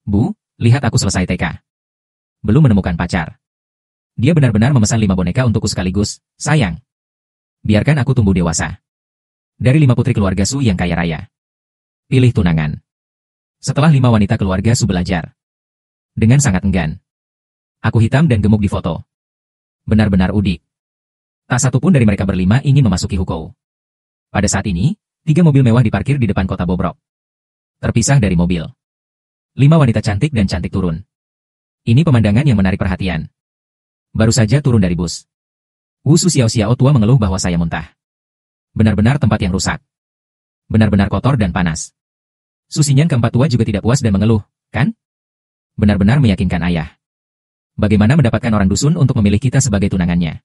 Bu, lihat aku selesai TK. Belum menemukan pacar. Dia benar-benar memesan 5 boneka untukku sekaligus, sayang. Biarkan aku tumbuh dewasa. Dari 5 putri keluarga Su yang kaya raya. Pilih tunangan. Setelah 5 wanita keluarga Su belajar. Dengan sangat enggan. Aku hitam dan gemuk di foto. Benar-benar udik. Tak satu pun dari mereka berlima ingin memasuki Hukou. Pada saat ini, 3 mobil mewah diparkir di depan kota Bobrok. Terpisah dari mobil. 5 wanita cantik dan cantik turun. Ini pemandangan yang menarik perhatian. Baru saja turun dari bus. Wu Su Xiao tua mengeluh bahwa saya muntah. Benar-benar tempat yang rusak. Benar-benar kotor dan panas. Su Xinyan keempat tua juga tidak puas dan mengeluh, kan? Benar-benar meyakinkan ayah. Bagaimana mendapatkan orang dusun untuk memilih kita sebagai tunangannya?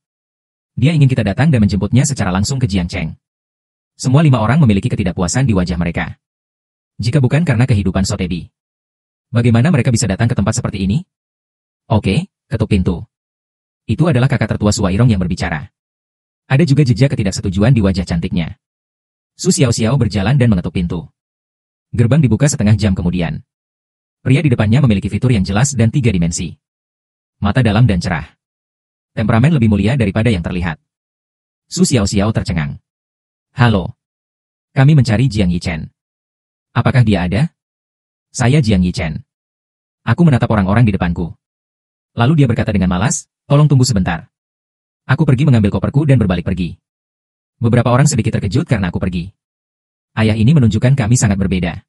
Dia ingin kita datang dan menjemputnya secara langsung ke Jiangcheng. Semua 5 orang memiliki ketidakpuasan di wajah mereka. Jika bukan karena kehidupan Sotedi. Bagaimana mereka bisa datang ke tempat seperti ini? Oke, ketuk pintu. Itu adalah kakak tertua Su Wairong yang berbicara. Ada juga jejak ketidaksetujuan di wajah cantiknya. Su Xiao berjalan dan mengetuk pintu. Gerbang dibuka setengah jam kemudian. Pria di depannya memiliki fitur yang jelas dan 3 dimensi. Mata dalam dan cerah. Temperamen lebih mulia daripada yang terlihat. Su Xiao tercengang. Halo. Kami mencari Jiang Yichen. Apakah dia ada? Saya Jiang Yichen. Aku menatap orang-orang di depanku. Lalu dia berkata dengan malas, tolong tunggu sebentar. Aku pergi mengambil koperku dan berbalik pergi. Beberapa orang sedikit terkejut karena aku pergi. Ayah ini menunjukkan kami sangat berbeda.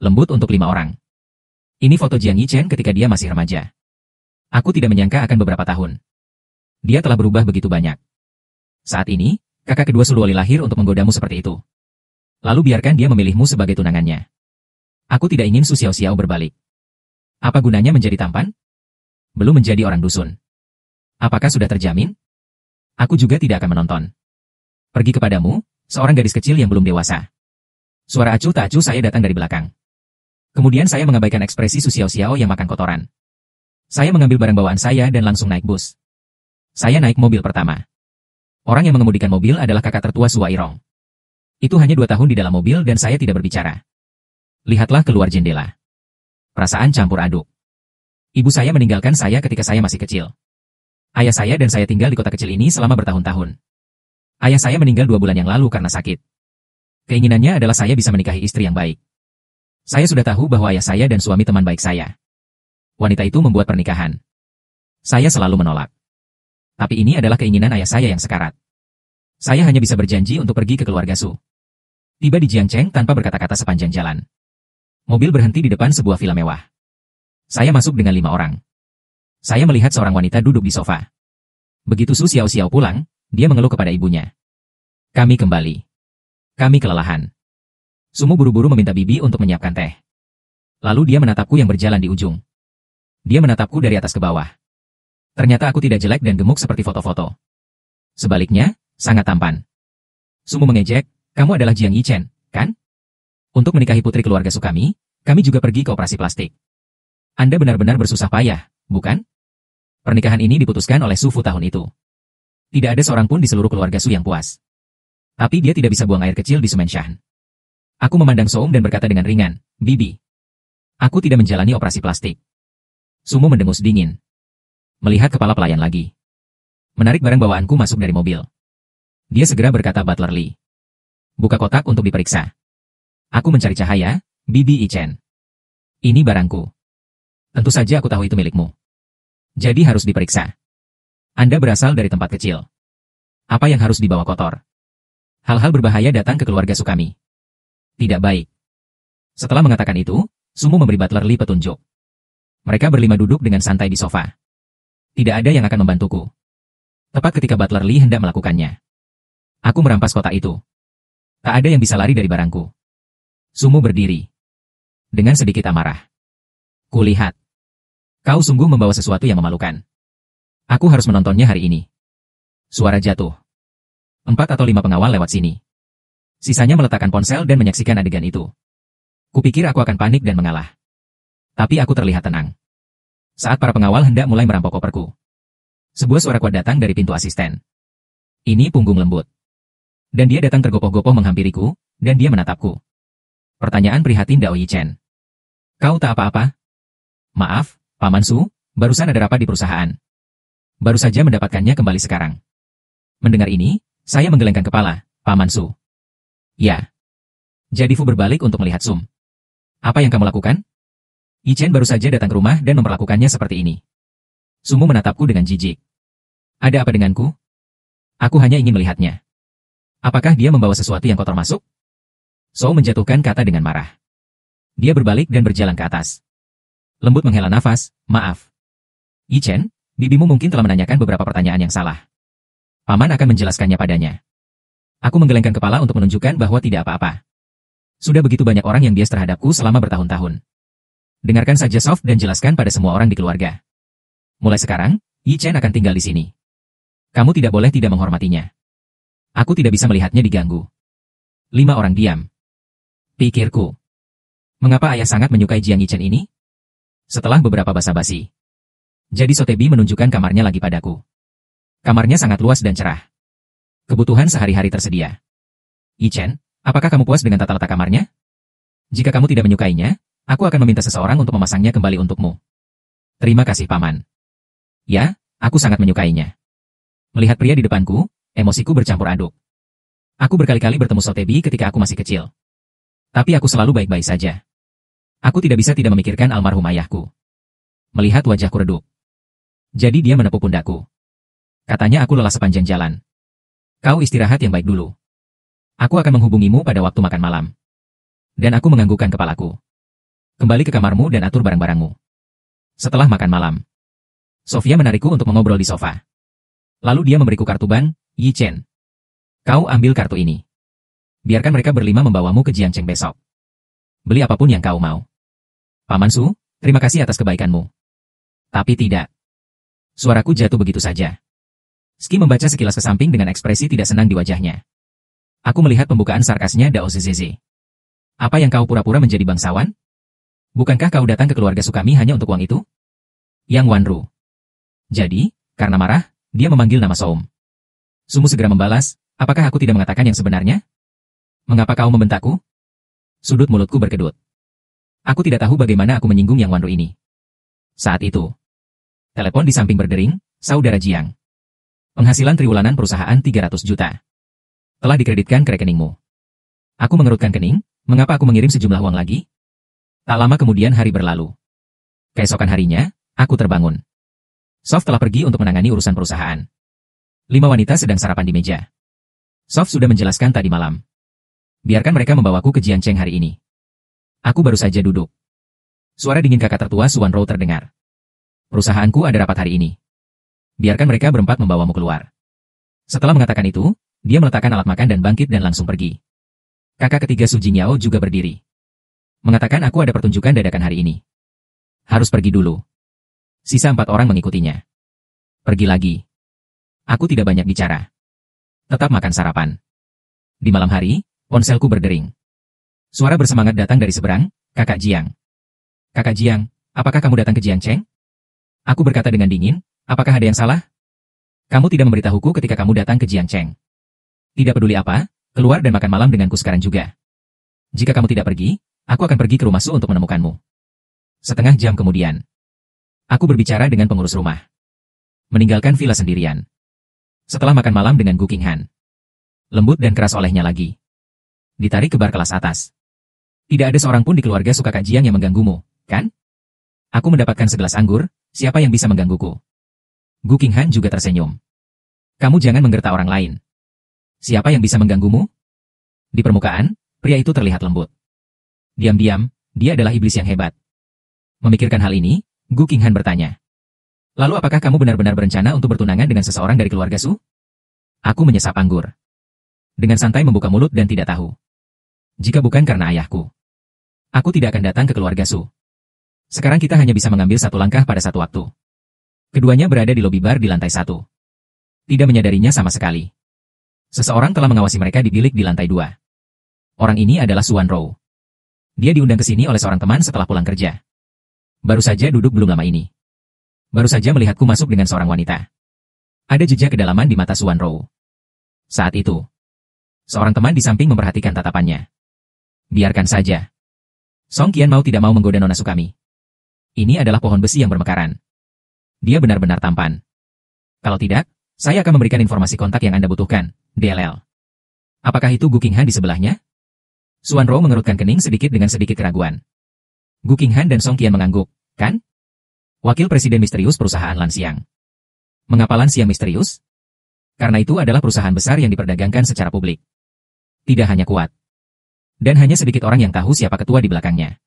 Lembut untuk 5 orang. Ini foto Jiang Yichen ketika dia masih remaja. Aku tidak menyangka akan beberapa tahun. Dia telah berubah begitu banyak. Saat ini, kakak kedua Suluoli lahir untuk menggodamu seperti itu. Lalu biarkan dia memilihmu sebagai tunangannya. Aku tidak ingin Su Xiao berbalik. Apa gunanya menjadi tampan? Belum menjadi orang dusun. Apakah sudah terjamin? Aku juga tidak akan menonton. Pergi kepadamu, seorang gadis kecil yang belum dewasa. Suara acuh tak acuh saya datang dari belakang. Kemudian saya mengabaikan ekspresi Su Xiao yang makan kotoran. Saya mengambil barang bawaan saya dan langsung naik bus. Saya naik mobil pertama. Orang yang mengemudikan mobil adalah kakak tertua Su Wairong. Itu hanya 2 tahun di dalam mobil dan saya tidak berbicara. Lihatlah keluar jendela. Perasaan campur aduk. Ibu saya meninggalkan saya ketika saya masih kecil. Ayah saya dan saya tinggal di kota kecil ini selama bertahun-tahun. Ayah saya meninggal 2 bulan yang lalu karena sakit. Keinginannya adalah saya bisa menikahi istri yang baik. Saya sudah tahu bahwa ayah saya dan suami teman baik saya. Wanita itu membuat pernikahan. Saya selalu menolak. Tapi ini adalah keinginan ayah saya yang sekarat. Saya hanya bisa berjanji untuk pergi ke keluarga Su. Tiba di Jiangcheng tanpa berkata-kata sepanjang jalan. Mobil berhenti di depan sebuah villa mewah. Saya masuk dengan 5 orang. Saya melihat seorang wanita duduk di sofa. Begitu Su Xiao pulang, dia mengeluh kepada ibunya. Kami kembali. Kami kelelahan. Sumu buru-buru meminta bibi untuk menyiapkan teh. Lalu dia menatapku yang berjalan di ujung. Dia menatapku dari atas ke bawah. Ternyata aku tidak jelek dan gemuk seperti foto-foto. Sebaliknya, sangat tampan. Sumu mengejek, kamu adalah Jiang Yichen, kan? Untuk menikahi putri keluarga Sukami, kami juga pergi ke operasi plastik. Anda benar-benar bersusah payah, bukan? Pernikahan ini diputuskan oleh Su Fu tahun itu. Tidak ada seorang pun di seluruh keluarga Su yang puas. Tapi dia tidak bisa buang air kecil di Sumenshan. Aku memandang Soum dan berkata dengan ringan, Bibi. Aku tidak menjalani operasi plastik. Sumu mendengus dingin. Melihat kepala pelayan lagi. Menarik barang bawaanku masuk dari mobil. Dia segera berkata Butler Lee. Buka kotak untuk diperiksa. Aku mencari cahaya, Bibi Ichen. Ini barangku. Tentu saja aku tahu itu milikmu. Jadi harus diperiksa. Anda berasal dari tempat kecil. Apa yang harus dibawa kotor? Hal-hal berbahaya datang ke keluarga Sukami. Tidak baik. Setelah mengatakan itu, Sumu memberi Butler Lee petunjuk. Mereka berlima duduk dengan santai di sofa. Tidak ada yang akan membantuku. Tepat ketika Butler Lee hendak melakukannya. Aku merampas kotak itu. Tak ada yang bisa lari dari barangku. Sumu berdiri. Dengan sedikit amarah. Kulihat. Kau sungguh membawa sesuatu yang memalukan. Aku harus menontonnya hari ini. Suara jatuh. 4 atau 5 pengawal lewat sini. Sisanya meletakkan ponsel dan menyaksikan adegan itu. Kupikir aku akan panik dan mengalah. Tapi aku terlihat tenang. Saat para pengawal hendak mulai merampok koperku. Sebuah suara kuat datang dari pintu asisten. Ini punggung lembut. Dan dia datang tergopoh-gopoh menghampiriku, dan dia menatapku. Pertanyaan prihatin Dao Yichen. Kau tak apa-apa? Maaf, Paman Su, barusan ada rapat di perusahaan. Baru saja mendapatkannya kembali sekarang. Mendengar ini, saya menggelengkan kepala, Paman Su. Ya. Jadi Fu berbalik untuk melihat Sum. Apa yang kamu lakukan? Yi Chen baru saja datang ke rumah dan memperlakukannya seperti ini. Sumu menatapku dengan jijik. Ada apa denganku? Aku hanya ingin melihatnya. Apakah dia membawa sesuatu yang kotor masuk? Sou menjatuhkan kata dengan marah. Dia berbalik dan berjalan ke atas. Lembut menghela nafas, maaf. Yi Chen, bibimu mungkin telah menanyakan beberapa pertanyaan yang salah. Paman akan menjelaskannya padanya. Aku menggelengkan kepala untuk menunjukkan bahwa tidak apa-apa. Sudah begitu banyak orang yang bias terhadapku selama bertahun-tahun. Dengarkan saja Soft dan jelaskan pada semua orang di keluarga. Mulai sekarang, Yi Chen akan tinggal di sini. Kamu tidak boleh tidak menghormatinya. Aku tidak bisa melihatnya diganggu. 5 orang diam. Pikirku. Mengapa ayah sangat menyukai Jiang Yi Chen ini? Setelah beberapa basa-basi. Jadi Sotebi menunjukkan kamarnya lagi padaku. Kamarnya sangat luas dan cerah. Kebutuhan sehari-hari tersedia. Yi Chen, apakah kamu puas dengan tata letak kamarnya? Jika kamu tidak menyukainya, aku akan meminta seseorang untuk memasangnya kembali untukmu. Terima kasih, Paman. Ya, aku sangat menyukainya. Melihat pria di depanku, emosiku bercampur aduk. Aku berkali-kali bertemu Sotebi ketika aku masih kecil. Tapi aku selalu baik-baik saja. Aku tidak bisa tidak memikirkan almarhum ayahku. Melihat wajahku redup. Jadi dia menepuk pundakku. Katanya aku lelah sepanjang jalan. Kau istirahat yang baik dulu. Aku akan menghubungimu pada waktu makan malam. Dan aku menganggukkan kepalaku. Kembali ke kamarmu dan atur barang-barangmu. Setelah makan malam, Sofia menarikku untuk mengobrol di sofa. Lalu dia memberiku kartu bank, Yi Chen. Kau ambil kartu ini. Biarkan mereka berlima membawamu ke Jiangcheng besok. Beli apapun yang kau mau. Paman Su, terima kasih atas kebaikanmu. Tapi tidak. Suaraku jatuh begitu saja. Ski membaca sekilas ke samping dengan ekspresi tidak senang di wajahnya. Aku melihat pembukaan sarkasnya Dao Zezeze. Apa yang kau pura-pura menjadi bangsawan? Bukankah kau datang ke keluarga Sukami hanya untuk uang itu? Yang Wanru. Jadi, karena marah, dia memanggil nama Soum. Sumu segera membalas, apakah aku tidak mengatakan yang sebenarnya? Mengapa kau membentakku? Sudut mulutku berkedut. Aku tidak tahu bagaimana aku menyinggung Yang Wanru ini. Saat itu, telepon di samping berdering, saudara Jiang. Penghasilan triwulanan perusahaan 300 juta. Telah dikreditkan ke rekeningmu. Aku mengerutkan kening, mengapa aku mengirim sejumlah uang lagi? Tak lama kemudian hari berlalu. Keesokan harinya, aku terbangun. Soft telah pergi untuk menangani urusan perusahaan. 5 wanita sedang sarapan di meja. Soft sudah menjelaskan tadi malam. Biarkan mereka membawaku ke Jiangcheng hari ini. Aku baru saja duduk. Suara dingin kakak tertua Suan Rou terdengar. Perusahaanku ada rapat hari ini. Biarkan mereka berempat membawamu keluar. Setelah mengatakan itu, dia meletakkan alat makan dan bangkit dan langsung pergi. Kakak ketiga Su Jingyao juga berdiri. Mengatakan aku ada pertunjukan dadakan hari ini. Harus pergi dulu. Sisa 4 orang mengikutinya. Pergi lagi. Aku tidak banyak bicara. Tetap makan sarapan. Di malam hari, ponselku berdering. Suara bersemangat datang dari seberang, Kakak Jiang. Kakak Jiang, apakah kamu datang ke Jiangcheng? Aku berkata dengan dingin, apakah ada yang salah? Kamu tidak memberitahuku ketika kamu datang ke Jiangcheng. Tidak peduli apa, keluar dan makan malam denganku sekarang juga. Jika kamu tidak pergi, aku akan pergi ke rumah Su untuk menemukanmu. Setengah jam kemudian, aku berbicara dengan pengurus rumah. Meninggalkan villa sendirian. Setelah makan malam dengan Gu Qinghan. Lembut dan keras olehnya lagi. Ditarik ke bar kelas atas. Tidak ada seorang pun di keluarga Su Kakak Jiang yang mengganggumu, kan? Aku mendapatkan segelas anggur, siapa yang bisa menggangguku? Gu Qinghan juga tersenyum. Kamu jangan menggerta orang lain. Siapa yang bisa mengganggumu? Di permukaan, pria itu terlihat lembut. Diam-diam, dia adalah iblis yang hebat. Memikirkan hal ini, Gu Qinghan bertanya. Lalu apakah kamu benar-benar berencana untuk bertunangan dengan seseorang dari keluarga Su? Aku menyesap anggur. Dengan santai membuka mulut dan tidak tahu. Jika bukan karena ayahku, aku tidak akan datang ke keluarga Su. Sekarang kita hanya bisa mengambil satu langkah pada satu waktu. Keduanya berada di lobi bar di lantai 1. Tidak menyadarinya sama sekali. Seseorang telah mengawasi mereka di bilik di lantai 2. Orang ini adalah Suan Rou. Dia diundang ke sini oleh seorang teman setelah pulang kerja. Baru saja duduk belum lama ini. Baru saja melihatku masuk dengan seorang wanita. Ada jejak kedalaman di mata Suan Rou. Saat itu, seorang teman di samping memperhatikan tatapannya. Biarkan saja. Song Qian mau tidak mau menggoda Nona Sukami. Ini adalah pohon besi yang bermekaran. Dia benar-benar tampan. Kalau tidak, saya akan memberikan informasi kontak yang Anda butuhkan, DLL. Apakah itu Gu Qinghan di sebelahnya? Xuan Rou mengerutkan kening sedikit dengan sedikit keraguan. Gu Qinghan dan Song Qian mengangguk, kan? Wakil Presiden misterius perusahaan Lanxiang. Mengapa Lanxiang misterius? Karena itu adalah perusahaan besar yang diperdagangkan secara publik. Tidak hanya kuat. Dan hanya sedikit orang yang tahu siapa ketua di belakangnya.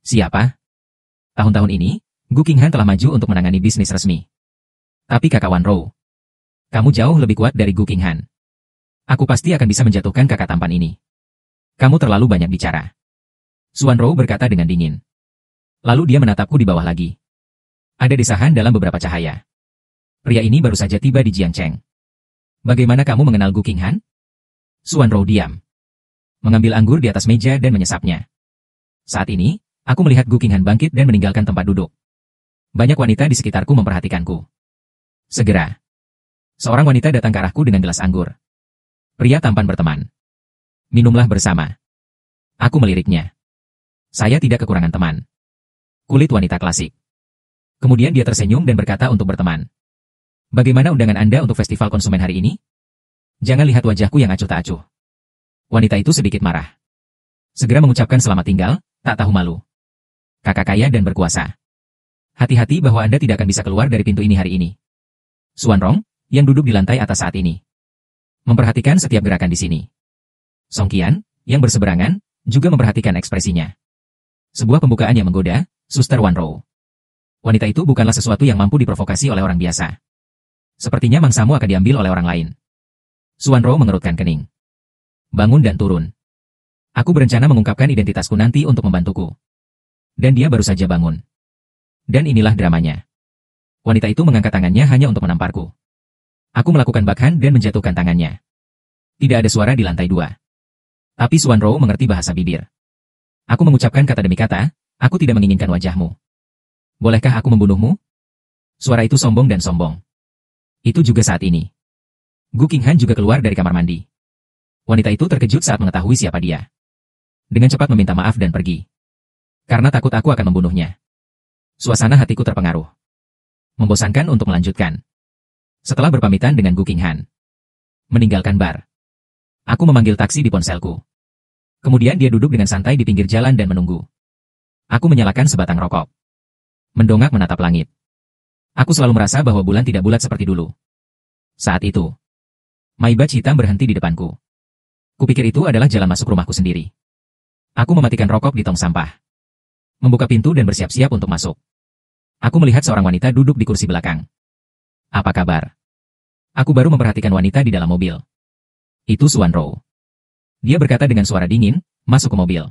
Siapa? Tahun-tahun ini, Gu Qinghan telah maju untuk menangani bisnis resmi. Tapi kakak Wan Rou, kamu jauh lebih kuat dari Gu Qinghan. Aku pasti akan bisa menjatuhkan kakak tampan ini. Kamu terlalu banyak bicara. Xuan Rou berkata dengan dingin. Lalu dia menatapku di bawah lagi. Ada desahan dalam beberapa cahaya. Pria ini baru saja tiba di Jiangcheng. Bagaimana kamu mengenal Gu Qinghan? Xuan Rou diam. Mengambil anggur di atas meja dan menyesapnya. Saat ini, aku melihat Gu Qinghan bangkit dan meninggalkan tempat duduk. Banyak wanita di sekitarku memperhatikanku. Segera, seorang wanita datang ke arahku dengan gelas anggur. Pria tampan berteman. Minumlah bersama. Aku meliriknya. Saya tidak kekurangan teman. Kulit wanita klasik. Kemudian dia tersenyum dan berkata untuk berteman. Bagaimana undangan Anda untuk festival konsumen hari ini? Jangan lihat wajahku yang acuh tak acuh. Wanita itu sedikit marah. Segera mengucapkan selamat tinggal, tak tahu malu. Kakak kaya dan berkuasa. Hati-hati bahwa Anda tidak akan bisa keluar dari pintu ini hari ini. Xuan Rong, yang duduk di lantai atas saat ini, memperhatikan setiap gerakan di sini. Song Qian, yang berseberangan, juga memperhatikan ekspresinya. Sebuah pembukaan yang menggoda, Suster Wan Rou. Wanita itu bukanlah sesuatu yang mampu diprovokasi oleh orang biasa. Sepertinya mangsamu akan diambil oleh orang lain. Xuan Rou mengerutkan kening. Bangun dan turun. Aku berencana mengungkapkan identitasku nanti untuk membantuku. Dan dia baru saja bangun. Dan inilah dramanya. Wanita itu mengangkat tangannya hanya untuk menamparku. Aku melakukan backhand dan menjatuhkan tangannya. Tidak ada suara di lantai 2. Tapi Xuan Rou mengerti bahasa bibir. Aku mengucapkan kata demi kata, aku tidak menginginkan wajahmu. Bolehkah aku membunuhmu? Suara itu sombong dan sombong. Itu juga saat ini. Gu Qinghan juga keluar dari kamar mandi. Wanita itu terkejut saat mengetahui siapa dia. Dengan cepat meminta maaf dan pergi. Karena takut aku akan membunuhnya. Suasana hatiku terpengaruh. Membosankan untuk melanjutkan. Setelah berpamitan dengan Gu Qinghan, meninggalkan bar. Aku memanggil taksi di ponselku. Kemudian dia duduk dengan santai di pinggir jalan dan menunggu. Aku menyalakan sebatang rokok. Mendongak menatap langit. Aku selalu merasa bahwa bulan tidak bulat seperti dulu. Saat itu, Maybach hitam berhenti di depanku. Kupikir itu adalah jalan masuk rumahku sendiri. Aku mematikan rokok di tong sampah. Membuka pintu dan bersiap-siap untuk masuk. Aku melihat seorang wanita duduk di kursi belakang. Apa kabar? Aku baru memperhatikan wanita di dalam mobil. Itu Xuan Rou. Dia berkata dengan suara dingin, masuk ke mobil.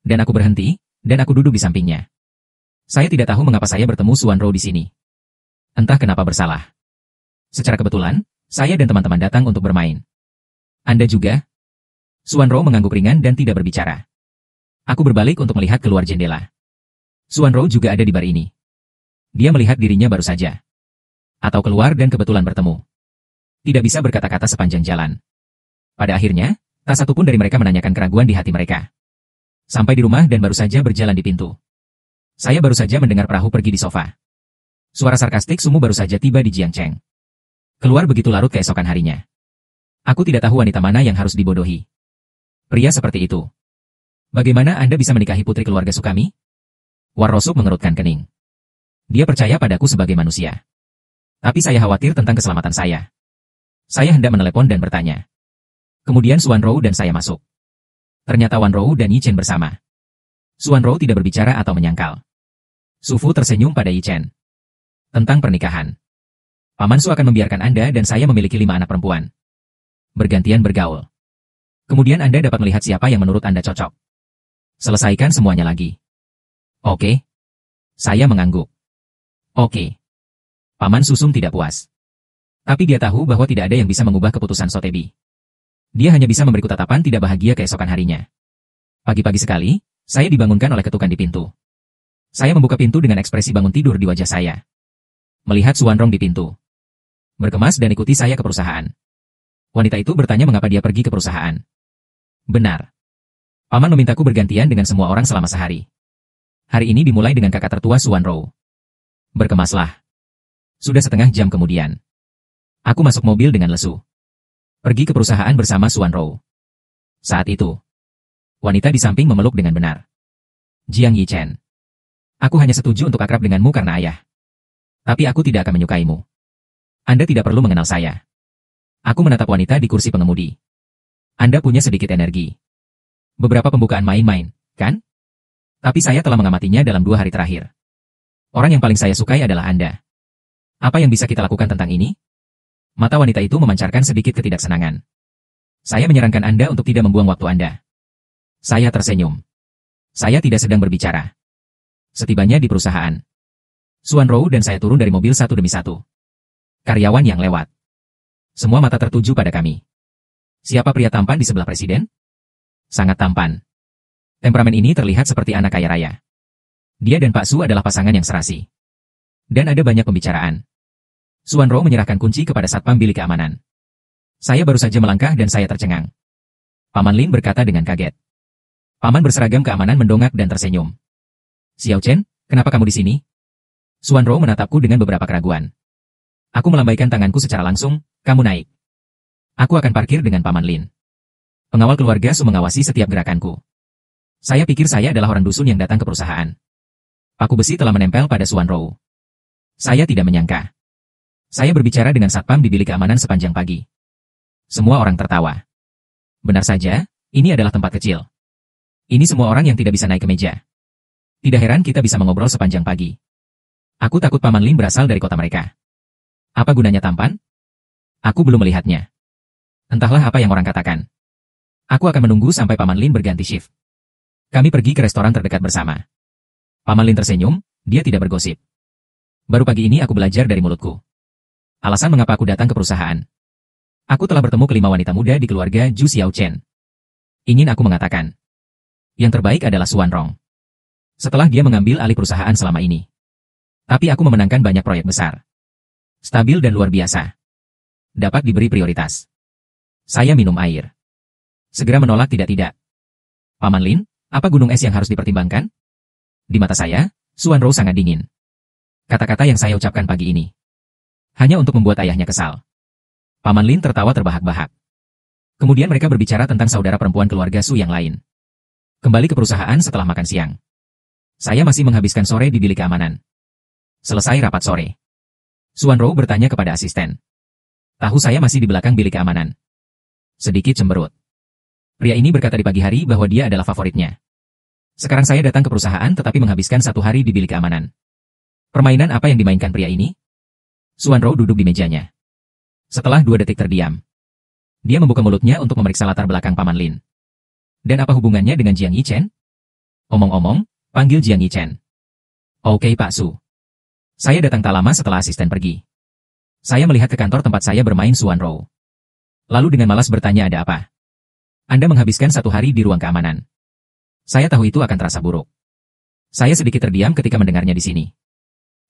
Dan aku berhenti, dan aku duduk di sampingnya. Saya tidak tahu mengapa saya bertemu Xuan Rou di sini. Entah kenapa bersalah. Secara kebetulan, saya dan teman-teman datang untuk bermain. Anda juga? Xuan Rou mengangguk ringan dan tidak berbicara. Aku berbalik untuk melihat keluar jendela. Xuan Rou juga ada di bar ini. Dia melihat dirinya baru saja. Atau keluar dan kebetulan bertemu. Tidak bisa berkata-kata sepanjang jalan. Pada akhirnya, tak satu pun dari mereka menanyakan keraguan di hati mereka. Sampai di rumah dan baru saja berjalan di pintu. Saya baru saja mendengar perahu pergi di sofa. Suara sarkastik Sumu baru saja tiba di Jiangcheng. Keluar begitu larut keesokan harinya. Aku tidak tahu wanita mana yang harus dibodohi. Pria seperti itu. Bagaimana Anda bisa menikahi putri keluarga Sukami? War Rosuk mengerutkan kening. Dia percaya padaku sebagai manusia. Tapi saya khawatir tentang keselamatan saya. Saya hendak menelepon dan bertanya. Kemudian Xuan Rou dan saya masuk. Ternyata Wan Rou dan Yi Chen bersama. Xuan Rou tidak berbicara atau menyangkal. Su Fu tersenyum pada Yi Chen. Tentang pernikahan. Paman Su akan membiarkan Anda dan saya memiliki 5 anak perempuan. Bergantian bergaul. Kemudian Anda dapat melihat siapa yang menurut Anda cocok. Selesaikan semuanya lagi. Oke. Saya mengangguk. Oke. Paman Susum tidak puas. Tapi dia tahu bahwa tidak ada yang bisa mengubah keputusan Sotebi. Dia hanya bisa memberiku tatapan tidak bahagia keesokan harinya. Pagi-pagi sekali, saya dibangunkan oleh ketukan di pintu. Saya membuka pintu dengan ekspresi bangun tidur di wajah saya. Melihat Xuan Rong di pintu. Berkemas dan ikuti saya ke perusahaan. Wanita itu bertanya mengapa dia pergi ke perusahaan. Benar. Paman memintaku bergantian dengan semua orang selama sehari. Hari ini dimulai dengan kakak tertua Suan Rou. Berkemaslah. Sudah setengah jam kemudian. Aku masuk mobil dengan lesu. Pergi ke perusahaan bersama Suan Rou. Saat itu, wanita di samping memeluk dengan benar. Jiang Yichen. Aku hanya setuju untuk akrab denganmu karena ayah. Tapi aku tidak akan menyukaimu. Anda tidak perlu mengenal saya. Aku menatap wanita di kursi pengemudi. Anda punya sedikit energi. Beberapa pembukaan main-main, kan? Tapi saya telah mengamatinya dalam 2 hari terakhir. Orang yang paling saya sukai adalah Anda. Apa yang bisa kita lakukan tentang ini? Mata wanita itu memancarkan sedikit ketidaksenangan. Saya menyarankan Anda untuk tidak membuang waktu Anda. Saya tersenyum. Saya tidak sedang berbicara. Setibanya di perusahaan, Suan Rou dan saya turun dari mobil satu demi satu. Karyawan yang lewat. Semua mata tertuju pada kami. Siapa pria tampan di sebelah presiden? Sangat tampan. Temperamen ini terlihat seperti anak kaya raya. Dia dan Pak Su adalah pasangan yang serasi. Dan ada banyak pembicaraan. Suan Rou menyerahkan kunci kepada satpam bilik keamanan. Saya baru saja melangkah dan saya tercengang. Paman Lin berkata dengan kaget. Paman berseragam keamanan mendongak dan tersenyum. Xiao Chen, kenapa kamu di sini? Suan Rou menatapku dengan beberapa keraguan. Aku melambaikan tanganku secara langsung, kamu naik. Aku akan parkir dengan Paman Lin. Pengawal keluarga Su mengawasi setiap gerakanku. Saya pikir saya adalah orang dusun yang datang ke perusahaan. Paku besi telah menempel pada Suan Rou. Saya tidak menyangka. Saya berbicara dengan satpam di bilik keamanan sepanjang pagi. Semua orang tertawa. Benar saja, ini adalah tempat kecil. Ini semua orang yang tidak bisa naik ke meja. Tidak heran kita bisa mengobrol sepanjang pagi. Aku takut Paman Lin berasal dari kota mereka. Apa gunanya tampan? Aku belum melihatnya. Entahlah apa yang orang katakan. Aku akan menunggu sampai Paman Lin berganti shift. Kami pergi ke restoran terdekat bersama. Paman Lin tersenyum, dia tidak bergosip. Baru pagi ini aku belajar dari mulutku. Alasan mengapa aku datang ke perusahaan. Aku telah bertemu kelima wanita muda di keluarga Zhu Xiao Chen. Ingin aku mengatakan. Yang terbaik adalah Suan Rong. Setelah dia mengambil alih perusahaan selama ini. Tapi aku memenangkan banyak proyek besar. Stabil dan luar biasa. Dapat diberi prioritas. Saya minum air. Segera menolak tidak-tidak. Paman Lin, apa gunung es yang harus dipertimbangkan? Di mata saya, Suan Rou sangat dingin. Kata-kata yang saya ucapkan pagi ini. Hanya untuk membuat ayahnya kesal. Paman Lin tertawa terbahak-bahak. Kemudian mereka berbicara tentang saudara perempuan keluarga Su yang lain. Kembali ke perusahaan setelah makan siang. Saya masih menghabiskan sore di bilik keamanan. Selesai rapat sore. Suan Rou bertanya kepada asisten. Tahu saya masih di belakang bilik keamanan. Sedikit cemberut. Pria ini berkata di pagi hari bahwa dia adalah favoritnya. Sekarang saya datang ke perusahaan tetapi menghabiskan 1 hari di bilik keamanan. Permainan apa yang dimainkan pria ini? Suan Rou duduk di mejanya. Setelah 2 detik terdiam. Dia membuka mulutnya untuk memeriksa latar belakang Paman Lin. Dan apa hubungannya dengan Jiang Yichen? Omong-omong, panggil Jiang Yichen. Oke Pak Su. Saya datang tak lama setelah asisten pergi. Saya melihat ke kantor tempat saya bermain Suan Rou. Lalu dengan malas bertanya ada apa. Anda menghabiskan 1 hari di ruang keamanan. Saya tahu itu akan terasa buruk. Saya sedikit terdiam ketika mendengarnya di sini.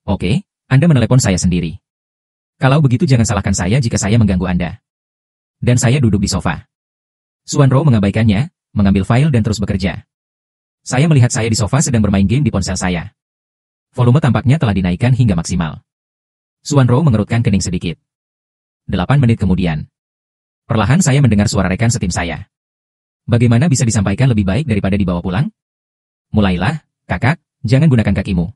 Oke, Anda menelepon saya sendiri. Kalau begitu jangan salahkan saya jika saya mengganggu Anda. Dan saya duduk di sofa. Suan Rou mengabaikannya, mengambil file dan terus bekerja. Saya melihat saya di sofa sedang bermain game di ponsel saya. Volume tampaknya telah dinaikkan hingga maksimal. Suan Rou mengerutkan kening sedikit. 8 menit kemudian. Perlahan saya mendengar suara rekan setim saya. Bagaimana bisa disampaikan lebih baik daripada dibawa pulang? Mulailah, kakak, jangan gunakan kakimu.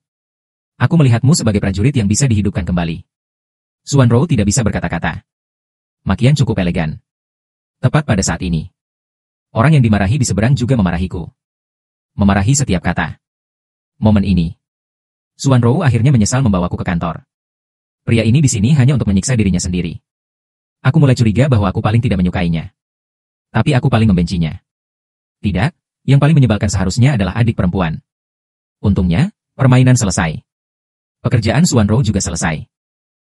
Aku melihatmu sebagai prajurit yang bisa dihidupkan kembali. Suan Rou tidak bisa berkata-kata. Makian cukup elegan. Tepat pada saat ini. Orang yang dimarahi di seberang juga memarahiku. Memarahi setiap kata. Momen ini. Suan Rou akhirnya menyesal membawaku ke kantor. Pria ini di sini hanya untuk menyiksa dirinya sendiri. Aku mulai curiga bahwa aku paling tidak menyukainya. Tapi aku paling membencinya. Tidak, yang paling menyebalkan seharusnya adalah adik perempuan. Untungnya, permainan selesai. Pekerjaan Suan Rou juga selesai.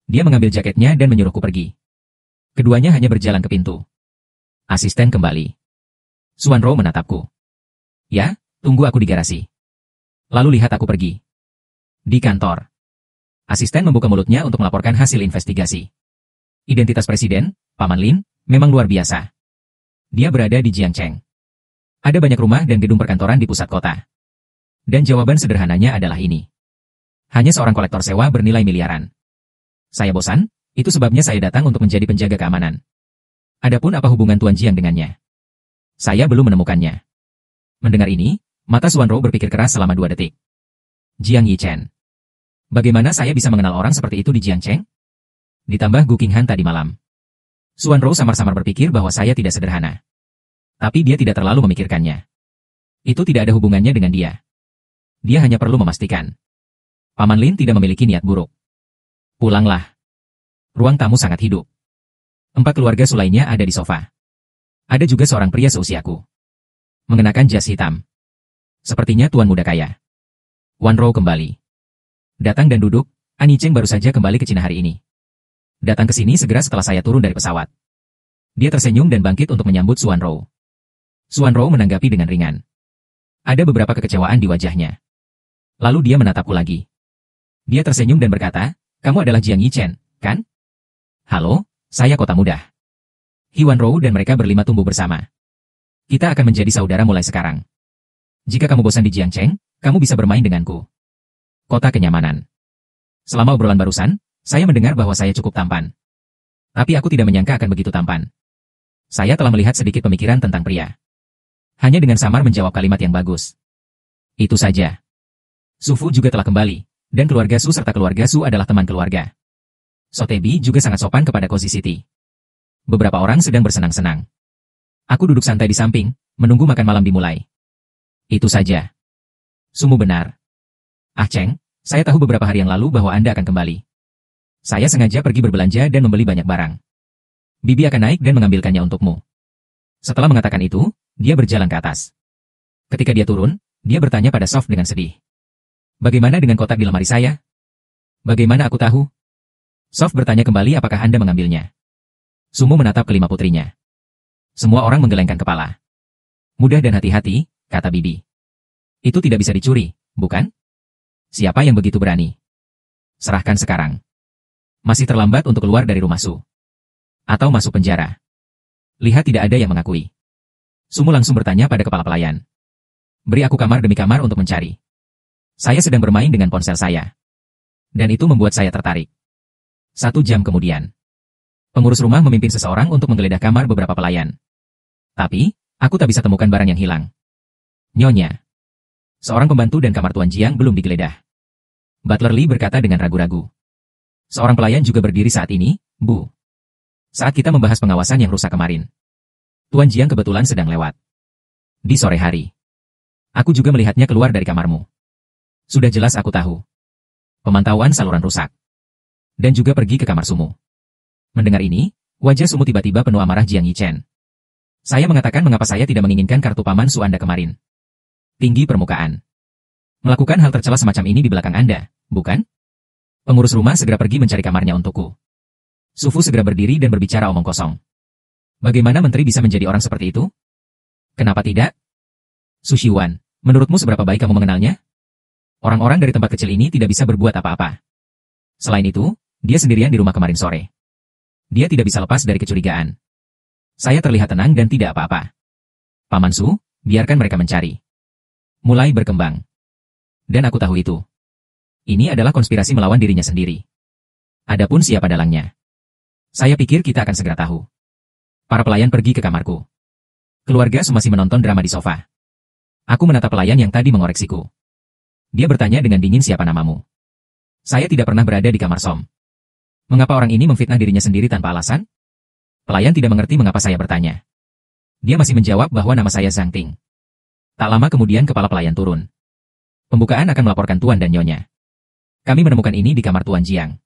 Dia mengambil jaketnya dan menyuruhku pergi. Keduanya hanya berjalan ke pintu. Asisten kembali. Suan Rou menatapku. Ya, tunggu aku di garasi. Lalu lihat aku pergi. Di kantor. Asisten membuka mulutnya untuk melaporkan hasil investigasi. Identitas presiden, Paman Lin, memang luar biasa. Dia berada di Jiangcheng. Ada banyak rumah dan gedung perkantoran di pusat kota. Dan jawaban sederhananya adalah ini. Hanya seorang kolektor sewa bernilai miliaran. Saya bosan, itu sebabnya saya datang untuk menjadi penjaga keamanan. Adapun apa hubungan Tuan Jiang dengannya? Saya belum menemukannya. Mendengar ini, mata Xuanrou berpikir keras selama 2 detik. Jiang Yichen. Bagaimana saya bisa mengenal orang seperti itu di Jiangcheng? Ditambah Gu Qinghan tadi malam. Xuanrou samar-samar berpikir bahwa saya tidak sederhana. Tapi dia tidak terlalu memikirkannya. Itu tidak ada hubungannya dengan dia. Dia hanya perlu memastikan. Paman Lin tidak memiliki niat buruk. Pulanglah. Ruang tamu sangat hidup. 4 keluarga Su lainnya ada di sofa. Ada juga seorang pria seusiaku. Mengenakan jas hitam. Sepertinya tuan muda kaya. Wanrou kembali. Datang dan duduk, An Yicheng baru saja kembali ke Cina hari ini. Datang ke sini segera setelah saya turun dari pesawat. Dia tersenyum dan bangkit untuk menyambut Xuanrou. Xuanrou menanggapi dengan ringan. Ada beberapa kekecewaan di wajahnya. Lalu dia menatapku lagi. Dia tersenyum dan berkata, "Kamu adalah Jiang Yichen, kan?" "Halo, saya kota mudah." Wanrou dan mereka berlima tumbuh bersama. "Kita akan menjadi saudara mulai sekarang. Jika kamu bosan di Jiangcheng, kamu bisa bermain denganku." Kota kenyamanan. Selama obrolan barusan, saya mendengar bahwa saya cukup tampan. Tapi aku tidak menyangka akan begitu tampan. Saya telah melihat sedikit pemikiran tentang pria. Hanya dengan samar menjawab kalimat yang bagus. Itu saja. Su Fu juga telah kembali, dan keluarga Su serta keluarga Su adalah teman keluarga. Sotebi juga sangat sopan kepada Cozy City. Beberapa orang sedang bersenang-senang. Aku duduk santai di samping, menunggu makan malam dimulai. Itu saja. Sumu benar. Ah Cheng, saya tahu beberapa hari yang lalu bahwa Anda akan kembali. Saya sengaja pergi berbelanja dan membeli banyak barang. Bibi akan naik dan mengambilkannya untukmu. Setelah mengatakan itu, dia berjalan ke atas. Ketika dia turun, dia bertanya pada Sof dengan sedih. Bagaimana dengan kotak di lemari saya? Bagaimana aku tahu? Sof bertanya kembali apakah Anda mengambilnya. Sumu menatap kelima putrinya. Semua orang menggelengkan kepala. Mudah dan hati-hati, kata Bibi. Itu tidak bisa dicuri, bukan? Siapa yang begitu berani? Serahkan sekarang. Masih terlambat untuk keluar dari rumah Su. Atau masuk penjara. Lihat tidak ada yang mengakui. Sumu langsung bertanya pada kepala pelayan. Beri aku kamar demi kamar untuk mencari. Saya sedang bermain dengan ponsel saya. Dan itu membuat saya tertarik. 1 jam kemudian. Pengurus rumah memimpin seseorang untuk menggeledah kamar beberapa pelayan. Tapi, aku tak bisa temukan barang yang hilang. Nyonya. Seorang pembantu dan kamar Tuan Jiang belum digeledah. Butler Lee berkata dengan ragu-ragu. Seorang pelayan juga berdiri saat ini, Bu. Saat kita membahas pengawasan yang rusak kemarin. Tuan Jiang kebetulan sedang lewat. Di sore hari. Aku juga melihatnya keluar dari kamarmu. Sudah jelas aku tahu. Pemantauan saluran rusak. Dan juga pergi ke kamar Sumu. Mendengar ini, wajah Sumu tiba-tiba penuh amarah Jiang Yichen. Saya mengatakan mengapa saya tidak menginginkan kartu paman Su Anda kemarin. Tinggi permukaan. Melakukan hal tercela semacam ini di belakang Anda, bukan? Pengurus rumah segera pergi mencari kamarnya untukku. Su Fu segera berdiri dan berbicara omong kosong. Bagaimana menteri bisa menjadi orang seperti itu? Kenapa tidak? Su Shiwan, menurutmu seberapa baik kamu mengenalnya? Orang-orang dari tempat kecil ini tidak bisa berbuat apa-apa. Selain itu, dia sendirian di rumah kemarin sore. Dia tidak bisa lepas dari kecurigaan. Saya terlihat tenang dan tidak apa-apa. Paman Su, biarkan mereka mencari. Mulai berkembang. Dan aku tahu itu. Ini adalah konspirasi melawan dirinya sendiri. Adapun siapa dalangnya. Saya pikir kita akan segera tahu. Para pelayan pergi ke kamarku. Keluarga Su masih menonton drama di sofa. Aku menatap pelayan yang tadi mengoreksiku. Dia bertanya dengan dingin siapa namamu. Saya tidak pernah berada di kamar Som. Mengapa orang ini memfitnah dirinya sendiri tanpa alasan? Pelayan tidak mengerti mengapa saya bertanya. Dia masih menjawab bahwa nama saya Zhang Ting. Tak lama kemudian kepala pelayan turun. Pembukaan akan melaporkan Tuan dan Nyonya. Kami menemukan ini di kamar Tuan Jiang.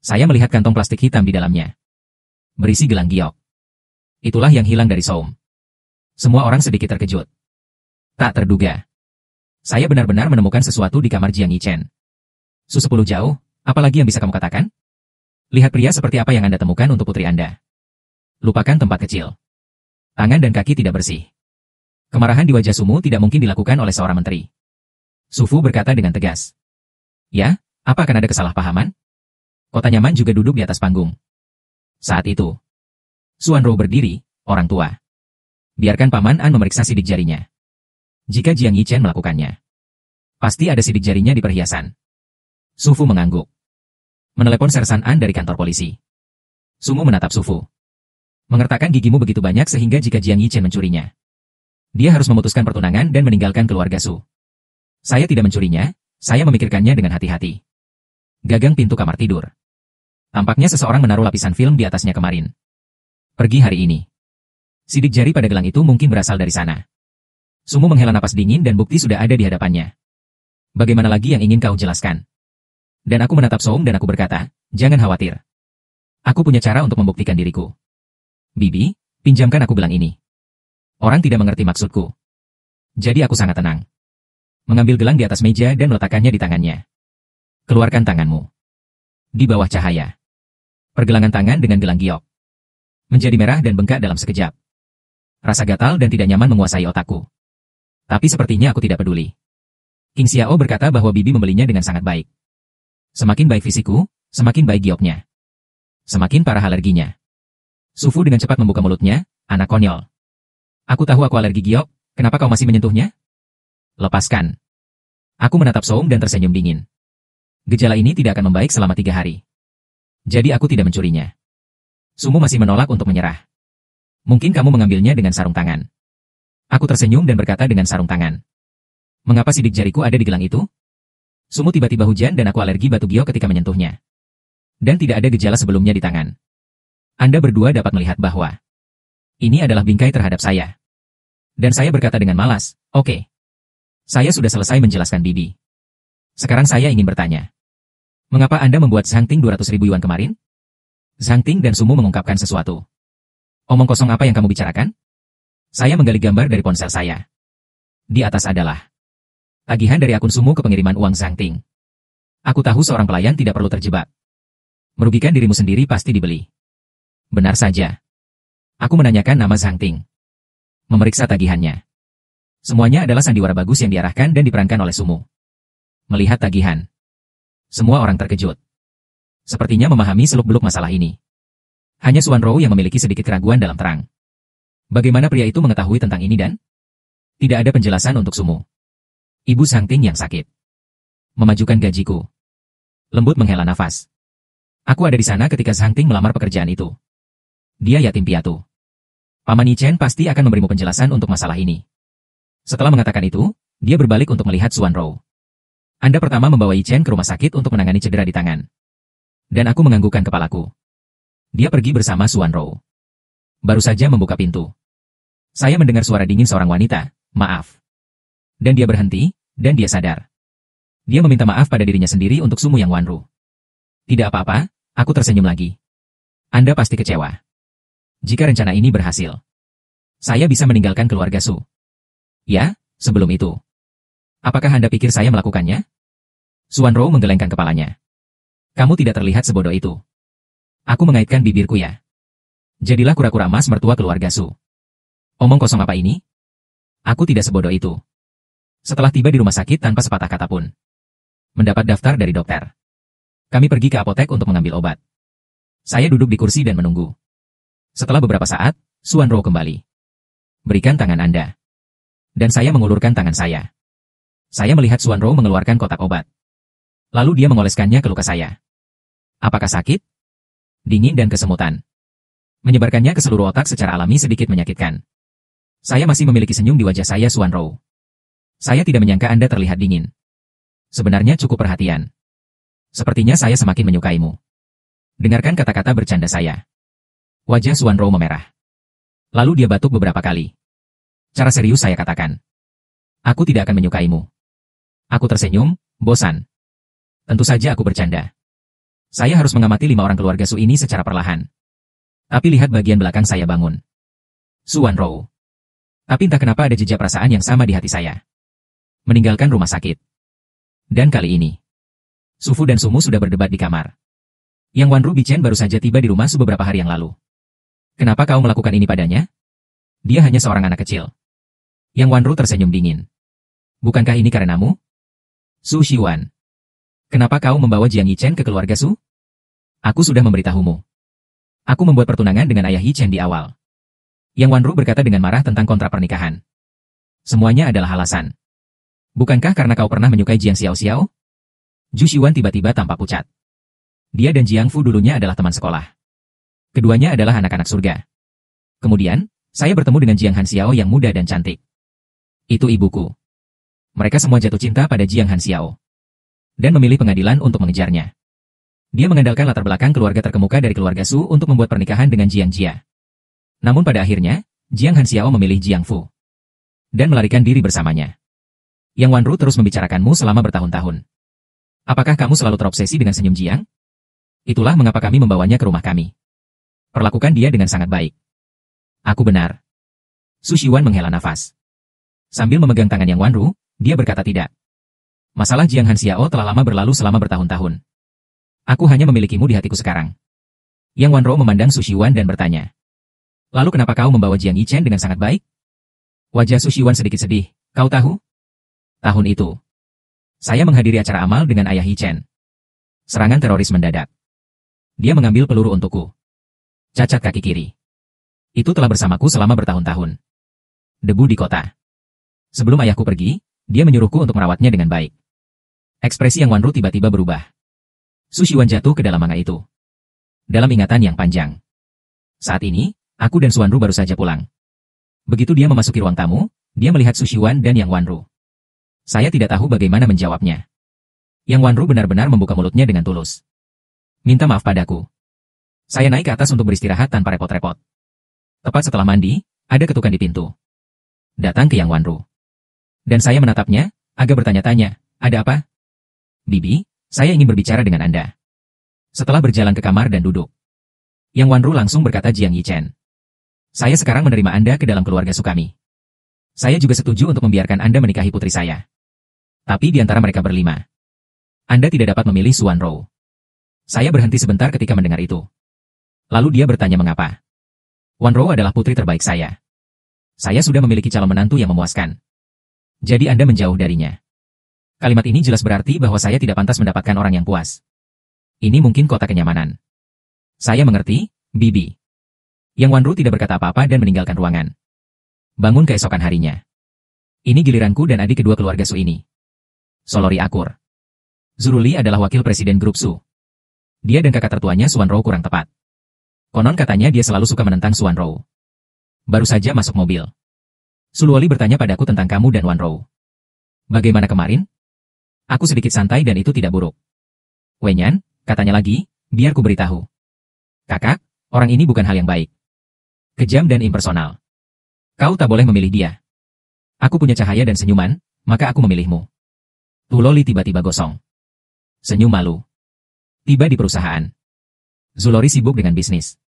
Saya melihat kantong plastik hitam di dalamnya. Berisi gelang giok. Itulah yang hilang dari Soum. Semua orang sedikit terkejut. Tak terduga. Saya benar-benar menemukan sesuatu di kamar Jiang Yichen. Su 10 jauh, apalagi yang bisa kamu katakan? Lihat pria seperti apa yang Anda temukan untuk putri Anda. Lupakan tempat kecil. Tangan dan kaki tidak bersih. Kemarahan di wajah Sumu tidak mungkin dilakukan oleh seorang menteri. Su Fu berkata dengan tegas. Ya, apa akan ada kesalahpahaman? Kota Nyaman juga duduk di atas panggung. Saat itu, Xuanrou berdiri, orang tua. Biarkan Paman An memeriksa sidik jarinya. Jika Jiang Yichen melakukannya. Pasti ada sidik jarinya di perhiasan. Su Fu mengangguk. Menelepon Sersan An dari kantor polisi. Sumu menatap Su Fu. Mengertakkan gigimu begitu banyak sehingga jika Jiang Yichen mencurinya, dia harus memutuskan pertunangan dan meninggalkan keluarga Su. Saya tidak mencurinya, saya memikirkannya dengan hati-hati. Gagang pintu kamar tidur. Tampaknya seseorang menaruh lapisan film di atasnya kemarin. Pergi hari ini. Sidik jari pada gelang itu mungkin berasal dari sana. Sumu menghela napas dingin dan bukti sudah ada di hadapannya. Bagaimana lagi yang ingin kau jelaskan? Dan aku menatap Soum dan aku berkata, jangan khawatir. Aku punya cara untuk membuktikan diriku. Bibi, pinjamkan aku gelang ini. Orang tidak mengerti maksudku. Jadi aku sangat tenang. Mengambil gelang di atas meja dan meletakkannya di tangannya. Keluarkan tanganmu. Di bawah cahaya. Pergelangan tangan dengan gelang giok menjadi merah dan bengkak dalam sekejap. Rasa gatal dan tidak nyaman menguasai otakku. Tapi sepertinya aku tidak peduli. King Xiao berkata bahwa Bibi membelinya dengan sangat baik. Semakin baik fisikku, semakin baik gioknya. Semakin parah alerginya. Su Fu dengan cepat membuka mulutnya, anak konyol. Aku tahu aku alergi giok, kenapa kau masih menyentuhnya? Lepaskan. Aku menatap Soum dan tersenyum dingin. Gejala ini tidak akan membaik selama 3 hari. Jadi aku tidak mencurinya. Sumu masih menolak untuk menyerah. Mungkin kamu mengambilnya dengan sarung tangan. Aku tersenyum dan berkata dengan sarung tangan. Mengapa sidik jariku ada di gelang itu? Sumu tiba-tiba hujan dan aku alergi batu giok ketika menyentuhnya. Dan tidak ada gejala sebelumnya di tangan. Anda berdua dapat melihat bahwa ini adalah bingkai terhadap saya. Dan saya berkata dengan malas, oke. Saya sudah selesai menjelaskan Bibi. Sekarang saya ingin bertanya. Mengapa Anda membuat Zhang Ting 200.000 yuan kemarin? Zhang Ting dan Sumu mengungkapkan sesuatu. Omong kosong apa yang kamu bicarakan? Saya menggali gambar dari ponsel saya. Di atas adalah tagihan dari akun Sumu ke pengiriman uang Zhang Ting. Aku tahu seorang pelayan tidak perlu terjebak. Merugikan dirimu sendiri pasti dibeli. Benar saja. Aku menanyakan nama Zhang Ting. Memeriksa tagihannya. Semuanya adalah sandiwara bagus yang diarahkan dan diperankan oleh Sumu. Melihat tagihan. Semua orang terkejut. Sepertinya memahami seluk-beluk masalah ini. Hanya Suan Rou yang memiliki sedikit keraguan dalam terang. Bagaimana pria itu mengetahui tentang ini dan tidak ada penjelasan untuk Sumu. Ibu Zhang Ting yang sakit. Memajukan gajiku. Lembut menghela nafas. Aku ada di sana ketika Zhang Ting melamar pekerjaan itu. Dia yatim piatu. Paman Yi Chen pasti akan memberimu penjelasan untuk masalah ini. Setelah mengatakan itu, dia berbalik untuk melihat Suan Rou. Anda pertama membawa Yi Chen ke rumah sakit untuk menangani cedera di tangan. Dan aku menganggukkan kepalaku. Dia pergi bersama Suan Rou. Baru saja membuka pintu. Saya mendengar suara dingin seorang wanita, maaf. Dan dia berhenti, dan dia sadar. Dia meminta maaf pada dirinya sendiri untuk Sumu yang Wanru. Tidak apa-apa, aku tersenyum lagi. Anda pasti kecewa. Jika rencana ini berhasil, saya bisa meninggalkan keluarga Su. Ya, sebelum itu. Apakah Anda pikir saya melakukannya? Suan Rou menggelengkan kepalanya. Kamu tidak terlihat sebodoh itu. Aku mengaitkan bibirku ya. Jadilah kura-kura emas mertua keluarga Su. Omong kosong apa ini? Aku tidak sebodoh itu. Setelah tiba di rumah sakit tanpa sepatah kata pun. Mendapat daftar dari dokter. Kami pergi ke apotek untuk mengambil obat. Saya duduk di kursi dan menunggu. Setelah beberapa saat, Suan Rou kembali. Berikan tangan Anda. Dan saya mengulurkan tangan saya. Saya melihat Suan Rou mengeluarkan kotak obat. Lalu dia mengoleskannya ke luka saya. Apakah sakit? Dingin dan kesemutan. Menyebarkannya ke seluruh otak secara alami sedikit menyakitkan. Saya masih memiliki senyum di wajah saya Suan Rou. Saya tidak menyangka Anda terlihat dingin. Sebenarnya cukup perhatian. Sepertinya saya semakin menyukaimu. Dengarkan kata-kata bercanda saya. Wajah Suan Rou memerah. Lalu dia batuk beberapa kali. Cara serius saya katakan. Aku tidak akan menyukaimu. Aku tersenyum, bosan. Tentu saja aku bercanda. Saya harus mengamati 5 orang keluarga Su ini secara perlahan. Tapi lihat bagian belakang saya bangun. Suan Rou. Tapi entah kenapa ada jejak perasaan yang sama di hati saya. Meninggalkan rumah sakit. Dan kali ini, Su Fu dan Sumu sudah berdebat di kamar. Yang Wanru Bichen baru saja tiba di rumah Su beberapa hari yang lalu. Kenapa kau melakukan ini padanya? Dia hanya seorang anak kecil. Yang Wanru tersenyum dingin. Bukankah ini karenamu? Su Xiwan. Kenapa kau membawa Jiang Yichen ke keluarga Su? Aku sudah memberitahumu. Aku membuat pertunangan dengan ayah Yichen di awal. Yang Wanru berkata dengan marah tentang kontrak pernikahan. Semuanya adalah alasan. Bukankah karena kau pernah menyukai Jiang Xiao? Zhu Xiwan tiba-tiba tampak pucat. Dia dan Jiang Fu dulunya adalah teman sekolah. Keduanya adalah anak-anak surga. Kemudian, saya bertemu dengan Jiang Hanxiao yang muda dan cantik. Itu ibuku. Mereka semua jatuh cinta pada Jiang Hanxiao. Dan memilih pengadilan untuk mengejarnya. Dia mengandalkan latar belakang keluarga terkemuka dari keluarga Su untuk membuat pernikahan dengan Jiang Jia. Namun pada akhirnya, Jiang Hanxiao memilih Jiang Fu. Dan melarikan diri bersamanya. Yang Wanru terus membicarakanmu selama bertahun-tahun. Apakah kamu selalu terobsesi dengan senyum Jiang? Itulah mengapa kami membawanya ke rumah kami. Perlakukan dia dengan sangat baik. Aku benar. Su Xiwan menghela nafas. Sambil memegang tangan Yang Wanru, dia berkata tidak. Masalah Jiang Hanxiao telah lama berlalu selama bertahun-tahun. Aku hanya memilikimu di hatiku sekarang. Yang Wanru memandang Su Xiwan dan bertanya. Lalu kenapa kau membawa Jiang Yichen dengan sangat baik? Wajah Su Xiwan sedikit sedih. Kau tahu? Tahun itu, saya menghadiri acara amal dengan ayah Yichen. Serangan teroris mendadak. Dia mengambil peluru untukku. Cacat kaki kiri. Itu telah bersamaku selama bertahun-tahun. Debu di kota. Sebelum ayahku pergi, dia menyuruhku untuk merawatnya dengan baik. Ekspresi Yang Wanru tiba-tiba berubah. Su Xiwan jatuh ke dalam manga itu. Dalam ingatan yang panjang. Saat ini, aku dan Su Wanru baru saja pulang. Begitu dia memasuki ruang tamu, dia melihat Su Xiwan dan Yang Wanru. Saya tidak tahu bagaimana menjawabnya. Yang Wanru benar-benar membuka mulutnya dengan tulus. Minta maaf padaku. Saya naik ke atas untuk beristirahat tanpa repot-repot. Tepat setelah mandi, ada ketukan di pintu. Datang ke Yang Wanru. Dan saya menatapnya, agak bertanya-tanya, ada apa? Bibi, saya ingin berbicara dengan Anda. Setelah berjalan ke kamar dan duduk. Yang Wanru langsung berkata Jiang Yichen. Saya sekarang menerima Anda ke dalam keluarga Sukami. Saya juga setuju untuk membiarkan Anda menikahi putri saya. Tapi di antara mereka berlima, Anda tidak dapat memilih Su Wanru. Saya berhenti sebentar ketika mendengar itu. Lalu dia bertanya mengapa. Wanru adalah putri terbaik saya. Saya sudah memiliki calon menantu yang memuaskan. Jadi Anda menjauh darinya. Kalimat ini jelas berarti bahwa saya tidak pantas mendapatkan orang yang puas. Ini mungkin kota kenyamanan. Saya mengerti, Bibi. Yang Wanru tidak berkata apa-apa dan meninggalkan ruangan. Bangun keesokan harinya. Ini giliranku dan adik kedua keluarga Su ini. Solori akur. Zuruli adalah wakil presiden grup Su. Dia dan kakak tertuanya Su Wanru kurang tepat. Konon katanya dia selalu suka menentang Su Wanru. Baru saja masuk mobil. Su Luoli bertanya padaku tentang kamu dan Wanru. Bagaimana kemarin? Aku sedikit santai dan itu tidak buruk. Wenyan, katanya lagi, biar ku beritahu. Kakak, orang ini bukan hal yang baik. Kejam dan impersonal. Kau tak boleh memilih dia. Aku punya cahaya dan senyuman, maka aku memilihmu. Tuloli tiba-tiba gosong. Senyum malu. Tiba di perusahaan. Zulori sibuk dengan bisnis.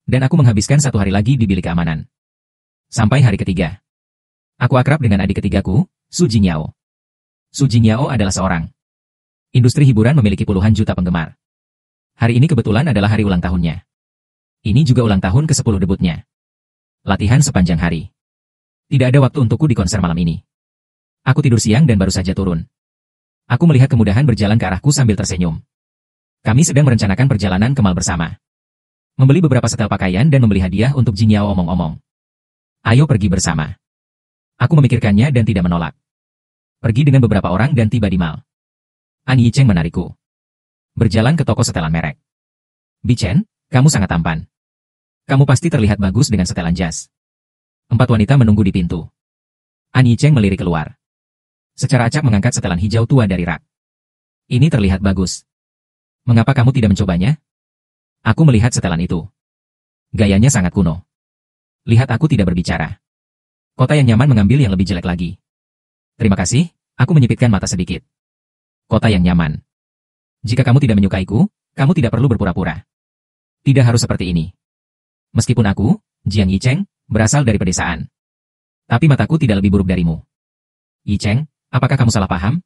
Dan aku menghabiskan 1 hari lagi di bilik keamanan. Sampai hari ketiga. Aku akrab dengan adik ketigaku, Su Jingyao. Su Jingyao adalah seorang. Industri hiburan memiliki puluhan juta penggemar. Hari ini kebetulan adalah hari ulang tahunnya. Ini juga ulang tahun ke-10 debutnya. Latihan sepanjang hari. Tidak ada waktu untukku di konser malam ini. Aku tidur siang dan baru saja turun. Aku melihat kemudahan berjalan ke arahku sambil tersenyum. Kami sedang merencanakan perjalanan ke mall bersama. Membeli beberapa setel pakaian dan membeli hadiah untuk Jingyao omong-omong. Ayo pergi bersama. Aku memikirkannya dan tidak menolak. Pergi dengan beberapa orang dan tiba di mall. An Yicheng menarikku. Berjalan ke toko setelan merek. Bichen, kamu sangat tampan. Kamu pasti terlihat bagus dengan setelan jas. 4 wanita menunggu di pintu. An Yicheng melirik keluar. Secara acak mengangkat setelan hijau tua dari rak. Ini terlihat bagus. Mengapa kamu tidak mencobanya? Aku melihat setelan itu. Gayanya sangat kuno. Lihat aku tidak berbicara. Kota yang nyaman mengambil yang lebih jelek lagi. Terima kasih, aku menyipitkan mata sedikit. Kota yang nyaman. Jika kamu tidak menyukaiku, kamu tidak perlu berpura-pura. Tidak harus seperti ini. Meskipun aku, Jiang Yicheng, berasal dari pedesaan. Tapi mataku tidak lebih buruk darimu. Yicheng, apakah kamu salah paham?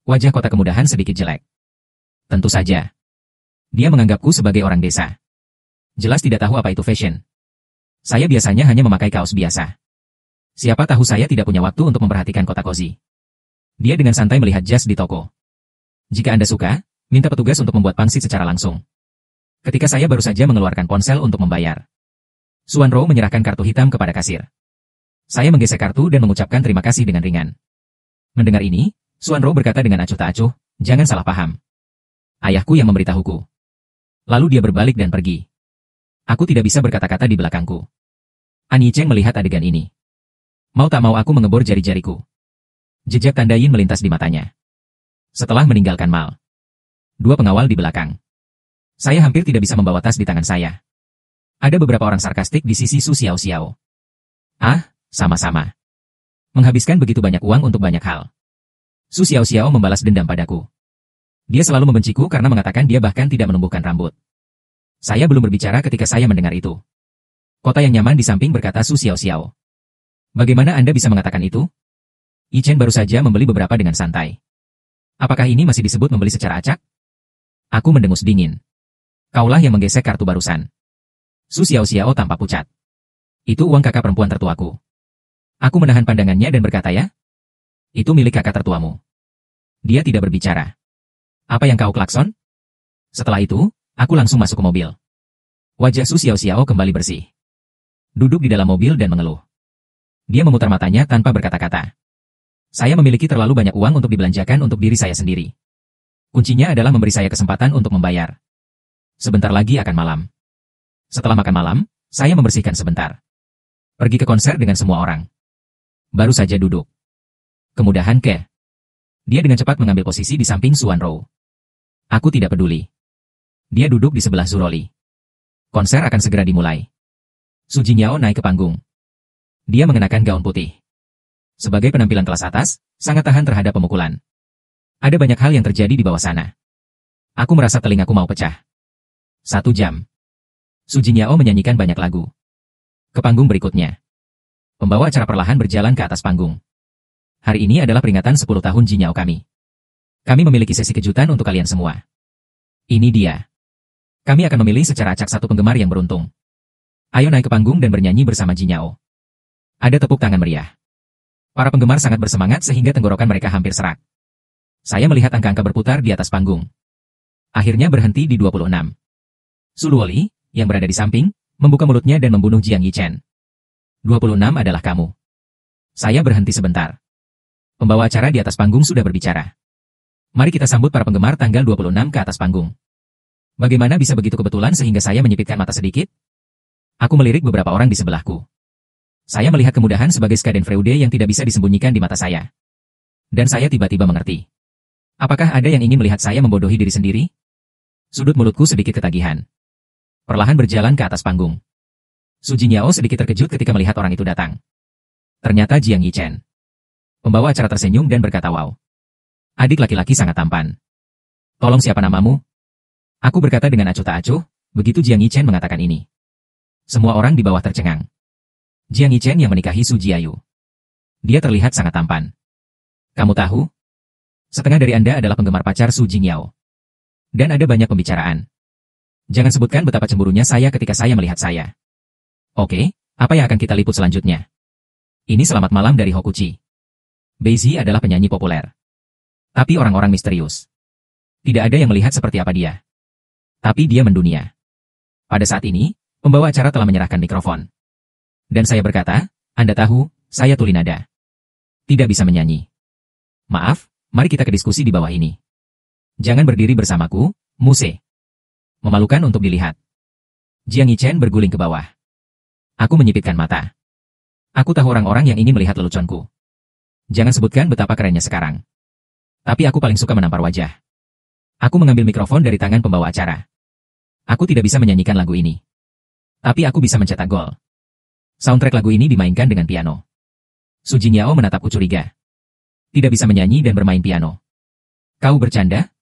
Wajah kota kemudahan sedikit jelek. Tentu saja. Dia menganggapku sebagai orang desa. Jelas tidak tahu apa itu fashion. Saya biasanya hanya memakai kaos biasa. Siapa tahu saya tidak punya waktu untuk memperhatikan kota cozy. Dia dengan santai melihat jas di toko. Jika Anda suka, minta petugas untuk membuat pangsit secara langsung. Ketika saya baru saja mengeluarkan ponsel untuk membayar. Su Wanru menyerahkan kartu hitam kepada kasir. Saya menggesek kartu dan mengucapkan terima kasih dengan ringan. Mendengar ini, Xuanro berkata dengan acuh tak acuh, jangan salah paham. Ayahku yang memberitahuku. Lalu dia berbalik dan pergi. Aku tidak bisa berkata-kata di belakangku. An Yicheng melihat adegan ini. Mau tak mau aku mengebor jari-jariku. Jejak tanda yin melintas di matanya. Setelah meninggalkan Mal. Dua pengawal di belakang. Saya hampir tidak bisa membawa tas di tangan saya. Ada beberapa orang sarkastik di sisi Su Xiao Xiao. Ah, sama-sama. Menghabiskan begitu banyak uang untuk banyak hal. Su Xiao Xiao membalas dendam padaku. Dia selalu membenciku karena mengatakan dia bahkan tidak menumbuhkan rambut. Saya belum berbicara ketika saya mendengar itu. Kota yang nyaman di samping berkata Su Xiao Xiao. Bagaimana Anda bisa mengatakan itu? Yichen baru saja membeli beberapa dengan santai. Apakah ini masih disebut membeli secara acak? Aku mendengus dingin. Kaulah yang menggesek kartu barusan. Su Xiao Xiao tampak pucat. Itu uang kakak perempuan tertuaku. Aku menahan pandangannya dan berkata ya? Itu milik kakak tertuamu. Dia tidak berbicara. Apa yang kau klakson? Setelah itu, aku langsung masuk ke mobil. Wajah Su Xiao Xiao kembali bersih. Duduk di dalam mobil dan mengeluh. Dia memutar matanya tanpa berkata-kata. Saya memiliki terlalu banyak uang untuk dibelanjakan untuk diri saya sendiri. Kuncinya adalah memberi saya kesempatan untuk membayar. Sebentar lagi akan malam. Setelah makan malam, saya membersihkan sebentar. Pergi ke konser dengan semua orang. Baru saja duduk. Kemudahan ke. Dia dengan cepat mengambil posisi di samping Xuanro. Aku tidak peduli. Dia duduk di sebelah Zuroli. Konser akan segera dimulai. Su Jinyao naik ke panggung. Dia mengenakan gaun putih. Sebagai penampilan kelas atas, sangat tahan terhadap pemukulan. Ada banyak hal yang terjadi di bawah sana. Aku merasa telingaku mau pecah. 1 jam. Su Jinyao menyanyikan banyak lagu. Ke panggung berikutnya. Pembawa acara perlahan berjalan ke atas panggung. Hari ini adalah peringatan 10 tahun Jinyao kami. Kami memiliki sesi kejutan untuk kalian semua. Ini dia. Kami akan memilih secara acak satu penggemar yang beruntung. Ayo naik ke panggung dan bernyanyi bersama Jinyao. Ada tepuk tangan meriah. Para penggemar sangat bersemangat sehingga tenggorokan mereka hampir serak. Saya melihat angka-angka berputar di atas panggung. Akhirnya berhenti di 26. Su Luoli, yang berada di samping, membuka mulutnya dan membunuh Jiang Yichen. 26 adalah kamu. Saya berhenti sebentar. Pembawa acara di atas panggung sudah berbicara. Mari kita sambut para penggemar tanggal 26 ke atas panggung. Bagaimana bisa begitu kebetulan sehingga saya menyipitkan mata sedikit? Aku melirik beberapa orang di sebelahku. Saya melihat kemudahan sebagai Schadenfreude yang tidak bisa disembunyikan di mata saya. Dan saya tiba-tiba mengerti. Apakah ada yang ingin melihat saya membodohi diri sendiri? Sudut mulutku sedikit ketagihan. Perlahan berjalan ke atas panggung. Su Jinyao sedikit terkejut ketika melihat orang itu datang. Ternyata Jiang Yichen. Pembawa acara tersenyum dan berkata wow. Adik laki-laki sangat tampan. Tolong siapa namamu? Aku berkata dengan acuh tak acuh, begitu Jiang Yichen mengatakan ini. Semua orang di bawah tercengang. Jiang Yichen yang menikahi Su Jiayu. Dia terlihat sangat tampan. Kamu tahu? Setengah dari Anda adalah penggemar pacar Su Jinyao. Dan ada banyak pembicaraan. Jangan sebutkan betapa cemburunya saya ketika saya melihat saya. Oke, apa yang akan kita liput selanjutnya? Ini selamat malam dari Hokuchi. Beizi adalah penyanyi populer. Tapi orang-orang misterius. Tidak ada yang melihat seperti apa dia. Tapi dia mendunia. Pada saat ini, pembawa acara telah menyerahkan mikrofon. Dan saya berkata, Anda tahu, saya tuli nada. Tidak bisa menyanyi. Maaf, mari kita ke diskusi di bawah ini. Jangan berdiri bersamaku, Muse. Memalukan untuk dilihat. Jiang Yichen berguling ke bawah. Aku menyipitkan mata. Aku tahu orang-orang yang ingin melihat leluconku. Jangan sebutkan betapa kerennya sekarang. Tapi aku paling suka menampar wajah. Aku mengambil mikrofon dari tangan pembawa acara. Aku tidak bisa menyanyikan lagu ini. Tapi aku bisa mencetak gol. Soundtrack lagu ini dimainkan dengan piano. Su Jinyao menatapku curiga. Tidak bisa menyanyi dan bermain piano. Kau bercanda?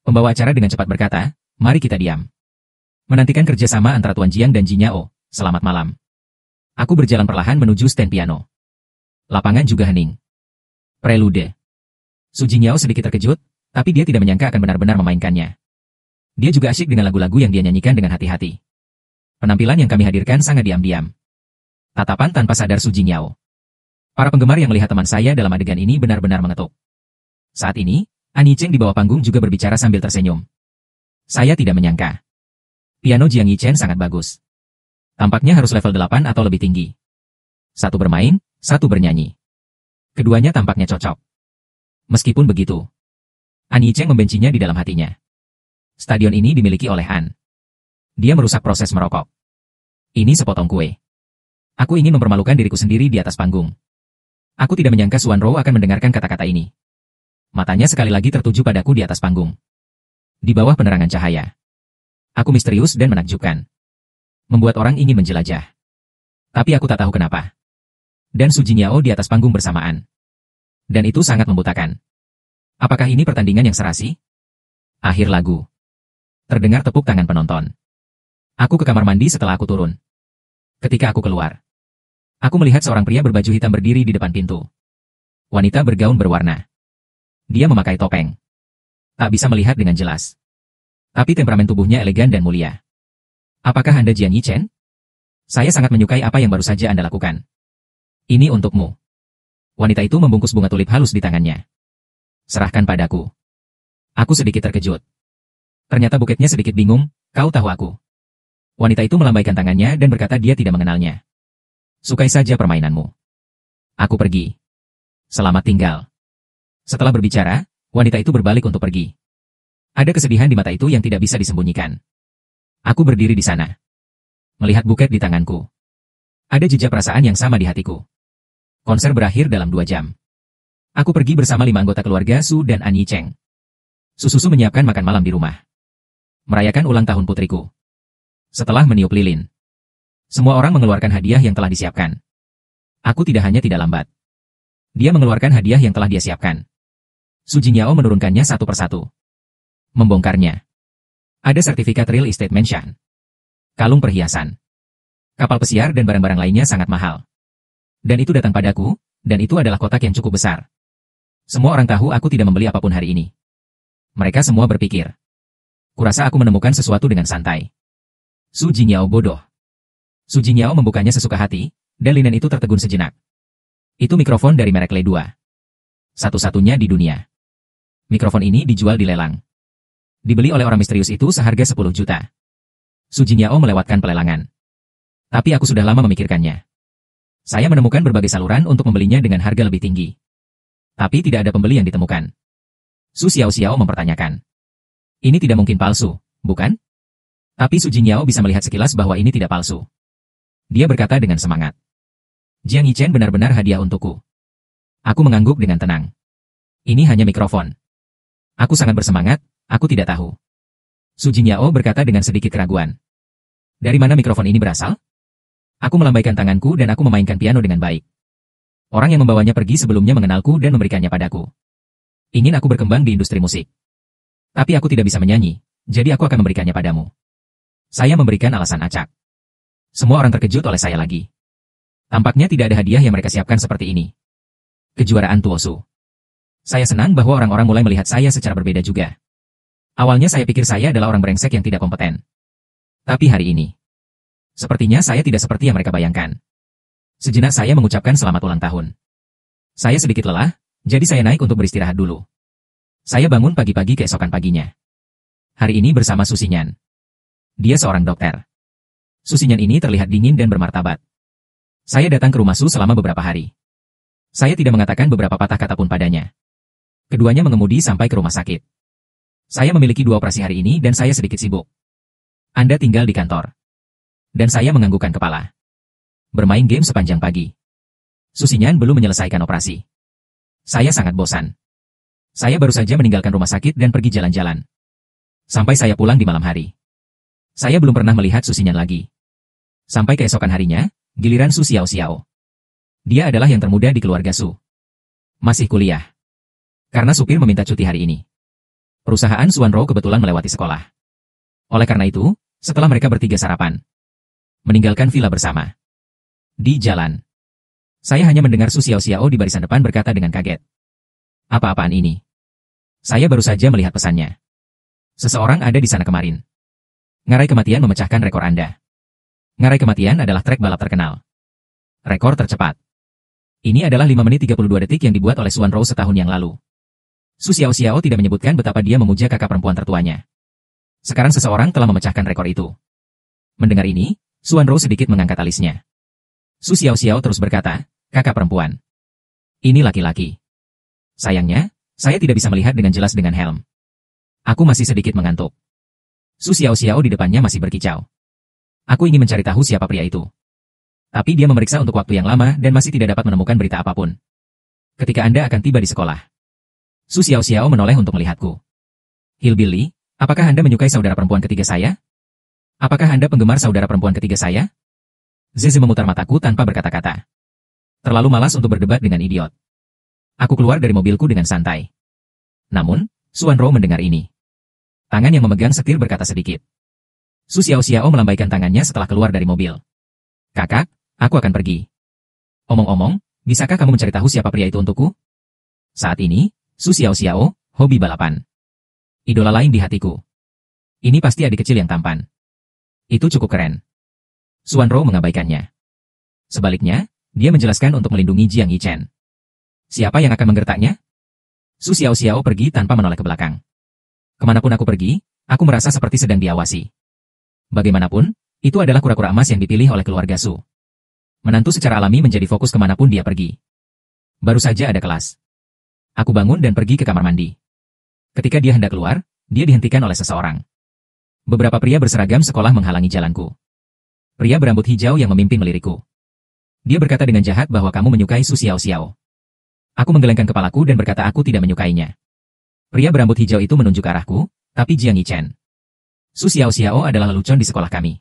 Pembawa acara dengan cepat berkata, mari kita diam. Menantikan kerjasama antara Tuan Jiang dan Jinyao, selamat malam. Aku berjalan perlahan menuju stand piano. Lapangan juga hening. Prelude. Su Jinyao sedikit terkejut, tapi dia tidak menyangka akan benar-benar memainkannya. Dia juga asyik dengan lagu-lagu yang dia nyanyikan dengan hati-hati. Penampilan yang kami hadirkan sangat diam-diam. Tatapan tanpa sadar Su Jinyao. Para penggemar yang melihat teman saya dalam adegan ini benar-benar mengetuk. Saat ini, An Yicheng di bawah panggung juga berbicara sambil tersenyum. Saya tidak menyangka. Piano Jiang Yichen sangat bagus. Tampaknya harus level 8 atau lebih tinggi. Satu bermain, satu bernyanyi. Keduanya tampaknya cocok. Meskipun begitu, An Yicheng membencinya di dalam hatinya. Stadion ini dimiliki oleh An. Dia merusak proses merokok. Ini sepotong kue. Aku ingin mempermalukan diriku sendiri di atas panggung. Aku tidak menyangka Xuan Rou akan mendengarkan kata-kata ini. Matanya sekali lagi tertuju padaku di atas panggung. Di bawah penerangan cahaya. Aku misterius dan menakjubkan. Membuat orang ingin menjelajah. Tapi aku tak tahu kenapa. Dan Su Jingyo di atas panggung bersamaan. Dan itu sangat membutakan. Apakah ini pertandingan yang serasi? Akhir lagu. Terdengar tepuk tangan penonton. Aku ke kamar mandi setelah aku turun. Ketika aku keluar, aku melihat seorang pria berbaju hitam berdiri di depan pintu. Wanita bergaun berwarna. Dia memakai topeng. Tak bisa melihat dengan jelas. Tapi temperamen tubuhnya elegan dan mulia. Apakah Anda Jian Yichen? Saya sangat menyukai apa yang baru saja Anda lakukan. Ini untukmu. Wanita itu membungkus bunga tulip halus di tangannya. Serahkan padaku. Aku sedikit terkejut. Ternyata buketnya sedikit bingung, kau tahu aku. Wanita itu melambaikan tangannya dan berkata dia tidak mengenalnya. Sukai saja permainanmu. Aku pergi. Selamat tinggal. Setelah berbicara, wanita itu berbalik untuk pergi. Ada kesedihan di mata itu yang tidak bisa disembunyikan. Aku berdiri di sana. Melihat buket di tanganku. Ada jejak perasaan yang sama di hatiku. Konser berakhir dalam 2 jam. Aku pergi bersama 5 anggota keluarga Su dan An Yicheng. Susu menyiapkan makan malam di rumah. Merayakan ulang tahun putriku. Setelah meniup lilin, semua orang mengeluarkan hadiah yang telah disiapkan. Aku tidak hanya tidak lambat. Dia mengeluarkan hadiah yang telah dia siapkan. Su Jingyo menurunkannya satu persatu. Membongkarnya. Ada sertifikat real estate mansion. Kalung perhiasan. Kapal pesiar dan barang-barang lainnya sangat mahal. Dan itu datang padaku, dan itu adalah kotak yang cukup besar. Semua orang tahu aku tidak membeli apapun hari ini. Mereka semua berpikir. Kurasa aku menemukan sesuatu dengan santai. Su Jingyo bodoh. Su Jingyo membukanya sesuka hati, dan linen itu tertegun sejenak. Itu mikrofon dari merek Le 2. Satu-satunya di dunia. Mikrofon ini dijual di lelang. Dibeli oleh orang misterius itu seharga 10 juta. Su Jingyo melewatkan pelelangan. Tapi aku sudah lama memikirkannya. Saya menemukan berbagai saluran untuk membelinya dengan harga lebih tinggi. Tapi tidak ada pembeli yang ditemukan. Su Xiao mempertanyakan. Ini tidak mungkin palsu, bukan? Tapi Su Jingyo bisa melihat sekilas bahwa ini tidak palsu. Dia berkata dengan semangat. Jiang Yichen benar-benar hadiah untukku. Aku mengangguk dengan tenang. Ini hanya mikrofon. Aku sangat bersemangat, aku tidak tahu. Su Jingyo berkata dengan sedikit keraguan. Dari mana mikrofon ini berasal? Aku melambaikan tanganku dan aku memainkan piano dengan baik. Orang yang membawanya pergi sebelumnya mengenalku dan memberikannya padaku. Ingin aku berkembang di industri musik. Tapi aku tidak bisa menyanyi, jadi aku akan memberikannya padamu. Saya memberikan alasan acak. Semua orang terkejut oleh saya lagi. Tampaknya tidak ada hadiah yang mereka siapkan seperti ini. Kejuaraan Tuosu. Saya senang bahwa orang-orang mulai melihat saya secara berbeda juga. Awalnya saya pikir saya adalah orang brengsek yang tidak kompeten. Tapi hari ini, sepertinya saya tidak seperti yang mereka bayangkan. Sejenak saya mengucapkan selamat ulang tahun. Saya sedikit lelah, jadi saya naik untuk beristirahat dulu. Saya bangun pagi-pagi keesokan paginya. Hari ini bersama Susinyan. Dia seorang dokter. Susinyan ini terlihat dingin dan bermartabat. Saya datang ke rumah Su selama beberapa hari. Saya tidak mengatakan beberapa patah kata pun padanya. Keduanya mengemudi sampai ke rumah sakit. Saya memiliki 2 operasi hari ini dan saya sedikit sibuk. Anda tinggal di kantor. Dan saya menganggukkan kepala. Bermain game sepanjang pagi. Susinyan belum menyelesaikan operasi. Saya sangat bosan. Saya baru saja meninggalkan rumah sakit dan pergi jalan-jalan. Sampai saya pulang di malam hari. Saya belum pernah melihat Susinyan lagi. Sampai keesokan harinya, giliran Su Xiao. Dia adalah yang termuda di keluarga Su. Masih kuliah. Karena supir meminta cuti hari ini. Perusahaan Xuan Rou kebetulan melewati sekolah. Oleh karena itu, setelah mereka bertiga sarapan, meninggalkan villa bersama. Di jalan, saya hanya mendengar Su Xiao di barisan depan berkata dengan kaget. Apa-apaan ini? Saya baru saja melihat pesannya. Seseorang ada di sana kemarin. Ngarai kematian memecahkan rekor Anda. Ngarai kematian adalah trek balap terkenal. Rekor tercepat. Ini adalah 5 menit 32 detik yang dibuat oleh Xuan Rou setahun yang lalu. Su Xiao tidak menyebutkan betapa dia memuja kakak perempuan tertuanya. Sekarang seseorang telah memecahkan rekor itu. Mendengar ini, Xuan Rou sedikit mengangkat alisnya. Su Xiao terus berkata, kakak perempuan. Ini laki-laki. Sayangnya, Saya tidak bisa melihat dengan jelas dengan helm. Aku masih sedikit mengantuk. Su Xiao di depannya masih berkicau. Aku ingin mencari tahu siapa pria itu. Tapi dia memeriksa untuk waktu yang lama dan masih tidak dapat menemukan berita apapun. Ketika Anda akan tiba di sekolah. Su Xiao menoleh untuk melihatku. Hillbilly, apakah Anda menyukai saudara perempuan ketiga saya? Apakah Anda penggemar saudara perempuan ketiga saya? Zeze memutar mataku tanpa berkata-kata. Terlalu malas untuk berdebat dengan idiot. Aku keluar dari mobilku dengan santai. Namun, Suan Rou mendengar ini. Tangan yang memegang setir berkata sedikit. Su Xiao melambaikan tangannya setelah keluar dari mobil. Kakak, aku akan pergi. Omong-omong, bisakah kamu mencari tahu siapa pria itu untukku? Saat ini, Su Xiao, hobi balapan. Idola lain di hatiku. Ini pasti adik kecil yang tampan. Itu cukup keren. Suan Rou mengabaikannya. Sebaliknya, dia menjelaskan untuk melindungi Jiang Yichen. Siapa yang akan menggertaknya? Su Xiao pergi tanpa menoleh ke belakang. Kemanapun aku pergi, aku merasa seperti sedang diawasi. Bagaimanapun, itu adalah kura-kura emas yang dipilih oleh keluarga Su. Menantu secara alami menjadi fokus kemanapun dia pergi. Baru saja ada kelas. Aku bangun dan pergi ke kamar mandi. Ketika dia hendak keluar, dia dihentikan oleh seseorang. Beberapa pria berseragam sekolah menghalangi jalanku. Pria berambut hijau yang memimpin melirikku. Dia berkata dengan jahat bahwa kamu menyukai Su Xiao. Aku menggelengkan kepalaku dan berkata aku tidak menyukainya. Pria berambut hijau itu menunjuk ke arahku, tapi Jiang Yichen. Su Xiao adalah lelucon di sekolah kami.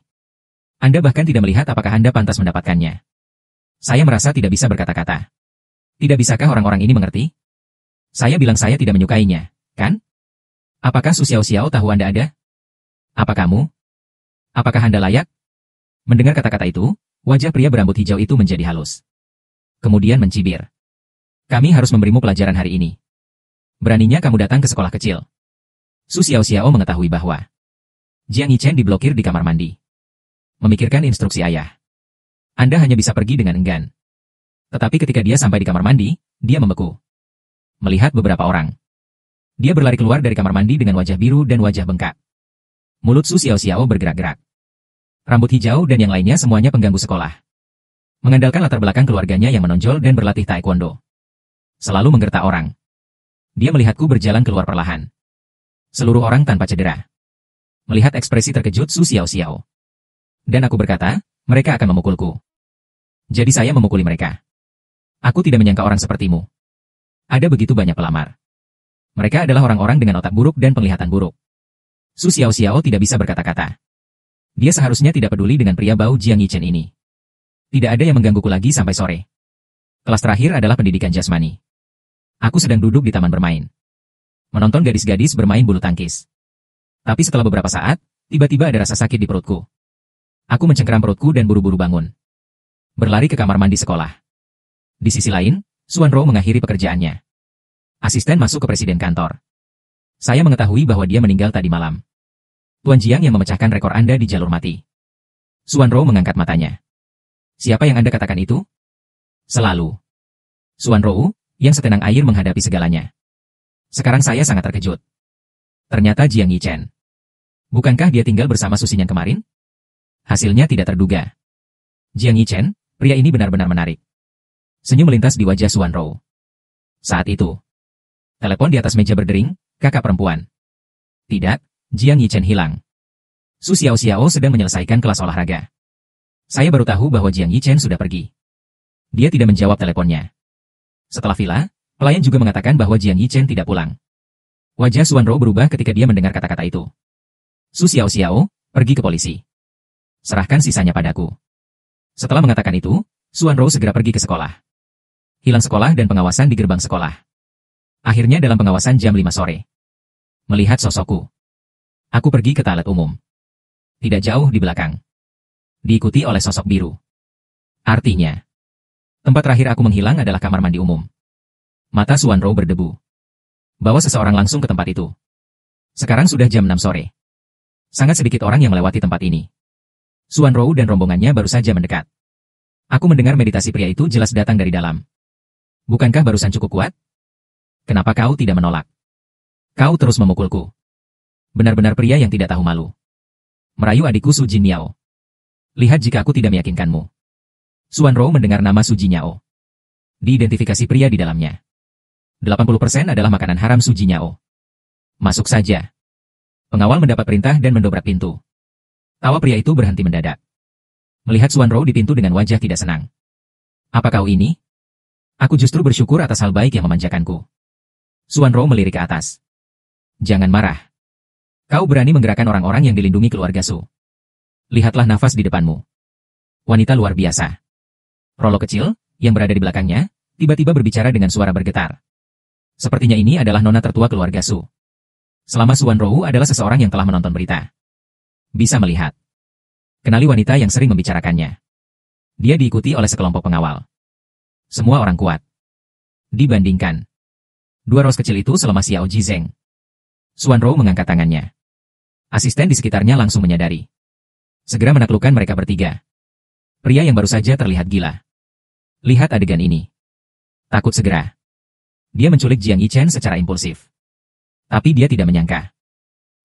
Anda bahkan tidak melihat apakah Anda pantas mendapatkannya. Saya merasa tidak bisa berkata-kata. Tidak bisakah orang-orang ini mengerti? Saya bilang saya tidak menyukainya, kan? Apakah Su Xiao tahu Anda ada? Apa kamu? Apakah Anda layak? Mendengar kata-kata itu, wajah pria berambut hijau itu menjadi halus. Kemudian mencibir. Kami harus memberimu pelajaran hari ini. Beraninya kamu datang ke sekolah kecil. Su Xiao mengetahui bahwa Jiang Yichen diblokir di kamar mandi. Memikirkan instruksi ayah. Anda hanya bisa pergi dengan enggan. Tetapi ketika dia sampai di kamar mandi, dia membeku. Melihat beberapa orang. Dia berlari keluar dari kamar mandi dengan wajah biru dan wajah bengkak. Mulut Su Xiao bergerak-gerak. Rambut hijau dan yang lainnya semuanya pengganggu sekolah. Mengandalkan latar belakang keluarganya yang menonjol dan berlatih taekwondo. Selalu menggertak orang. Dia melihatku berjalan keluar perlahan. Seluruh orang tanpa cedera. Melihat ekspresi terkejut Su Xiao. Dan aku berkata, mereka akan memukulku. Jadi saya memukuli mereka. Aku tidak menyangka orang sepertimu. Ada begitu banyak pelamar. Mereka adalah orang-orang dengan otak buruk dan penglihatan buruk. Su Xiao tidak bisa berkata-kata. Dia seharusnya tidak peduli dengan pria bau Jiang Yichen ini. Tidak ada yang menggangguku lagi sampai sore. Kelas terakhir adalah pendidikan jasmani. Aku sedang duduk di taman bermain. Menonton gadis-gadis bermain bulu tangkis. Tapi setelah beberapa saat, tiba-tiba ada rasa sakit di perutku. Aku mencengkeram perutku dan buru-buru bangun. Berlari ke kamar mandi sekolah. Di sisi lain, Suan Rou mengakhiri pekerjaannya. Asisten masuk ke presiden kantor. Saya mengetahui bahwa dia meninggal tadi malam. Tuan Jiang yang memecahkan rekor Anda di jalur mati. Suan Rou mengangkat matanya. Siapa yang Anda katakan itu? Selalu. Suan Rou, yang setenang air menghadapi segalanya. Sekarang saya sangat terkejut. Ternyata Jiang Yichen. Bukankah dia tinggal bersama Susin yang kemarin? Hasilnya tidak terduga. Jiang Yichen, pria ini benar-benar menarik. Senyum melintas di wajah Suan Rou. Saat itu, telepon di atas meja berdering, kakak perempuan. Tidak, Jiang Yichen hilang. Su Xiao sedang menyelesaikan kelas olahraga. Saya baru tahu bahwa Jiang Yichen sudah pergi. Dia tidak menjawab teleponnya. Setelah villa, pelayan juga mengatakan bahwa Jiang Yichen tidak pulang. Wajah Suan Rou berubah ketika dia mendengar kata-kata itu. Su Xiao, pergi ke polisi. Serahkan sisanya padaku. Setelah mengatakan itu, Suan Rou segera pergi ke sekolah. Hilang sekolah dan pengawasan di gerbang sekolah. Akhirnya dalam pengawasan jam 5 sore. Melihat sosokku. Aku pergi ke toilet umum. Tidak jauh di belakang. Diikuti oleh sosok biru. Artinya, tempat terakhir aku menghilang adalah kamar mandi umum. Mata Suan Rou berdebu. Bawa seseorang langsung ke tempat itu. Sekarang sudah jam 6 sore. Sangat sedikit orang yang melewati tempat ini. Suan Rou dan rombongannya baru saja mendekat. Aku mendengar meditasi pria itu jelas datang dari dalam. Bukankah barusan cukup kuat? Kenapa kau tidak menolak? Kau terus memukulku. Benar-benar pria yang tidak tahu malu. Merayu adikku Su Jinyao. Lihat jika aku tidak meyakinkanmu. Suan Rou mendengar nama Su Jinyao. Diidentifikasi pria di dalamnya. 80% adalah makanan haram Su Jinyao. Masuk saja. Pengawal mendapat perintah dan mendobrak pintu. Tawa pria itu berhenti mendadak. Melihat Suanro di pintu dengan wajah tidak senang. Apa kau ini? Aku justru bersyukur atas hal baik yang memanjakanku. Suanro melirik ke atas. Jangan marah. Kau berani menggerakkan orang-orang yang dilindungi keluarga Su. Lihatlah nafas di depanmu. Wanita luar biasa. Rolo kecil, yang berada di belakangnya, tiba-tiba berbicara dengan suara bergetar. Sepertinya ini adalah nona tertua keluarga Su. Selama Suanro adalah seseorang yang telah menonton berita. Bisa melihat. Kenali wanita yang sering membicarakannya. Dia diikuti oleh sekelompok pengawal. Semua orang kuat. Dibandingkan dua ros kecil itu selama Xiao Jizeng. Suanro mengangkat tangannya. Asisten di sekitarnya langsung menyadari. Segera menaklukkan mereka bertiga. Pria yang baru saja terlihat gila. Lihat adegan ini. Takut segera. Dia menculik Jiang Yichen secara impulsif. Tapi dia tidak menyangka.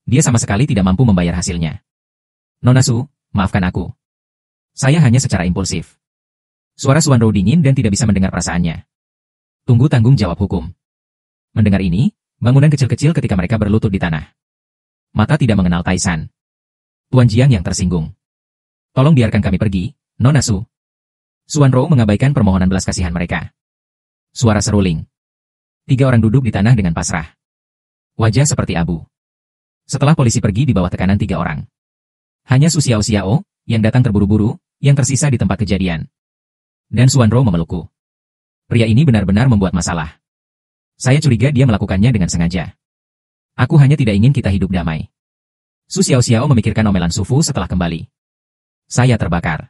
Dia sama sekali tidak mampu membayar hasilnya. Nona Su, maafkan aku. Saya hanya secara impulsif. Suara Suanro dingin dan tidak bisa mendengar perasaannya. Tunggu tanggung jawab hukum. Mendengar ini, bangunan kecil-kecil ketika mereka berlutut di tanah. Mata tidak mengenal Taisan. Tuan Jiang yang tersinggung. Tolong biarkan kami pergi, Nona Su. Suanro mengabaikan permohonan belas kasihan mereka. Suara seruling. 3 orang duduk di tanah dengan pasrah. Wajah seperti abu. Setelah polisi pergi di bawah tekanan 3 orang. Hanya Su Xiao Xiao, yang datang terburu-buru, yang tersisa di tempat kejadian. Dan Suanro memelukku. Pria ini benar-benar membuat masalah. Saya curiga dia melakukannya dengan sengaja. Aku hanya tidak ingin kita hidup damai. Su Xiao Xiao memikirkan omelan Sufu setelah kembali. Saya terbakar.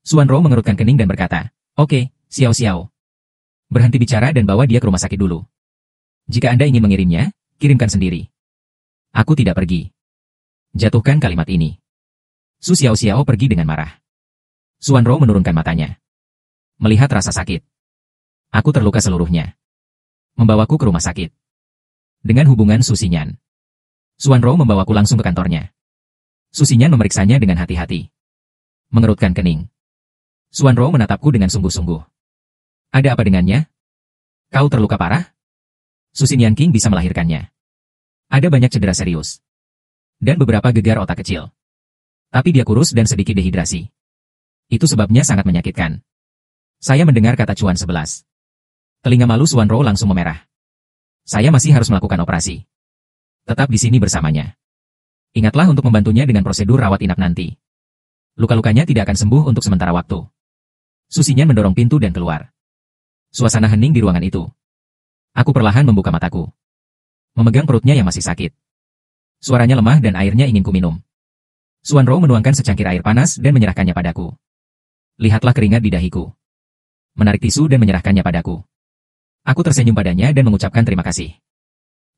Suanro mengerutkan kening dan berkata, Oke, Xiao Xiao. Berhenti bicara dan bawa dia ke rumah sakit dulu. Jika Anda ingin mengirimnya, kirimkan sendiri. Aku tidak pergi. Jatuhkan kalimat ini. Su Xiao Xiao pergi dengan marah. Suanro menurunkan matanya. Melihat rasa sakit. Aku terluka seluruhnya. Membawaku ke rumah sakit. Dengan hubungan Su Xinyan. Suanro membawaku langsung ke kantornya. Su Xinyan memeriksanya dengan hati-hati. Mengerutkan kening. Suanro menatapku dengan sungguh-sungguh. Ada apa dengannya? Kau terluka parah? Su Xinyan King bisa melahirkannya. Ada banyak cedera serius. Dan beberapa gegar otak kecil. Tapi dia kurus dan sedikit dehidrasi. Itu sebabnya sangat menyakitkan. Saya mendengar kata Cuan 11. Telinga malu Suanro langsung memerah. Saya masih harus melakukan operasi. Tetap di sini bersamanya. Ingatlah untuk membantunya dengan prosedur rawat inap nanti. Luka-lukanya tidak akan sembuh untuk sementara waktu. Su Xinyan mendorong pintu dan keluar. Suasana hening di ruangan itu. Aku perlahan membuka mataku. Memegang perutnya yang masih sakit. Suaranya lemah dan airnya ingin kuminum. Suanro menuangkan secangkir air panas dan menyerahkannya padaku. Lihatlah keringat di dahiku. Menarik tisu dan menyerahkannya padaku. Aku tersenyum padanya dan mengucapkan terima kasih.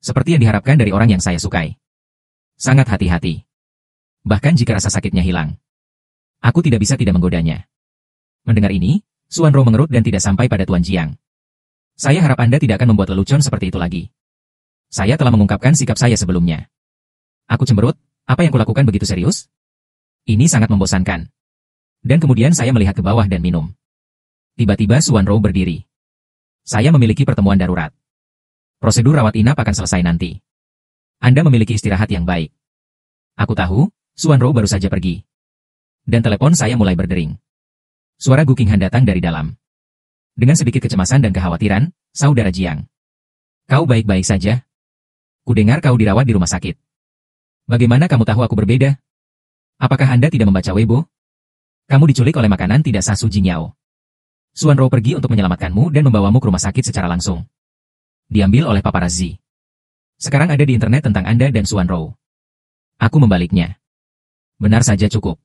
Seperti yang diharapkan dari orang yang saya sukai. Sangat hati-hati. Bahkan jika rasa sakitnya hilang. Aku tidak bisa tidak menggodanya. Mendengar ini, Suanro mengerut dan tidak sampai pada Tuan Jiang. Saya harap Anda tidak akan membuat lelucon seperti itu lagi. Saya telah mengungkapkan sikap saya sebelumnya. Aku cemberut, apa yang kulakukan begitu serius? Ini sangat membosankan. Dan kemudian saya melihat ke bawah dan minum. Tiba-tiba Suanro berdiri. Saya memiliki pertemuan darurat. Prosedur rawat inap akan selesai nanti. Anda memiliki istirahat yang baik. Aku tahu, Suanro baru saja pergi. Dan telepon saya mulai berdering. Suara Gu Qinghan datang dari dalam. Dengan sedikit kecemasan dan kekhawatiran, Saudara Jiang. Kau baik-baik saja? Kudengar kau dirawat di rumah sakit. Bagaimana kamu tahu aku berbeda? Apakah Anda tidak membaca Weibo? Kamu diculik oleh makanan tidak sah Su Jinyao. Suanro pergi untuk menyelamatkanmu dan membawamu ke rumah sakit secara langsung. Diambil oleh paparazzi. Sekarang ada di internet tentang Anda dan Suanro. Aku membaliknya. Benar saja cukup.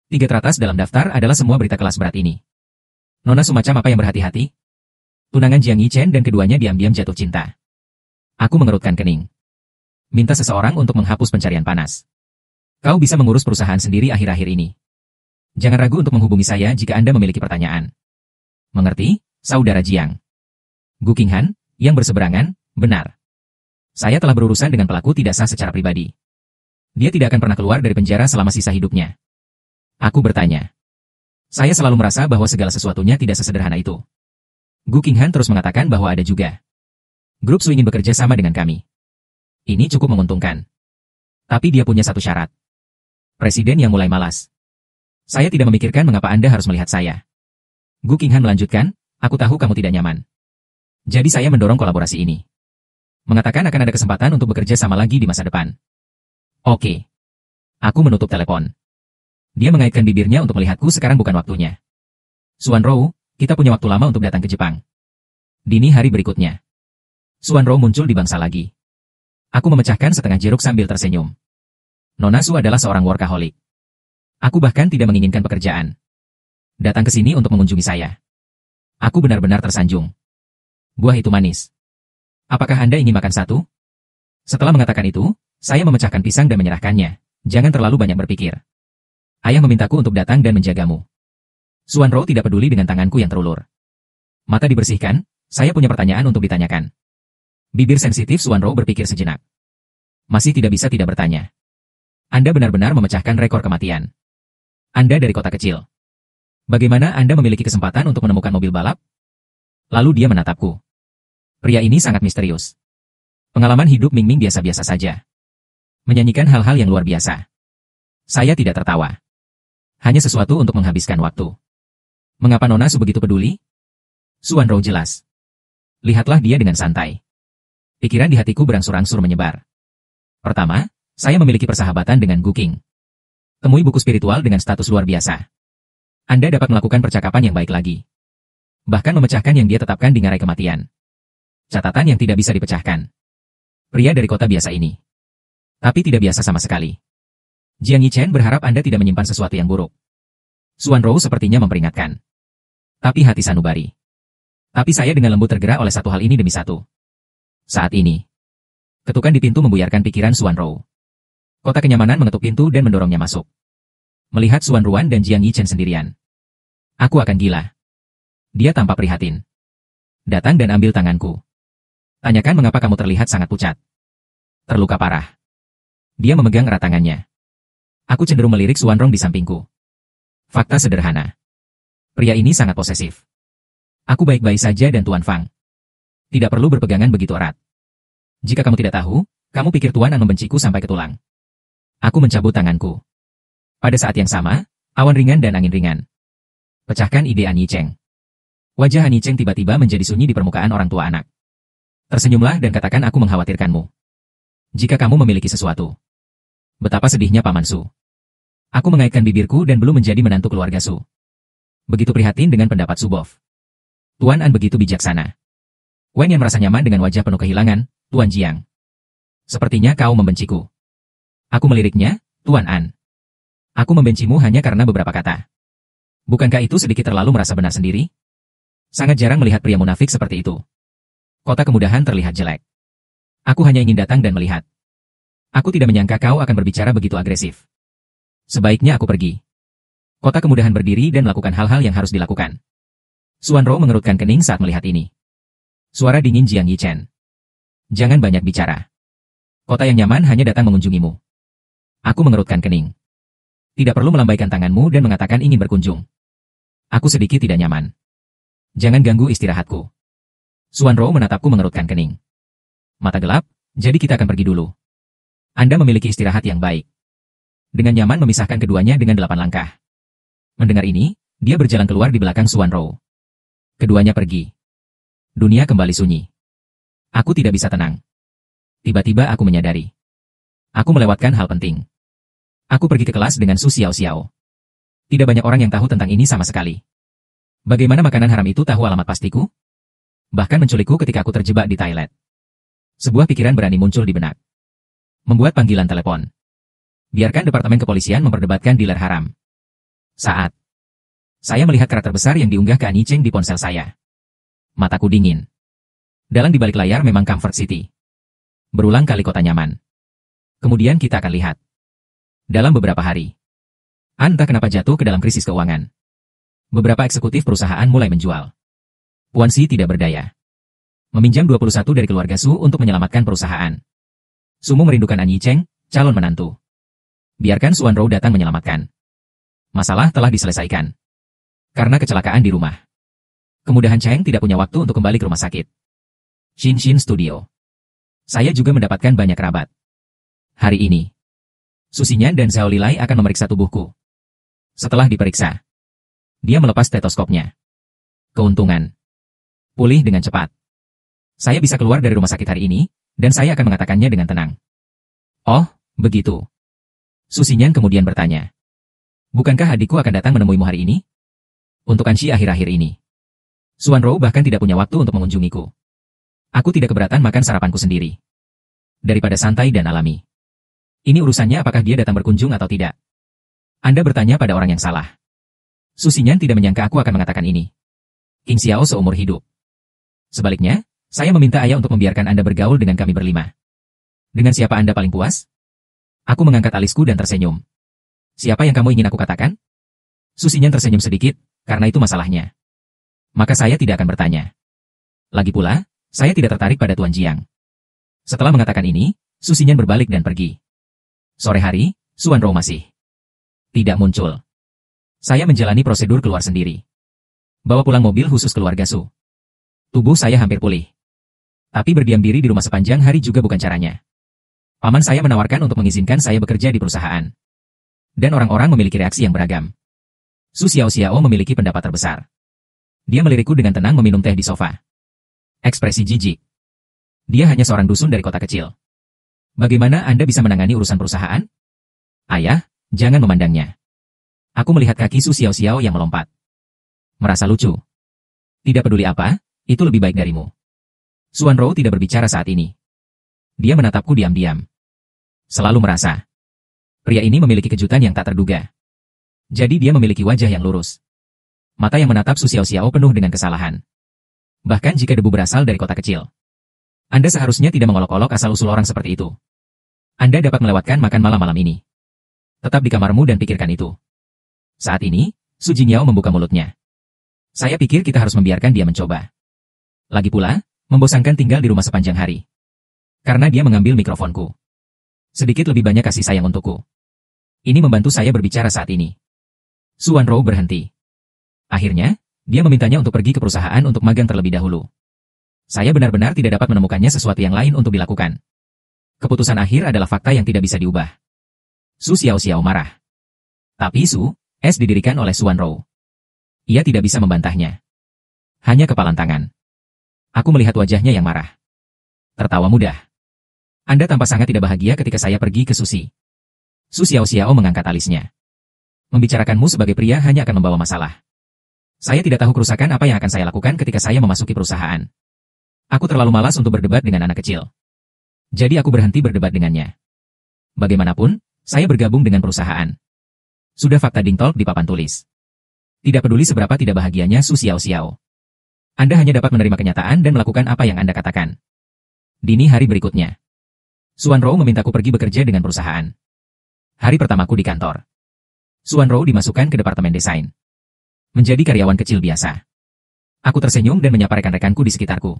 3 teratas dalam daftar adalah semua berita kelas berat ini. Nona semacam apa yang berhati-hati? Tunangan Jiang Yichen dan keduanya diam-diam jatuh cinta. Aku mengerutkan kening. Minta seseorang untuk menghapus pencarian panas. Kau bisa mengurus perusahaan sendiri akhir-akhir ini. Jangan ragu untuk menghubungi saya jika Anda memiliki pertanyaan. Mengerti, Saudara Jiang? Gu Qinghan, yang berseberangan, benar. Saya telah berurusan dengan pelaku tidak sah secara pribadi. Dia tidak akan pernah keluar dari penjara selama sisa hidupnya. Aku bertanya. Saya selalu merasa bahwa segala sesuatunya tidak sesederhana itu. Gu Qinghan terus mengatakan bahwa ada juga. Grup Su ingin bekerja sama dengan kami. Ini cukup menguntungkan. Tapi dia punya satu syarat. Presiden yang mulai malas. Saya tidak memikirkan mengapa Anda harus melihat saya. Gu Qinghan melanjutkan, aku tahu kamu tidak nyaman. Jadi saya mendorong kolaborasi ini. Mengatakan akan ada kesempatan untuk bekerja sama lagi di masa depan. Oke. Aku menutup telepon. Dia mengaitkan bibirnya untuk melihatku sekarang bukan waktunya. Suanrou, kita punya waktu lama untuk datang ke Jepang. Dini hari berikutnya. Suanrou muncul di bangsa lagi. Aku memecahkan setengah jeruk sambil tersenyum. Nona Su adalah seorang workaholic. Aku bahkan tidak menginginkan pekerjaan. Datang ke sini untuk mengunjungi saya. Aku benar-benar tersanjung. Buah itu manis. Apakah Anda ingin makan satu? Setelah mengatakan itu, saya memecahkan pisang dan menyerahkannya. Jangan terlalu banyak berpikir. Ayah memintaku untuk datang dan menjagamu. Suanrou tidak peduli dengan tanganku yang terulur. Mata dibersihkan, saya punya pertanyaan untuk ditanyakan. Bibir sensitif Suanrou berpikir sejenak. Masih tidak bisa tidak bertanya. Anda benar-benar memecahkan rekor kematian. Anda dari kota kecil. Bagaimana Anda memiliki kesempatan untuk menemukan mobil balap? Lalu dia menatapku. Pria ini sangat misterius. Pengalaman hidup Ming Ming biasa-biasa saja. Menyanyikan hal-hal yang luar biasa. Saya tidak tertawa. Hanya sesuatu untuk menghabiskan waktu. Mengapa Nona Su begitu peduli? Suanrou jelas. Lihatlah dia dengan santai. Pikiran di hatiku berangsur-angsur menyebar. Pertama, saya memiliki persahabatan dengan Gu Qing. Temui buku spiritual dengan status luar biasa. Anda dapat melakukan percakapan yang baik lagi. Bahkan memecahkan yang dia tetapkan di ngarai kematian. Catatan yang tidak bisa dipecahkan. Pria dari kota biasa ini. Tapi tidak biasa sama sekali. Jiang Yichen berharap Anda tidak menyimpan sesuatu yang buruk. Suanrou sepertinya memperingatkan. Tapi hati sanubari. Tapi saya dengan lembut tergerak oleh satu hal ini demi satu. Saat ini, ketukan di pintu membuyarkan pikiran Suanrou. Kota kenyamanan mengetuk pintu dan mendorongnya masuk. Melihat Suanruan dan Jiang Yichen sendirian. Aku akan gila. Dia tampak prihatin. Datang dan ambil tanganku. Tanyakan mengapa kamu terlihat sangat pucat. Terluka parah. Dia memegang erat tangannya. Aku cenderung melirik Suanrong di sampingku. Fakta sederhana. Pria ini sangat posesif. Aku baik-baik saja dan Tuan Fang. Tidak perlu berpegangan begitu erat. Jika kamu tidak tahu, kamu pikir Tuan An membenciku sampai ke tulang. Aku mencabut tanganku. Pada saat yang sama, awan ringan dan angin ringan. Pecahkan ide An Yicheng. Wajah An Yicheng tiba-tiba menjadi sunyi di permukaan orang tua anak. Tersenyumlah dan katakan aku mengkhawatirkanmu. Jika kamu memiliki sesuatu. Betapa sedihnya Paman Su. Aku mengaitkan bibirku dan belum menjadi menantu keluarga Su. Begitu prihatin dengan pendapat Su Bof. Tuan An begitu bijaksana. Wen yang merasa nyaman dengan wajah penuh kehilangan, Tuan Jiang. Sepertinya kau membenciku. Aku meliriknya, Tuan An. Aku membencimu hanya karena beberapa kata. Bukankah itu sedikit terlalu merasa benar sendiri? Sangat jarang melihat pria munafik seperti itu. Kota kemudahan terlihat jelek. Aku hanya ingin datang dan melihat. Aku tidak menyangka kau akan berbicara begitu agresif. Sebaiknya aku pergi. Kota kemudahan berdiri dan melakukan hal-hal yang harus dilakukan. Suanrou mengerutkan kening saat melihat ini. Suara dingin Jiang Yichen. Jangan banyak bicara. Kota yang nyaman hanya datang mengunjungimu. Aku mengerutkan kening. Tidak perlu melambaikan tanganmu dan mengatakan ingin berkunjung. Aku sedikit tidak nyaman. Jangan ganggu istirahatku. Suanrou menatapku mengerutkan kening. Mata gelap, jadi kita akan pergi dulu. Anda memiliki istirahat yang baik. Dengan nyaman memisahkan keduanya dengan 8 langkah. Mendengar ini, dia berjalan keluar di belakang Suanrou. Keduanya pergi. Dunia kembali sunyi. Aku tidak bisa tenang. Tiba-tiba aku menyadari. Aku melewatkan hal penting. Aku pergi ke kelas dengan Su Xiao Xiao. Tidak banyak orang yang tahu tentang ini sama sekali. Bagaimana makanan haram itu tahu alamat pastiku? Bahkan menculikku ketika aku terjebak di toilet. Sebuah pikiran berani muncul di benak. Membuat panggilan telepon. Biarkan Departemen Kepolisian memperdebatkan dealer haram. Saat saya melihat karakter besar yang diunggah ke An Yicheng di ponsel saya. Mataku dingin. Dalang di balik layar memang Comfort City. Berulang kali kota nyaman. Kemudian kita akan lihat. Dalam beberapa hari. Entah kenapa jatuh ke dalam krisis keuangan. Beberapa eksekutif perusahaan mulai menjual. Puan Si tidak berdaya. Meminjam 21 dari keluarga Su untuk menyelamatkan perusahaan. Sumu merindukan An Yicheng, calon menantu. Biarkan Suanrou datang menyelamatkan. Masalah telah diselesaikan. Karena kecelakaan di rumah. Kemudahan Cheng tidak punya waktu untuk kembali ke rumah sakit. Shinshin Studio. Saya juga mendapatkan banyak kerabat. Hari ini, Su Xinyan dan Zhao Lilai akan memeriksa tubuhku. Setelah diperiksa, dia melepas stetoskopnya. Keuntungan. Pulih dengan cepat. Saya bisa keluar dari rumah sakit hari ini, dan saya akan mengatakannya dengan tenang. Oh, begitu. Su Xinyan kemudian bertanya. Bukankah adikku akan datang menemuimu hari ini? Untuk Anxi akhir-akhir ini. Xuanrou bahkan tidak punya waktu untuk mengunjungiku. Aku tidak keberatan makan sarapanku sendiri. Daripada santai dan alami. Ini urusannya apakah dia datang berkunjung atau tidak. Anda bertanya pada orang yang salah. Su Xinyan tidak menyangka aku akan mengatakan ini. King Xiao seumur hidup. Sebaliknya, saya meminta ayah untuk membiarkan Anda bergaul dengan kami berlima. Dengan siapa Anda paling puas? Aku mengangkat alisku dan tersenyum. Siapa yang kamu ingin aku katakan? Su Xinyan tersenyum sedikit, karena itu masalahnya. Maka saya tidak akan bertanya. Lagi pula, saya tidak tertarik pada Tuan Jiang. Setelah mengatakan ini, Su Xinyan berbalik dan pergi. Sore hari, Xuanrou masih tidak muncul. Saya menjalani prosedur keluar sendiri. Bawa pulang mobil khusus keluarga Su. Tubuh saya hampir pulih. Tapi berdiam diri di rumah sepanjang hari juga bukan caranya. Paman saya menawarkan untuk mengizinkan saya bekerja di perusahaan. Dan orang-orang memiliki reaksi yang beragam. Su Xiao memiliki pendapat terbesar. Dia melirikku dengan tenang meminum teh di sofa. Ekspresi jijik. Dia hanya seorang dusun dari kota kecil. Bagaimana Anda bisa menangani urusan perusahaan? Ayah, jangan memandangnya. Aku melihat kaki Su Xiao yang melompat. Merasa lucu. Tidak peduli apa, itu lebih baik darimu. Xuanrou tidak berbicara saat ini. Dia menatapku diam-diam. Selalu merasa. Pria ini memiliki kejutan yang tak terduga. Jadi dia memiliki wajah yang lurus. Mata yang menatap Su Xiao penuh dengan kesalahan. Bahkan jika debu berasal dari kota kecil. Anda seharusnya tidak mengolok-olok asal-usul orang seperti itu. Anda dapat melewatkan makan malam-malam ini. Tetap di kamarmu dan pikirkan itu. Saat ini, Su Jingyao membuka mulutnya. Saya pikir kita harus membiarkan dia mencoba. Lagi pula, membosankan tinggal di rumah sepanjang hari. Karena dia mengambil mikrofonku. Sedikit lebih banyak kasih sayang untukku. Ini membantu saya berbicara saat ini. Xuanrou berhenti. Akhirnya, dia memintanya untuk pergi ke perusahaan untuk magang terlebih dahulu. Saya benar-benar tidak dapat menemukannya sesuatu yang lain untuk dilakukan. Keputusan akhir adalah fakta yang tidak bisa diubah. Su Xiao marah. Tapi S didirikan oleh Xuanrou. Ia tidak bisa membantahnya. Hanya kepalan tangan. Aku melihat wajahnya yang marah. Tertawa mudah. Anda tampak sangat tidak bahagia ketika saya pergi ke Susi. Su Xiao mengangkat alisnya. Membicarakanmu sebagai pria hanya akan membawa masalah. Saya tidak tahu kerusakan apa yang akan saya lakukan ketika saya memasuki perusahaan. Aku terlalu malas untuk berdebat dengan anak kecil. Jadi aku berhenti berdebat dengannya. Bagaimanapun, saya bergabung dengan perusahaan. Sudah fakta Ding Talk di papan tulis. Tidak peduli seberapa tidak bahagianya Su Xiao. Anda hanya dapat menerima kenyataan dan melakukan apa yang Anda katakan. Dini hari berikutnya. Xuanrou memintaku pergi bekerja dengan perusahaan. Hari pertamaku di kantor. Xuanrou dimasukkan ke departemen desain. Menjadi karyawan kecil biasa. Aku tersenyum dan menyapa rekan-rekanku di sekitarku.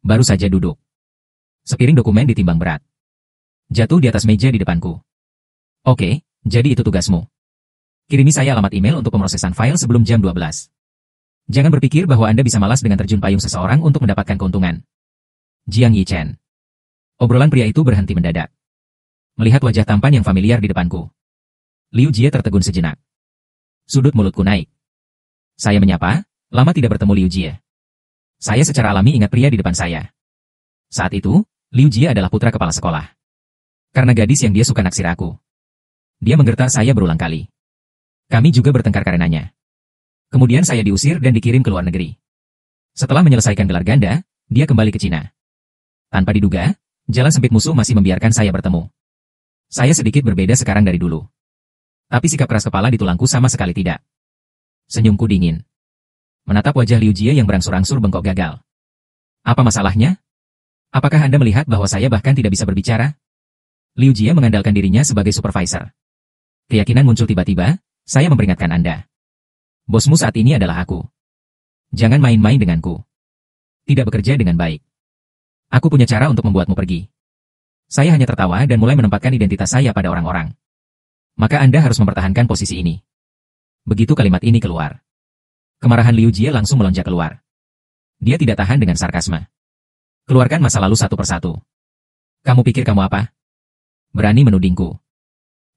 Baru saja duduk. Sepiring dokumen ditimbang berat. Jatuh di atas meja di depanku. Oke, jadi itu tugasmu. Kirimi saya alamat email untuk pemrosesan file sebelum jam 12. Jangan berpikir bahwa Anda bisa malas dengan terjun payung seseorang untuk mendapatkan keuntungan. Jiang Yichen. Obrolan pria itu berhenti mendadak. Melihat wajah tampan yang familiar di depanku. Liu Jie tertegun sejenak. Sudut mulutku naik. Saya menyapa, lama tidak bertemu Liu Jie. Saya secara alami ingat pria di depan saya. Saat itu, Liu Jie adalah putra kepala sekolah. Karena gadis yang dia suka naksir aku. Dia menggertak saya berulang kali. Kami juga bertengkar karenanya. Kemudian saya diusir dan dikirim ke luar negeri. Setelah menyelesaikan gelar ganda, dia kembali ke Cina. Tanpa diduga, jalan sempit musuh masih membiarkan saya bertemu. Saya sedikit berbeda sekarang dari dulu. Tapi sikap keras kepala di tulangku sama sekali tidak. Senyumku dingin. Menatap wajah Liu Jie yang berangsur-angsur bengkok gagal. Apa masalahnya? Apakah Anda melihat bahwa saya bahkan tidak bisa berbicara? Liu Jie mengandalkan dirinya sebagai supervisor. Keyakinan muncul tiba-tiba, saya memperingatkan Anda. Bosmu saat ini adalah aku. Jangan main-main denganku. Tidak bekerja dengan baik. Aku punya cara untuk membuatmu pergi. Saya hanya tertawa dan mulai menempatkan identitas saya pada orang-orang. Maka Anda harus mempertahankan posisi ini. Begitu kalimat ini keluar. Kemarahan Liu Jie langsung melonjak keluar. Dia tidak tahan dengan sarkasme. Keluarkan masa lalu satu persatu. Kamu pikir kamu apa? Berani menudingku.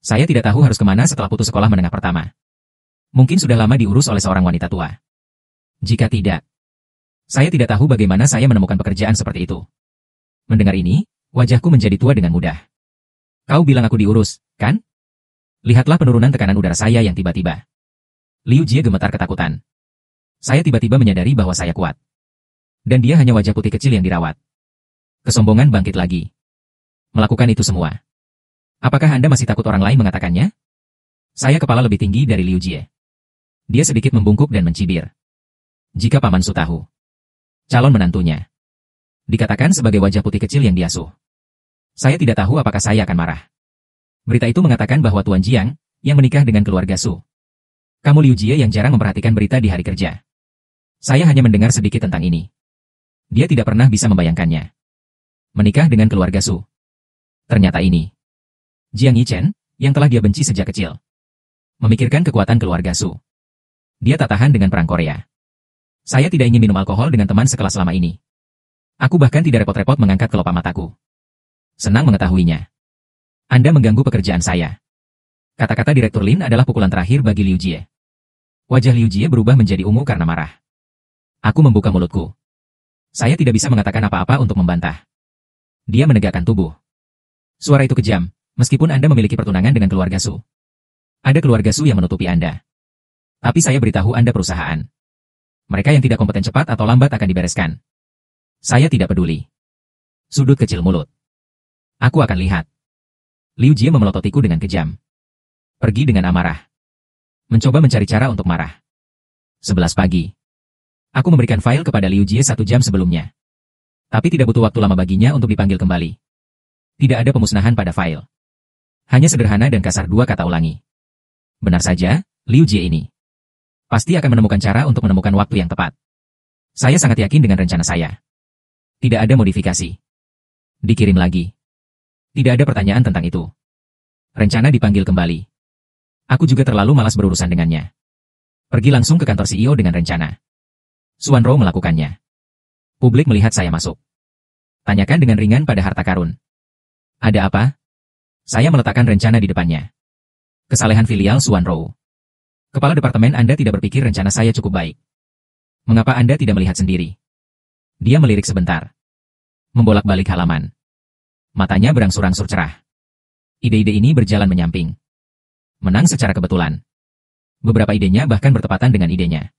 Saya tidak tahu harus kemana setelah putus sekolah menengah pertama. Mungkin sudah lama diurus oleh seorang wanita tua. Jika tidak, saya tidak tahu bagaimana saya menemukan pekerjaan seperti itu. Mendengar ini, wajahku menjadi tua dengan mudah. Kau bilang aku diurus, kan? Lihatlah penurunan tekanan udara saya yang tiba-tiba. Liu Jie gemetar ketakutan. Saya tiba-tiba menyadari bahwa saya kuat. Dan dia hanya wajah putih kecil yang dirawat. Kesombongan bangkit lagi. Melakukan itu semua. Apakah Anda masih takut orang lain mengatakannya? Saya kepala lebih tinggi dari Liu Jie. Dia sedikit membungkuk dan mencibir. Jika Paman Su tahu. Calon menantunya. Dikatakan sebagai wajah putih kecil yang diasuh. Saya tidak tahu apakah saya akan marah. Berita itu mengatakan bahwa Tuan Jiang, yang menikah dengan keluarga Su. Kamu Liu Jie yang jarang memperhatikan berita di hari kerja. Saya hanya mendengar sedikit tentang ini. Dia tidak pernah bisa membayangkannya. Menikah dengan keluarga Su. Ternyata ini. Jiang Yichen, yang telah dia benci sejak kecil. Memikirkan kekuatan keluarga Su. Dia tak tahan dengan perang Korea. Saya tidak ingin minum alkohol dengan teman sekelas selama ini. Aku bahkan tidak repot-repot mengangkat kelopak mataku. Senang mengetahuinya. Anda mengganggu pekerjaan saya. Kata-kata Direktur Lin adalah pukulan terakhir bagi Liu Jie. Wajah Liu Jie berubah menjadi ungu karena marah. Aku membuka mulutku. Saya tidak bisa mengatakan apa-apa untuk membantah. Dia menegakkan tubuh. Suara itu kejam, meskipun Anda memiliki pertunangan dengan keluarga Su. Ada keluarga Su yang menutupi Anda. Tapi saya beritahu Anda perusahaan. Mereka yang tidak kompeten cepat atau lambat akan dibereskan. Saya tidak peduli. Sudut kecil mulut. Aku akan lihat. Liu Jie memelototiku dengan kejam. Pergi dengan amarah. Mencoba mencari cara untuk marah. 11 pagi. Aku memberikan file kepada Liu Jie 1 jam sebelumnya. Tapi tidak butuh waktu lama baginya untuk dipanggil kembali. Tidak ada pemusnahan pada file. Hanya sederhana dan kasar 2 kata ulangi. Benar saja, Liu Jie ini. Pasti akan menemukan cara untuk menemukan waktu yang tepat. Saya sangat yakin dengan rencana saya. Tidak ada modifikasi. Dikirim lagi. Tidak ada pertanyaan tentang itu. Rencana dipanggil kembali. Aku juga terlalu malas berurusan dengannya. Pergi langsung ke kantor CEO dengan rencana. Xuan Rou melakukannya. Publik melihat saya masuk. Tanyakan dengan ringan pada harta karun. Ada apa? Saya meletakkan rencana di depannya. Kesalehan filial Xuan Rou. Kepala departemen Anda tidak berpikir rencana saya cukup baik. Mengapa Anda tidak melihat sendiri? Dia melirik sebentar. Membolak-balik halaman. Matanya berangsur-angsur cerah. Ide-ide ini berjalan menyamping. Menang secara kebetulan. Beberapa idenya bahkan bertepatan dengan idenya.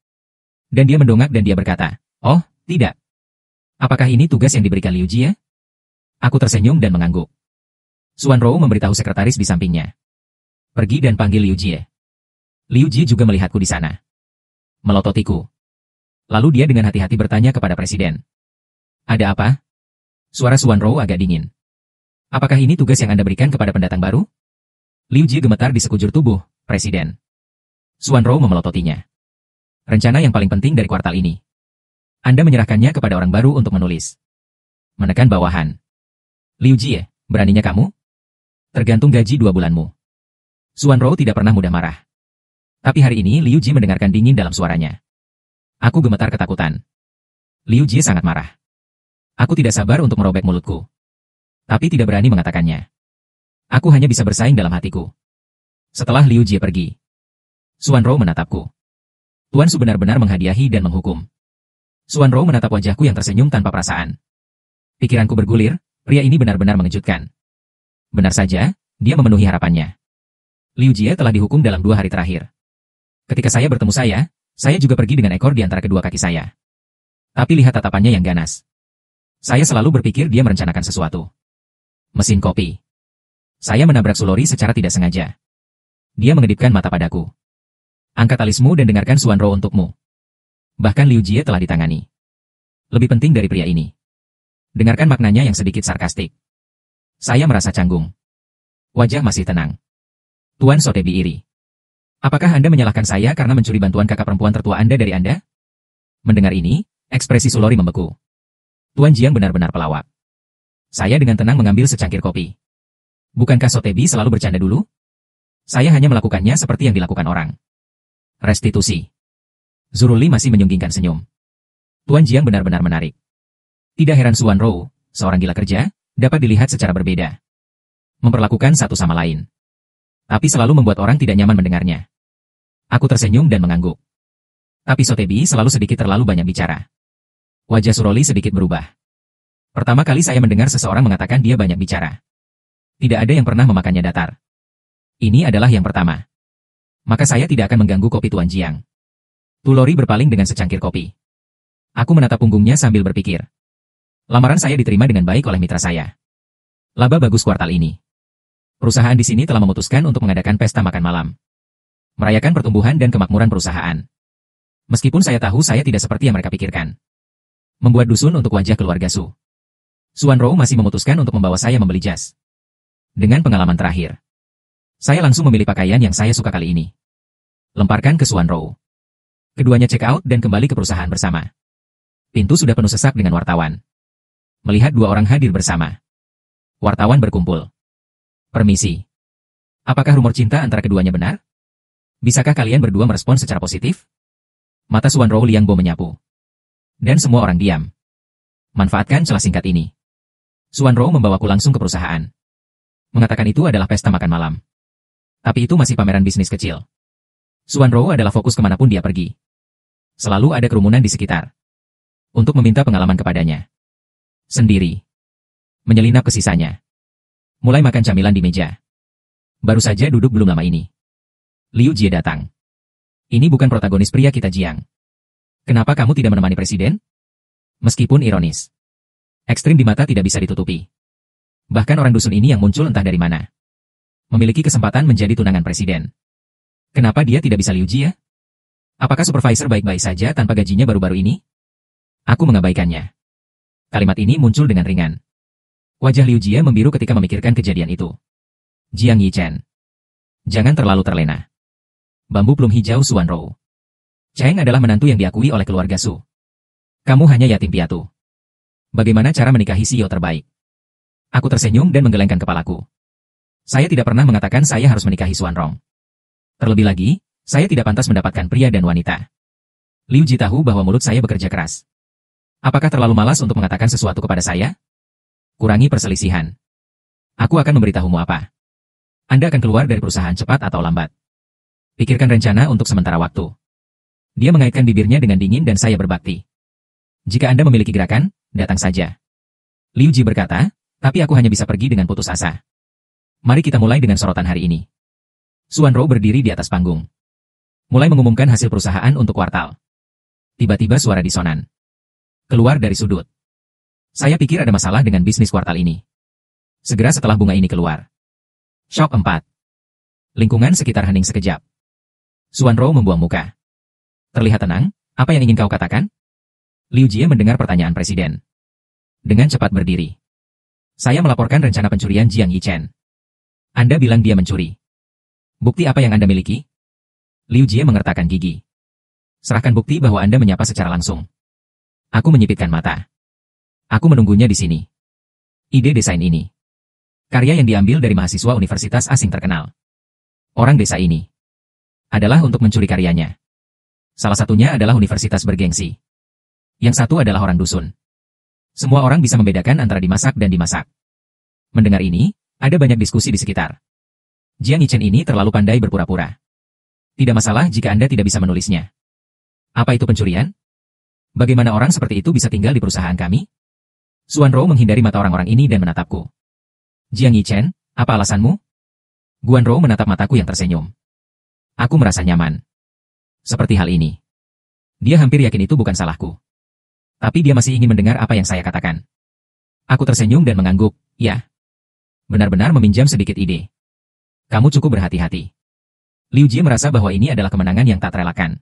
Dan dia mendongak dan dia berkata, "Oh, tidak. Apakah ini tugas yang diberikan Liu Jie?" Aku tersenyum dan mengangguk. Xuan Rou memberitahu sekretaris di sampingnya. Pergi dan panggil Liu Jie. Liu Jie juga melihatku di sana. Melototiku. Lalu dia dengan hati-hati bertanya kepada presiden. Ada apa? Suara Xuan Rou agak dingin. Apakah ini tugas yang Anda berikan kepada pendatang baru? Liu Jie gemetar di sekujur tubuh, Presiden. Xuan Rou memelototinya. Rencana yang paling penting dari kuartal ini. Anda menyerahkannya kepada orang baru untuk menulis. Menekan bawahan. Liu Jie, beraninya kamu? Tergantung gaji 2 bulanmu. Xuan Rou tidak pernah mudah marah. Tapi hari ini Liu Jie mendengarkan dingin dalam suaranya. Aku gemetar ketakutan. Liu Jie sangat marah. Aku tidak sabar untuk merobek mulutku. Tapi tidak berani mengatakannya. Aku hanya bisa bersaing dalam hatiku. Setelah Liu Jie pergi, Xuan Rou menatapku. Tuan Su benar-benar menghadiahi dan menghukum. Xuan Rou menatap wajahku yang tersenyum tanpa perasaan. Pikiranku bergulir, pria ini benar-benar mengejutkan. Benar saja, dia memenuhi harapannya. Liu Jie telah dihukum dalam 2 hari terakhir. Ketika saya bertemu saya juga pergi dengan ekor di antara kedua kaki saya. Tapi lihat tatapannya yang ganas. Saya selalu berpikir dia merencanakan sesuatu. Mesin kopi. Saya menabrak Sulori secara tidak sengaja. Dia mengedipkan mata padaku. Angkat alismu dan dengarkan Xuan Rou untukmu. Bahkan Liu Jie telah ditangani. Lebih penting dari pria ini. Dengarkan maknanya yang sedikit sarkastik. Saya merasa canggung. Wajah masih tenang. Tuan Sotebi iri. Apakah Anda menyalahkan saya karena mencuri bantuan kakak perempuan tertua Anda dari Anda? Mendengar ini, ekspresi Sulori membeku. Tuan Jiang benar-benar pelawak. Saya dengan tenang mengambil secangkir kopi. Bukankah Sotebi selalu bercanda dulu? Saya hanya melakukannya seperti yang dilakukan orang. Restitusi. Zuruli masih menyunggingkan senyum. Tuan Jiang benar-benar menarik. Tidak heran Suan Rou, seorang gila kerja, dapat dilihat secara berbeda. Memperlakukan satu sama lain. Tapi selalu membuat orang tidak nyaman mendengarnya. Aku tersenyum dan mengangguk. Tapi Sotebi selalu sedikit terlalu banyak bicara. Wajah Suroli sedikit berubah. Pertama kali saya mendengar seseorang mengatakan dia banyak bicara. Tidak ada yang pernah memakannya datar. Ini adalah yang pertama. Maka saya tidak akan mengganggu kopi Tuan Jiang. Tu Lori berpaling dengan secangkir kopi. Aku menatap punggungnya sambil berpikir. Lamaran saya diterima dengan baik oleh mitra saya. Laba bagus kuartal ini. Perusahaan di sini telah memutuskan untuk mengadakan pesta makan malam. Merayakan pertumbuhan dan kemakmuran perusahaan. Meskipun saya tahu saya tidak seperti yang mereka pikirkan. Membuat dusun untuk wajah keluarga Su. Suan Rou masih memutuskan untuk membawa saya membeli jas. Dengan pengalaman terakhir. Saya langsung memilih pakaian yang saya suka kali ini. Lemparkan ke Suan Rou. Keduanya check out dan kembali ke perusahaan bersama. Pintu sudah penuh sesak dengan wartawan. Melihat dua orang hadir bersama. Wartawan berkumpul. Permisi. Apakah rumor cinta antara keduanya benar? Bisakah kalian berdua merespon secara positif? Mata Suan Rou Liangbo menyapu. Dan semua orang diam. Manfaatkan celah singkat ini. Suan Rou membawaku langsung ke perusahaan. Mengatakan itu adalah pesta makan malam. Tapi itu masih pameran bisnis kecil. Suan Rou adalah fokus kemanapun dia pergi. Selalu ada kerumunan di sekitar. Untuk meminta pengalaman kepadanya. Sendiri. Menyelinap ke sisanya. Mulai makan camilan di meja. Baru saja duduk belum lama ini. Liu Jie datang. Ini bukan protagonis pria kita Jiang. Kenapa kamu tidak menemani presiden? Meskipun ironis. Ekstrim di mata tidak bisa ditutupi. Bahkan orang dusun ini yang muncul entah dari mana. Memiliki kesempatan menjadi tunangan presiden. Kenapa dia tidak bisa Liu Jie? Apakah supervisor baik-baik saja tanpa gajinya baru-baru ini? Aku mengabaikannya. Kalimat ini muncul dengan ringan. Wajah Liu Jie membiru ketika memikirkan kejadian itu. Jiang Yichen. Jangan terlalu terlena. Bambu plum hijau Suan Rou. Cheng adalah menantu yang diakui oleh keluarga Su. Kamu hanya yatim piatu. Bagaimana cara menikahi CEO terbaik? Aku tersenyum dan menggelengkan kepalaku. Saya tidak pernah mengatakan saya harus menikahi Suan Rong. Terlebih lagi, saya tidak pantas mendapatkan pria dan wanita. Liu Ji tahu bahwa mulut saya bekerja keras. Apakah terlalu malas untuk mengatakan sesuatu kepada saya? Kurangi perselisihan. Aku akan memberitahumu apa. Anda akan keluar dari perusahaan cepat atau lambat. Pikirkan rencana untuk sementara waktu. Dia mengaitkan bibirnya dengan dingin dan saya berbakti. Jika Anda memiliki gerakan, datang saja. Liu Ji berkata, tapi aku hanya bisa pergi dengan putus asa. Mari kita mulai dengan sorotan hari ini. Suan Rou berdiri di atas panggung. Mulai mengumumkan hasil perusahaan untuk kuartal. Tiba-tiba suara disonan. Keluar dari sudut. Saya pikir ada masalah dengan bisnis kuartal ini. Segera setelah bunga ini keluar. Shock 4. Lingkungan sekitar hening sekejap. Suan Rou membuang muka. Terlihat tenang, apa yang ingin kau katakan? Liu Jie mendengar pertanyaan presiden. Dengan cepat berdiri. Saya melaporkan rencana pencurian Jiang Yichen. Anda bilang dia mencuri. Bukti apa yang Anda miliki? Liu Jie mengertakkan gigi. Serahkan bukti bahwa Anda menyapa secara langsung. Aku menyipitkan mata. Aku menunggunya di sini. Ide desain ini. Karya yang diambil dari mahasiswa universitas asing terkenal. Orang desa ini. Adalah untuk mencuri karyanya. Salah satunya adalah universitas bergengsi. Yang satu adalah orang dusun. Semua orang bisa membedakan antara dimasak dan dimasak. Mendengar ini, ada banyak diskusi di sekitar. Jiang Yichen ini terlalu pandai berpura-pura. Tidak masalah jika Anda tidak bisa menulisnya. Apa itu pencurian? Bagaimana orang seperti itu bisa tinggal di perusahaan kami? Suan Rou menghindari mata orang-orang ini dan menatapku. Jiang Yichen, apa alasanmu? Guan Rou menatap mataku yang tersenyum. Aku merasa nyaman. Seperti hal ini. Dia hampir yakin itu bukan salahku. Tapi dia masih ingin mendengar apa yang saya katakan. Aku tersenyum dan mengangguk, ya. Benar-benar meminjam sedikit ide. Kamu cukup berhati-hati. Liu Jie merasa bahwa ini adalah kemenangan yang tak terelakkan.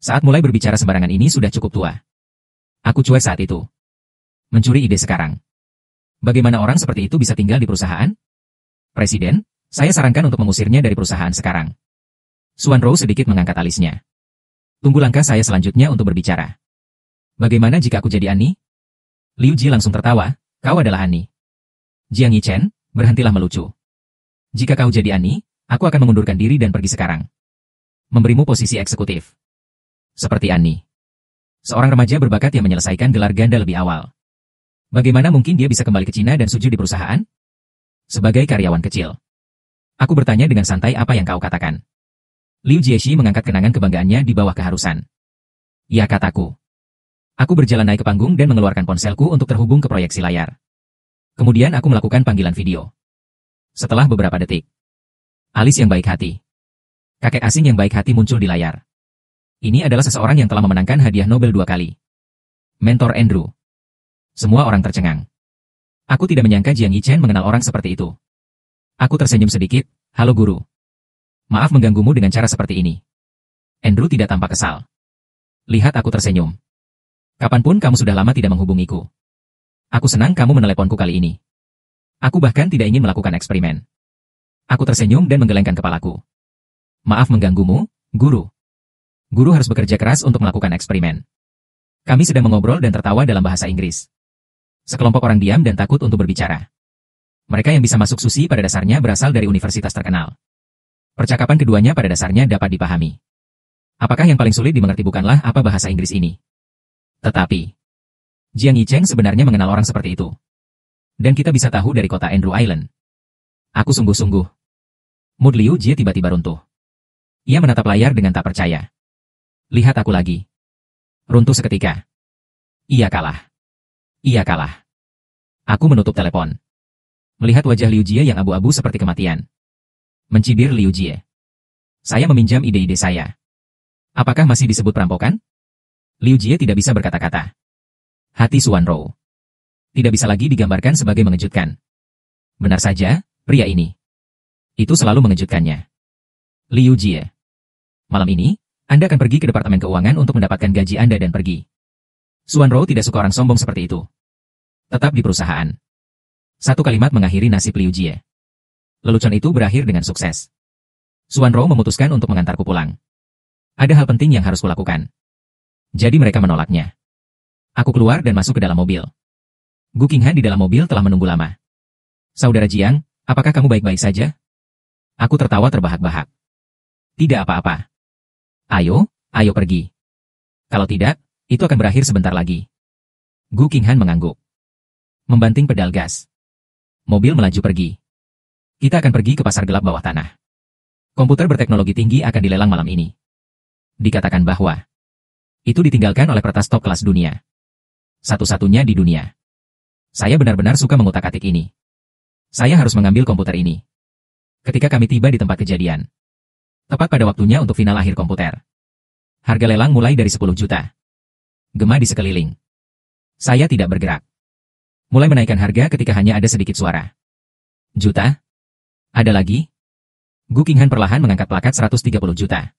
Saat mulai berbicara sembarangan ini sudah cukup tua. Aku cuek saat itu. Mencuri ide sekarang. Bagaimana orang seperti itu bisa tinggal di perusahaan? Presiden, saya sarankan untuk mengusirnya dari perusahaan sekarang. Suan Rou sedikit mengangkat alisnya. Tunggu langkah saya selanjutnya untuk berbicara. Bagaimana jika aku jadi Ani? Liu Ji langsung tertawa, kau adalah Ani. Jiang Yichen, berhentilah melucu. Jika kau jadi Ani, aku akan mengundurkan diri dan pergi sekarang. Memberimu posisi eksekutif. Seperti Ani. Seorang remaja berbakat yang menyelesaikan gelar ganda lebih awal. Bagaimana mungkin dia bisa kembali ke Cina dan sujud di perusahaan? Sebagai karyawan kecil. Aku bertanya dengan santai apa yang kau katakan. Liu Jieshi mengangkat kenangan kebanggaannya di bawah keharusan. Ya, kataku. Aku berjalan naik ke panggung dan mengeluarkan ponselku untuk terhubung ke proyeksi layar. Kemudian aku melakukan panggilan video. Setelah beberapa detik, alis yang baik hati. Kakek asing yang baik hati muncul di layar. Ini adalah seseorang yang telah memenangkan hadiah Nobel 2 kali. Mentor Andrew. Semua orang tercengang. Aku tidak menyangka Jiang Yichen mengenal orang seperti itu. Aku tersenyum sedikit. Halo guru. Maaf mengganggumu dengan cara seperti ini. Andrew tidak tampak kesal. Lihat aku tersenyum. Kapanpun kamu sudah lama tidak menghubungiku. Aku senang kamu meneleponku kali ini. Aku bahkan tidak ingin melakukan eksperimen. Aku tersenyum dan menggelengkan kepalaku. Maaf mengganggumu, guru. Guru harus bekerja keras untuk melakukan eksperimen. Kami sedang mengobrol dan tertawa dalam bahasa Inggris. Sekelompok orang diam dan takut untuk berbicara. Mereka yang bisa masuk Susi pada dasarnya berasal dari universitas terkenal. Percakapan keduanya pada dasarnya dapat dipahami. Apakah yang paling sulit dimengerti bukanlah apa bahasa Inggris ini? Tetapi, Jiang Yicheng sebenarnya mengenal orang seperti itu. Dan kita bisa tahu dari kota Andrew Island. Aku sungguh-sungguh. Mood Liu Jie tiba-tiba runtuh. Ia menatap layar dengan tak percaya. Lihat aku lagi. Runtuh seketika. Ia kalah. Ia kalah. Aku menutup telepon. Melihat wajah Liu Jie yang abu-abu seperti kematian. Mencibir Liu Jie. Saya meminjam ide-ide saya. Apakah masih disebut perampokan? Liu Jie tidak bisa berkata-kata. Hati Xuan Rou tidak bisa lagi digambarkan sebagai mengejutkan. Benar saja, pria ini. Itu selalu mengejutkannya. Liu Jie. Malam ini, Anda akan pergi ke Departemen Keuangan untuk mendapatkan gaji Anda dan pergi. Xuan Rou tidak suka orang sombong seperti itu. Tetap di perusahaan. Satu kalimat mengakhiri nasib Liu Jie. Lelucon itu berakhir dengan sukses. Xuan Rou memutuskan untuk mengantarku pulang. Ada hal penting yang harus kulakukan. Jadi mereka menolaknya. Aku keluar dan masuk ke dalam mobil. Gu Qinghan di dalam mobil telah menunggu lama. Saudara Jiang, apakah kamu baik-baik saja? Aku tertawa terbahak-bahak. Tidak apa-apa. Ayo pergi. Kalau tidak, itu akan berakhir sebentar lagi. Gu Qinghan mengangguk. Membanting pedal gas. Mobil melaju pergi. Kita akan pergi ke pasar gelap bawah tanah. Komputer berteknologi tinggi akan dilelang malam ini. Dikatakan bahwa itu ditinggalkan oleh peretas top kelas dunia. Satu-satunya di dunia. Saya benar-benar suka mengutak-atik ini. Saya harus mengambil komputer ini. Ketika kami tiba di tempat kejadian. Tepat pada waktunya untuk final akhir komputer. Harga lelang mulai dari 10 juta. Gema di sekeliling. Saya tidak bergerak. Mulai menaikkan harga ketika hanya ada sedikit suara. Juta? Ada lagi? Gu Qinghan perlahan mengangkat plakat 130 juta.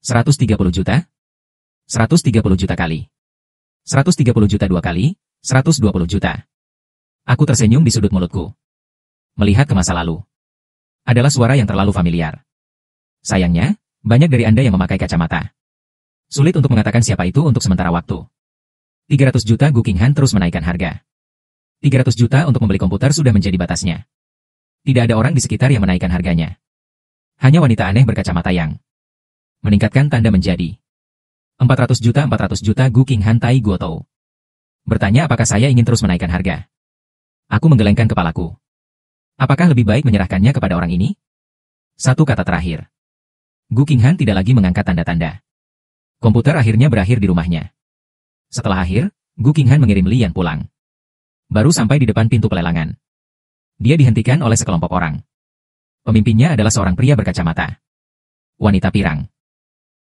130 juta? 130 juta kali. 130 juta 2 kali, 120 juta. Aku tersenyum di sudut mulutku. Melihat ke masa lalu. Adalah suara yang terlalu familiar. Sayangnya, banyak dari Anda yang memakai kacamata. Sulit untuk mengatakan siapa itu untuk sementara waktu. 300 juta Gu Qinghan terus menaikkan harga. 300 juta untuk membeli komputer sudah menjadi batasnya. Tidak ada orang di sekitar yang menaikkan harganya. Hanya wanita aneh berkacamata yang meningkatkan tanda menjadi 400 juta Gu Qinghan Tai Guotou. Bertanya apakah saya ingin terus menaikkan harga. Aku menggelengkan kepalaku. Apakah lebih baik menyerahkannya kepada orang ini? Satu kata terakhir. Gu Qinghan tidak lagi mengangkat tanda-tanda. Komputer akhirnya berakhir di rumahnya. Setelah akhir, Gu Qinghan mengirim Lian pulang. Baru sampai di depan pintu pelelangan. Dia dihentikan oleh sekelompok orang. Pemimpinnya adalah seorang pria berkacamata. Wanita pirang.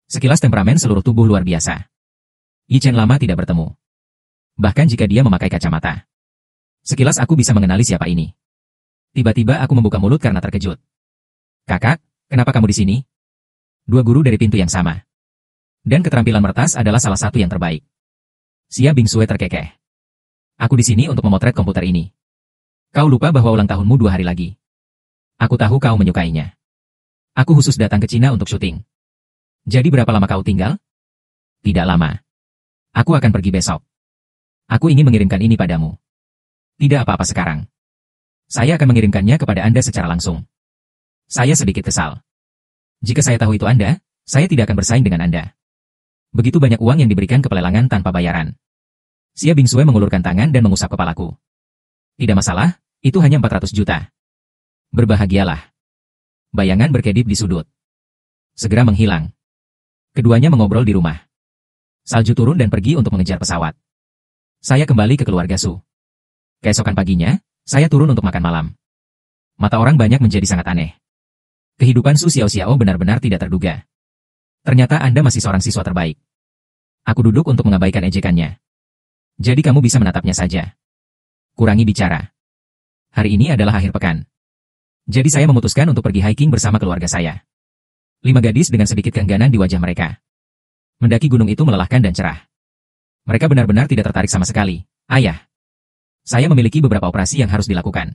Sekilas temperamen seluruh tubuh luar biasa. Yichen lama tidak bertemu. Bahkan jika dia memakai kacamata. Sekilas aku bisa mengenali siapa ini. Tiba-tiba aku membuka mulut karena terkejut. Kakak, kenapa kamu di sini? Dua guru dari pintu yang sama. Dan keterampilan mertas adalah salah satu yang terbaik. Xia Bingsue terkekeh. Aku di sini untuk memotret komputer ini. Kau lupa bahwa ulang tahunmu 2 hari lagi. Aku tahu kau menyukainya. Aku khusus datang ke Cina untuk syuting. Jadi berapa lama kau tinggal? Tidak lama. Aku akan pergi besok. Aku ingin mengirimkan ini padamu. Tidak apa-apa sekarang. Saya akan mengirimkannya kepada Anda secara langsung. Saya sedikit kesal. Jika saya tahu itu Anda, saya tidak akan bersaing dengan Anda. Begitu banyak uang yang diberikan ke pelelangan tanpa bayaran. Xia Bingsue mengulurkan tangan dan mengusap kepalaku. Tidak masalah, itu hanya 400 juta. Berbahagialah. Bayangan berkedip di sudut. Segera menghilang. Keduanya mengobrol di rumah. Salju turun dan pergi untuk mengejar pesawat. Saya kembali ke keluarga Su. Keesokan paginya, saya turun untuk makan malam. Mata orang banyak menjadi sangat aneh. Kehidupan Su Xiao benar-benar tidak terduga. Ternyata Anda masih seorang siswa terbaik. Aku duduk untuk mengabaikan ejekannya. Jadi kamu bisa menatapnya saja. Kurangi bicara. Hari ini adalah akhir pekan. Jadi saya memutuskan untuk pergi hiking bersama keluarga saya. 5 gadis dengan sedikit keengganan di wajah mereka. Mendaki gunung itu melelahkan dan cerah. Mereka benar-benar tidak tertarik sama sekali. Ayah. Saya memiliki beberapa operasi yang harus dilakukan.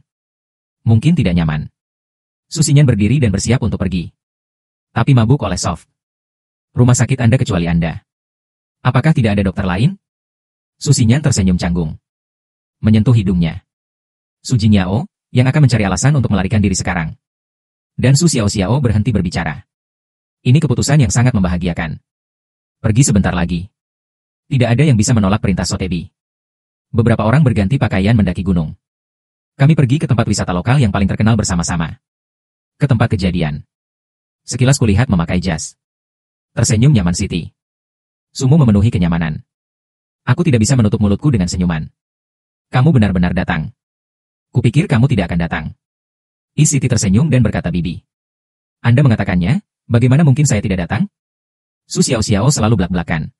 Mungkin tidak nyaman. Susinyan berdiri dan bersiap untuk pergi. Tapi mabuk oleh Soft. Rumah sakit Anda kecuali Anda. Apakah tidak ada dokter lain? Susinyan tersenyum canggung. Menyentuh hidungnya. Su Jingyao, yang akan mencari alasan untuk melarikan diri sekarang. Dan Su Xiao berhenti berbicara. Ini keputusan yang sangat membahagiakan. Pergi sebentar lagi. Tidak ada yang bisa menolak perintah Sotebi. Beberapa orang berganti pakaian mendaki gunung. Kami pergi ke tempat wisata lokal yang paling terkenal bersama-sama. Ke tempat kejadian. Sekilas kulihat memakai jas. Tersenyum nyaman Siti. Sumu memenuhi kenyamanan. Aku tidak bisa menutup mulutku dengan senyuman. Kamu benar-benar datang. Kupikir kamu tidak akan datang. Siti tersenyum dan berkata, Bibi. Anda mengatakannya, bagaimana mungkin saya tidak datang? Su Xiao selalu belak-belakan.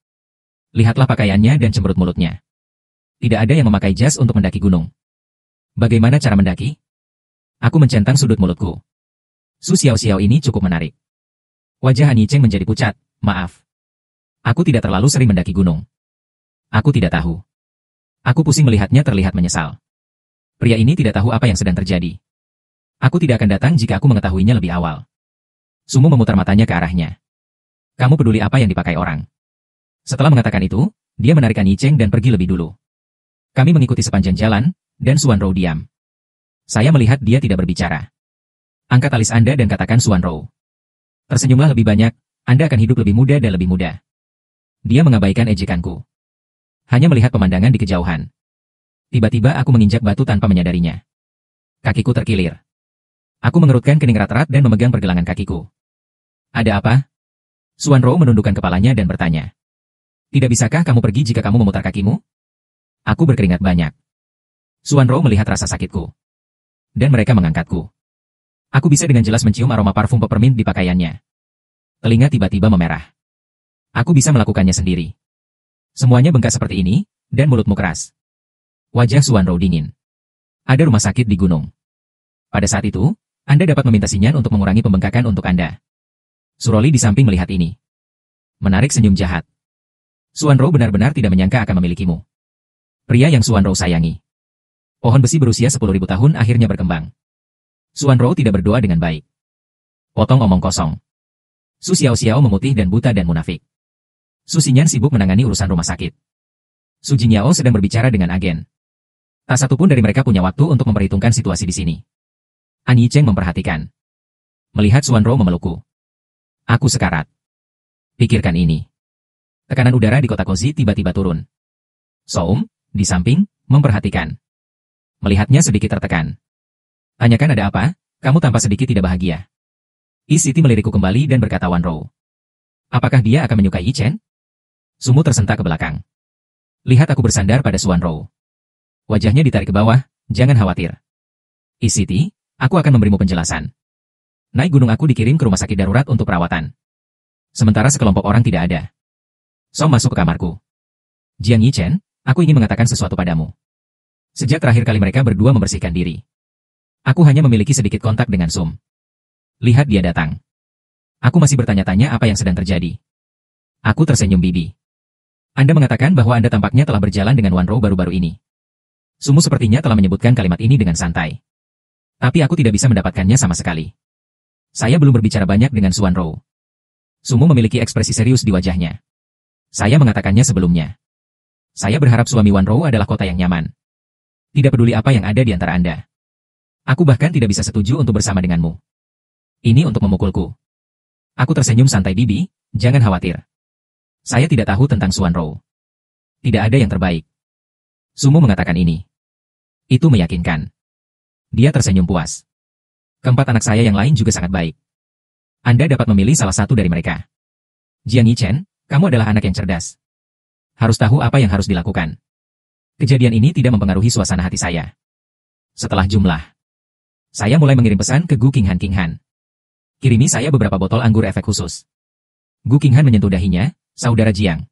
Lihatlah pakaiannya dan cemberut mulutnya. Tidak ada yang memakai jas untuk mendaki gunung. Bagaimana cara mendaki? Aku mencentang sudut mulutku. Su Xiao ini cukup menarik. Wajah Han Yicheng menjadi pucat. Maaf. Aku tidak terlalu sering mendaki gunung. Aku tidak tahu. Aku pusing melihatnya terlihat menyesal. Pria ini tidak tahu apa yang sedang terjadi. Aku tidak akan datang jika aku mengetahuinya lebih awal. Sumu memutar matanya ke arahnya. Kamu peduli apa yang dipakai orang? Setelah mengatakan itu, dia menarik Han Yicheng dan pergi lebih dulu. Kami mengikuti sepanjang jalan, dan Xuanrou diam. Saya melihat dia tidak berbicara. Angkat alis Anda dan katakan Xuanrou. Tersenyumlah lebih banyak, Anda akan hidup lebih muda dan lebih muda. Dia mengabaikan ejekanku. Hanya melihat pemandangan di kejauhan. Tiba-tiba aku menginjak batu tanpa menyadarinya. Kakiku terkilir. Aku mengerutkan kening erat-erat dan memegang pergelangan kakiku. Ada apa? Xuanrou menundukkan kepalanya dan bertanya. Tidak bisakah kamu pergi jika kamu memutar kakimu? Aku berkeringat banyak. Xuanrou melihat rasa sakitku. Dan mereka mengangkatku. Aku bisa dengan jelas mencium aroma parfum peppermint di pakaiannya. Telinga tiba-tiba memerah. Aku bisa melakukannya sendiri. Semuanya bengkak seperti ini, dan mulutmu keras. Wajah Xuanrou dingin. Ada rumah sakit di gunung. Pada saat itu, Anda dapat meminta Sinyan untuk mengurangi pembengkakan untuk Anda. Suroli di samping melihat ini. Menarik senyum jahat. Xuanrou benar-benar tidak menyangka akan memilikimu. Pria yang Xuanrou sayangi. Pohon besi berusia 10.000 tahun akhirnya berkembang. Xuanrou tidak berdoa dengan baik. Potong omong kosong. Su Xiao memutih dan buta dan munafik. Su Xinyan sibuk menangani urusan rumah sakit. Su Jingyao sedang berbicara dengan agen. Tak satu pun dari mereka punya waktu untuk memperhitungkan situasi di sini. Han Yicheng memperhatikan. Melihat Xuanrou memelukku. Aku sekarat. Pikirkan ini. Tekanan udara di kota Kozi tiba-tiba turun. Soum, di samping, memperhatikan. Melihatnya sedikit tertekan. Tanyakan ada apa, kamu tampak sedikit tidak bahagia. Siti melirikku kembali dan berkata Wanrou. Apakah dia akan menyukai Chen? Sumu tersentak ke belakang. Lihat aku bersandar pada Xuanrou. Wajahnya ditarik ke bawah, jangan khawatir. Siti, aku akan memberimu penjelasan. Naik gunung aku dikirim ke rumah sakit darurat untuk perawatan. Sementara sekelompok orang tidak ada. Som masuk ke kamarku. Jiang Yichen, aku ingin mengatakan sesuatu padamu. Sejak terakhir kali mereka berdua membersihkan diri. Aku hanya memiliki sedikit kontak dengan Sum. Lihat dia datang. Aku masih bertanya-tanya apa yang sedang terjadi. Aku tersenyum Bibi. Anda mengatakan bahwa Anda tampaknya telah berjalan dengan Wanrou baru-baru ini. Sumu sepertinya telah menyebutkan kalimat ini dengan santai. Tapi aku tidak bisa mendapatkannya sama sekali. Saya belum berbicara banyak dengan Xuanrou. Sumu memiliki ekspresi serius di wajahnya. Saya mengatakannya sebelumnya. Saya berharap suami Wanrou adalah kota yang nyaman. Tidak peduli apa yang ada di antara Anda. Aku bahkan tidak bisa setuju untuk bersama denganmu. Ini untuk memukulku. Aku tersenyum santai Bibi, jangan khawatir. Saya tidak tahu tentang Xuanrou. Tidak ada yang terbaik. Sumu mengatakan ini. Itu meyakinkan. Dia tersenyum puas. Keempat anak saya yang lain juga sangat baik. Anda dapat memilih salah satu dari mereka. Jiang Yichen, kamu adalah anak yang cerdas. Harus tahu apa yang harus dilakukan. Kejadian ini tidak mempengaruhi suasana hati saya. Setelah jumlah, saya mulai mengirim pesan ke Gu Qinghan. Kirimi saya beberapa botol anggur efek khusus. Gu Qinghan menyentuh dahinya, saudara Jiang.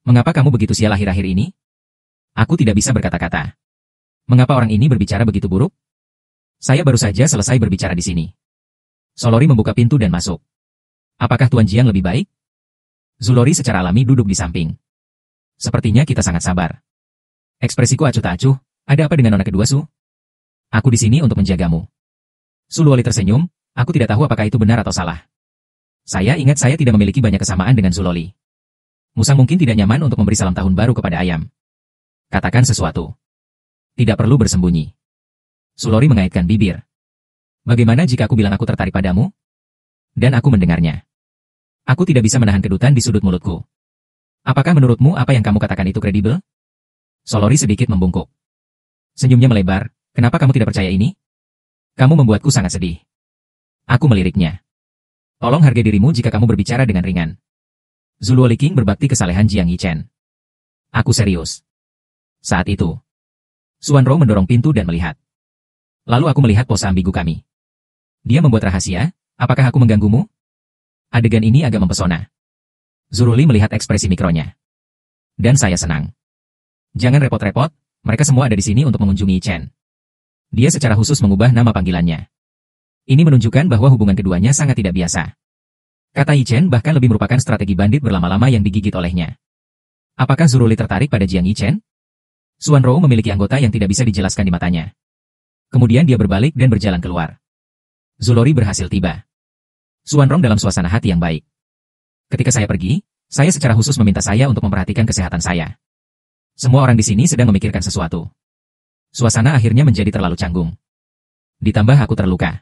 Mengapa kamu begitu sial akhir-akhir ini? Aku tidak bisa berkata-kata. Mengapa orang ini berbicara begitu buruk? Saya baru saja selesai berbicara di sini. Zulori membuka pintu dan masuk. Apakah Tuan Jiang lebih baik? Zulori secara alami duduk di samping. Sepertinya kita sangat sabar. Ekspresiku acuh tak acuh, ada apa dengan nona kedua Su? Aku di sini untuk menjagamu. Su Luoli tersenyum, aku tidak tahu apakah itu benar atau salah. Saya ingat saya tidak memiliki banyak kesamaan dengan Zuloli. Musang mungkin tidak nyaman untuk memberi salam tahun baru kepada ayam. Katakan sesuatu. Tidak perlu bersembunyi. Sulori mengaitkan bibir. Bagaimana jika aku bilang aku tertarik padamu? Dan aku mendengarnya. Aku tidak bisa menahan kedutan di sudut mulutku. Apakah menurutmu apa yang kamu katakan itu kredibel? Sulori sedikit membungkuk. Senyumnya melebar, kenapa kamu tidak percaya ini? Kamu membuatku sangat sedih. Aku meliriknya. Tolong hargai dirimu jika kamu berbicara dengan ringan. Zuluo Liking berbakti kesalehan Jiang Yichen. Aku serius. Saat itu, Suan Rou mendorong pintu dan melihat. Lalu aku melihat pose ambigu kami. Dia membuat rahasia, apakah aku mengganggumu? Adegan ini agak mempesona. Zuruli melihat ekspresi mikronya. Dan saya senang. Jangan repot-repot, mereka semua ada di sini untuk mengunjungi Chen. Dia secara khusus mengubah nama panggilannya. Ini menunjukkan bahwa hubungan keduanya sangat tidak biasa. Kata Yichen bahkan lebih merupakan strategi bandit berlama-lama yang digigit olehnya. Apakah Zuruli tertarik pada Jiang Yichen? Suan Rou memiliki anggota yang tidak bisa dijelaskan di matanya. Kemudian dia berbalik dan berjalan keluar. Zulori berhasil tiba. Suan Rong dalam suasana hati yang baik. Ketika saya pergi, saya secara khusus meminta saya untuk memperhatikan kesehatan saya. Semua orang di sini sedang memikirkan sesuatu. Suasana akhirnya menjadi terlalu canggung. Ditambah aku terluka.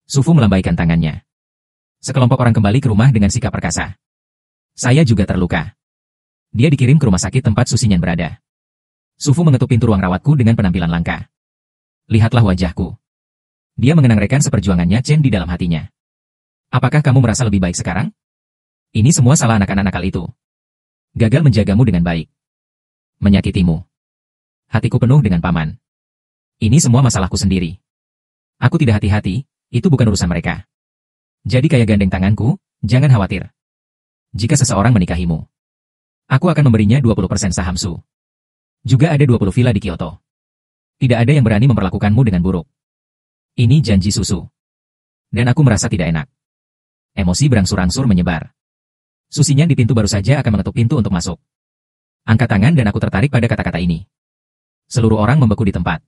Sufu melambaikan tangannya. Sekelompok orang kembali ke rumah dengan sikap perkasa. Saya juga terluka. Dia dikirim ke rumah sakit tempat Susinyan berada. Sufu mengetuk pintu ruang rawatku dengan penampilan langka. Lihatlah wajahku. Dia mengenang rekan seperjuangannya Chen di dalam hatinya. Apakah kamu merasa lebih baik sekarang? Ini semua salah anak-anak nakal itu. Gagal menjagamu dengan baik. Menyakitimu. Hatiku penuh dengan paman. Ini semua masalahku sendiri. Aku tidak hati-hati, itu bukan urusan mereka. Jadi kayak gandeng tanganku, jangan khawatir. Jika seseorang menikahimu, aku akan memberinya 20% saham Su. Juga ada 20 villa di Kyoto. Tidak ada yang berani memperlakukanmu dengan buruk. Ini janji susu. Dan aku merasa tidak enak. Emosi berangsur-angsur menyebar. Susinyan di pintu baru saja akan mengetuk pintu untuk masuk. Angkat tangan dan aku tertarik pada kata-kata ini. Seluruh orang membeku di tempat.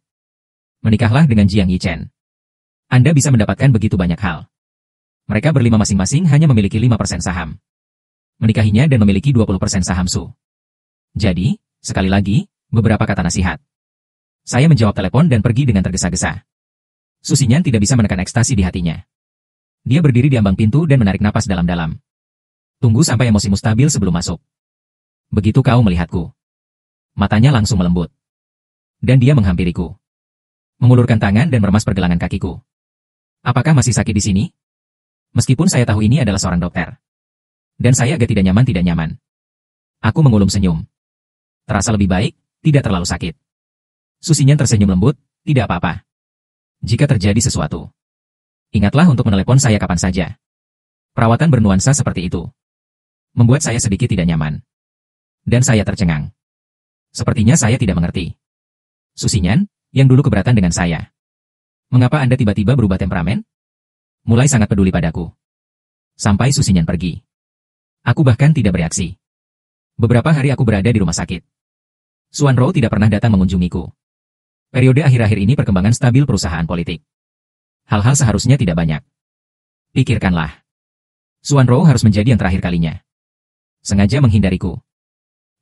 Menikahlah dengan Jiang Yichen. Anda bisa mendapatkan begitu banyak hal. Mereka berlima masing-masing hanya memiliki 5% saham. Menikahinya dan memiliki 20% saham Su. Jadi, sekali lagi, beberapa kata nasihat. Saya menjawab telepon dan pergi dengan tergesa-gesa. Susinyan tidak bisa menekan ekstasi di hatinya. Dia berdiri di ambang pintu dan menarik napas dalam-dalam. Tunggu sampai emosimu stabil sebelum masuk. Begitu kau melihatku. Matanya langsung melembut. Dan dia menghampiriku. Mengulurkan tangan dan meremas pergelangan kakiku. Apakah masih sakit di sini? Meskipun saya tahu ini adalah seorang dokter. Dan saya agak tidak nyaman. Aku mengulum senyum. Terasa lebih baik, tidak terlalu sakit. Susinyan tersenyum lembut, tidak apa-apa. Jika terjadi sesuatu, ingatlah untuk menelepon saya kapan saja. Perawatan bernuansa seperti itu membuat saya sedikit tidak nyaman. Dan saya tercengang. Sepertinya saya tidak mengerti. Susinyan, yang dulu keberatan dengan saya. Mengapa Anda tiba-tiba berubah temperamen? Mulai sangat peduli padaku. Sampai Susinyan pergi. Aku bahkan tidak bereaksi. Beberapa hari aku berada di rumah sakit. Suan Rou tidak pernah datang mengunjungiku. Periode akhir-akhir ini perkembangan stabil perusahaan politik. Hal-hal seharusnya tidak banyak. Pikirkanlah. Suan Rou harus menjadi yang terakhir kalinya. Sengaja menghindariku.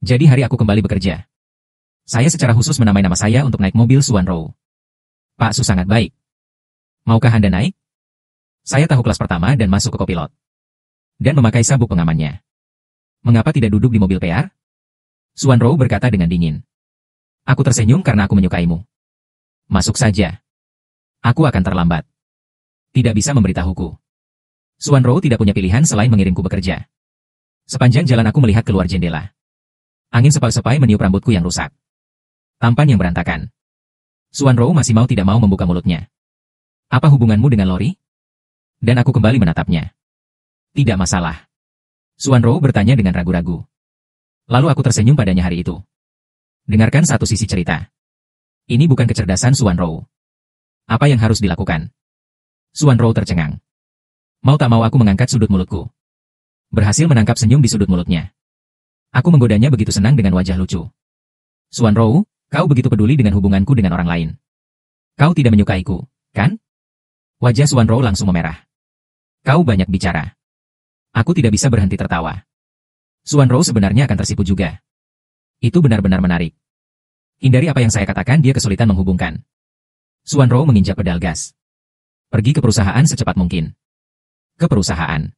Jadi hari aku kembali bekerja. Saya secara khusus menamai nama saya untuk naik mobil Suan Rou. Pak Su sangat baik. Maukah Anda naik? Saya tahu kelas pertama dan masuk ke kopilot. Dan memakai sabuk pengamannya. Mengapa tidak duduk di mobil PR? Suan Rou berkata dengan dingin. Aku tersenyum karena aku menyukaimu. Masuk saja. Aku akan terlambat. Tidak bisa memberitahuku. Suanro tidak punya pilihan selain mengirimku bekerja. Sepanjang jalan aku melihat keluar jendela. Angin sepai-sepai meniup rambutku yang rusak. Tampan yang berantakan. Suanro masih mau tidak mau membuka mulutnya. Apa hubunganmu dengan Lori? Dan aku kembali menatapnya. Tidak masalah. Suanro bertanya dengan ragu-ragu. Lalu aku tersenyum padanya hari itu. Dengarkan satu sisi cerita. Ini bukan kecerdasan Suanro. Apa yang harus dilakukan? Suanro tercengang. Mau tak mau aku mengangkat sudut mulutku. Berhasil menangkap senyum di sudut mulutnya. Aku menggodanya begitu senang dengan wajah lucu. Suanro, kau begitu peduli dengan hubunganku dengan orang lain. Kau tidak menyukaiku, kan? Wajah Suanro langsung memerah. Kau banyak bicara. Aku tidak bisa berhenti tertawa. Suanro sebenarnya akan tersipu juga. Itu benar-benar menarik. Hindari apa yang saya katakan, dia kesulitan menghubungkan. Suanro menginjak pedal gas. Pergi ke perusahaan secepat mungkin. Ke perusahaan.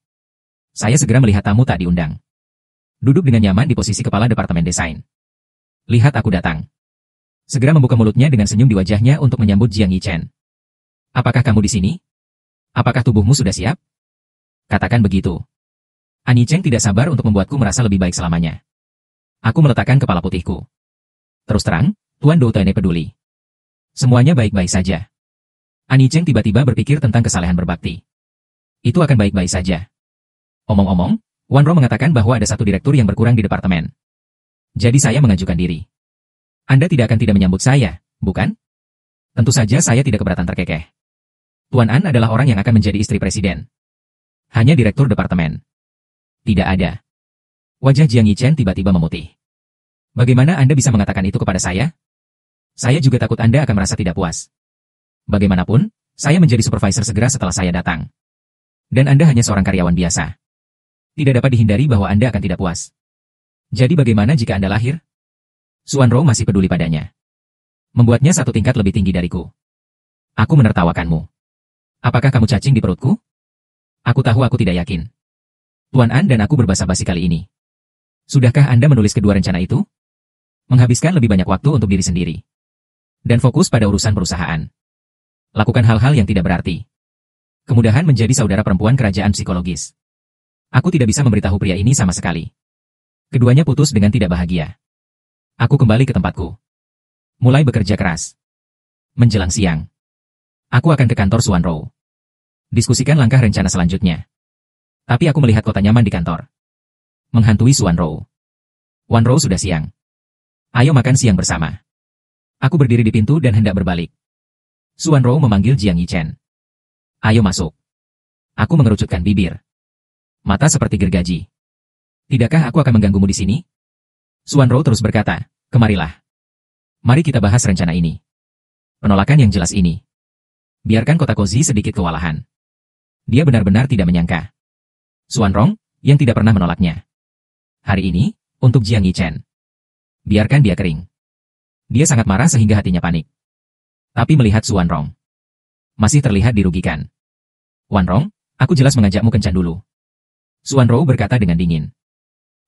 Saya segera melihat tamu tak diundang. Duduk dengan nyaman di posisi kepala departemen desain. Lihat aku datang. Segera membuka mulutnya dengan senyum di wajahnya untuk menyambut Jiang Yichen. Apakah kamu di sini? Apakah tubuhmu sudah siap? Katakan begitu. An Yicheng tidak sabar untuk membuatku merasa lebih baik selamanya. Aku meletakkan kepala putihku. Terus terang, Tuan Dou Tene peduli. Semuanya baik-baik saja. An Yicheng tiba-tiba berpikir tentang kesalehan berbakti. Itu akan baik-baik saja. Omong-omong, Wan Ro mengatakan bahwa ada satu direktur yang berkurang di departemen. Jadi saya mengajukan diri. Anda tidak akan tidak menyambut saya, bukan? Tentu saja saya tidak keberatan terkekeh. Tuan An adalah orang yang akan menjadi istri presiden. Hanya direktur departemen. Tidak ada. Wajah Jiang Yichen tiba-tiba memutih. Bagaimana Anda bisa mengatakan itu kepada saya? Saya juga takut Anda akan merasa tidak puas. Bagaimanapun, saya menjadi supervisor segera setelah saya datang. Dan Anda hanya seorang karyawan biasa. Tidak dapat dihindari bahwa Anda akan tidak puas. Jadi bagaimana jika Anda lahir? Suanro masih peduli padanya. Membuatnya satu tingkat lebih tinggi dariku. Aku menertawakanmu. Apakah kamu cacing di perutku? Aku tahu aku tidak yakin. Tuan An dan aku berbasa-basi kali ini. Sudahkah Anda menulis kedua rencana itu? Menghabiskan lebih banyak waktu untuk diri sendiri. Dan fokus pada urusan perusahaan. Lakukan hal-hal yang tidak berarti. Kemudahan menjadi saudara perempuan kerajaan psikologis. Aku tidak bisa memberitahu pria ini sama sekali. Keduanya putus dengan tidak bahagia. Aku kembali ke tempatku. Mulai bekerja keras. Menjelang siang. Aku akan ke kantor Suanro. Diskusikan langkah rencana selanjutnya. Tapi aku melihat kota nyaman di kantor. Menghantui Suanro. Wanro sudah siang. Ayo makan siang bersama. Aku berdiri di pintu dan hendak berbalik. Suanro memanggil Jiang Yichen. Ayo masuk. Aku mengerucutkan bibir. Mata seperti gergaji. Tidakkah aku akan mengganggumu di sini? Suanro terus berkata, kemarilah. Mari kita bahas rencana ini. Penolakan yang jelas ini. Biarkan kota Kozi sedikit kewalahan. Dia benar-benar tidak menyangka. Suanrong, yang tidak pernah menolaknya. Hari ini, untuk Jiang Yichen. Biarkan dia kering. Dia sangat marah sehingga hatinya panik. Tapi melihat Suanrong, masih terlihat dirugikan. Wanrong, aku jelas mengajakmu kencan dulu. Suanro berkata dengan dingin.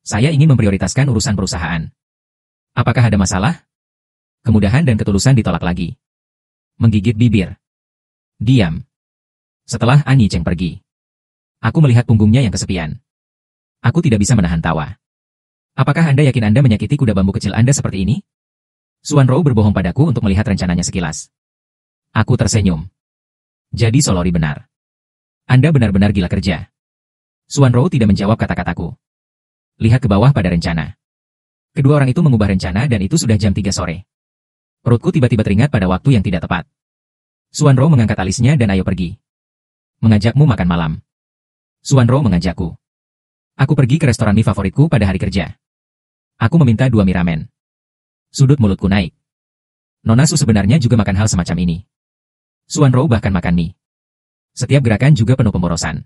Saya ingin memprioritaskan urusan perusahaan. Apakah ada masalah? Kemudahan dan ketulusan ditolak lagi. Menggigit bibir. Diam. Setelah An Yicheng pergi. Aku melihat punggungnya yang kesepian. Aku tidak bisa menahan tawa. Apakah Anda yakin Anda menyakiti kuda bambu kecil Anda seperti ini? Suanro berbohong padaku untuk melihat rencananya sekilas. Aku tersenyum. Jadi Solori benar. Anda benar-benar gila kerja. Suanro tidak menjawab kata-kataku. Lihat ke bawah pada rencana. Kedua orang itu mengubah rencana dan itu sudah jam 3 sore. Perutku tiba-tiba teringat pada waktu yang tidak tepat. Suanro mengangkat alisnya dan ayo pergi. Mengajakmu makan malam. Suanro mengajakku. Aku pergi ke restoran mie favoritku pada hari kerja. Aku meminta 2 mie ramen. Sudut mulutku naik. Nona Su sebenarnya juga makan hal semacam ini. Suanro bahkan makan mie. Setiap gerakan juga penuh pemborosan.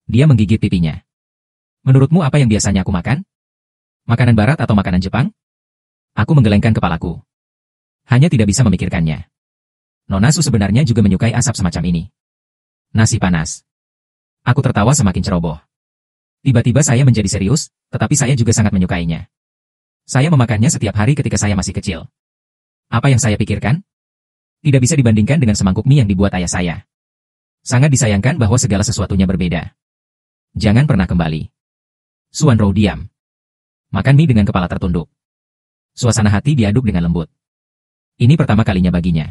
Dia menggigit pipinya. Menurutmu apa yang biasanya aku makan? Makanan barat atau makanan Jepang? Aku menggelengkan kepalaku. Hanya tidak bisa memikirkannya. Nona Su sebenarnya juga menyukai asap semacam ini. Nasi panas. Aku tertawa semakin ceroboh. Tiba-tiba saya menjadi serius, tetapi saya juga sangat menyukainya. Saya memakannya setiap hari ketika saya masih kecil. Apa yang saya pikirkan? Tidak bisa dibandingkan dengan semangkuk mie yang dibuat ayah saya. Sangat disayangkan bahwa segala sesuatunya berbeda. Jangan pernah kembali. Suanro diam. Makan mie dengan kepala tertunduk. Suasana hati diaduk dengan lembut. Ini pertama kalinya baginya.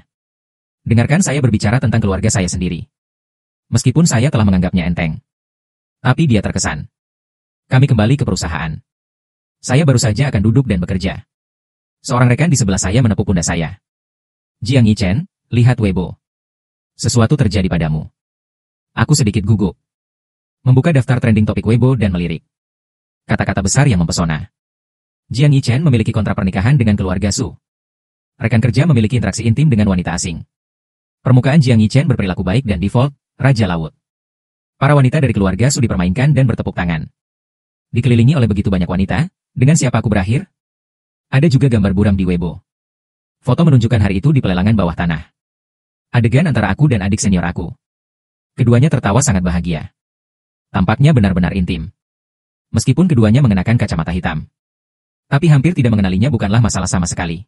Dengarkan saya berbicara tentang keluarga saya sendiri. Meskipun saya telah menganggapnya enteng. Tapi dia terkesan. Kami kembali ke perusahaan. Saya baru saja akan duduk dan bekerja. Seorang rekan di sebelah saya menepuk pundak saya. Jiang Yichen, lihat Weibo. Sesuatu terjadi padamu. Aku sedikit gugup. Membuka daftar trending topik Weibo dan melirik. Kata-kata besar yang mempesona. Jiang Yichen memiliki kontrak pernikahan dengan keluarga Su. Rekan kerja memiliki interaksi intim dengan wanita asing. Permukaan Jiang Yichen berperilaku baik dan default, Raja Laut. Para wanita dari keluarga Su dipermainkan dan bertepuk tangan. Dikelilingi oleh begitu banyak wanita, dengan siapa aku berakhir? Ada juga gambar buram di Weibo. Foto menunjukkan hari itu di pelelangan bawah tanah. Adegan antara aku dan adik senior aku. Keduanya tertawa sangat bahagia. Tampaknya benar-benar intim. Meskipun keduanya mengenakan kacamata hitam. Tapi hampir tidak mengenalinya bukanlah masalah sama sekali.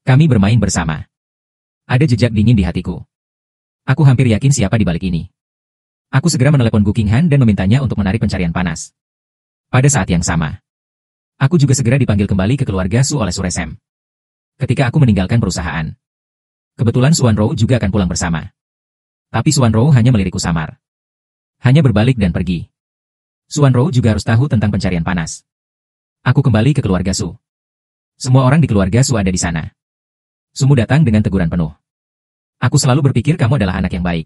Kami bermain bersama. Ada jejak dingin di hatiku. Aku hampir yakin siapa di balik ini. Aku segera menelepon Gu Qinghan dan memintanya untuk menarik pencarian panas. Pada saat yang sama, aku juga segera dipanggil kembali ke keluarga Su oleh Suresem. Ketika aku meninggalkan perusahaan. Kebetulan Suanro juga akan pulang bersama. Tapi Suanro hanya melirikku samar. Hanya berbalik dan pergi. Suanro juga harus tahu tentang pencarian panas. Aku kembali ke keluarga Su. Semua orang di keluarga Su ada di sana. Sumu datang dengan teguran penuh. Aku selalu berpikir kamu adalah anak yang baik.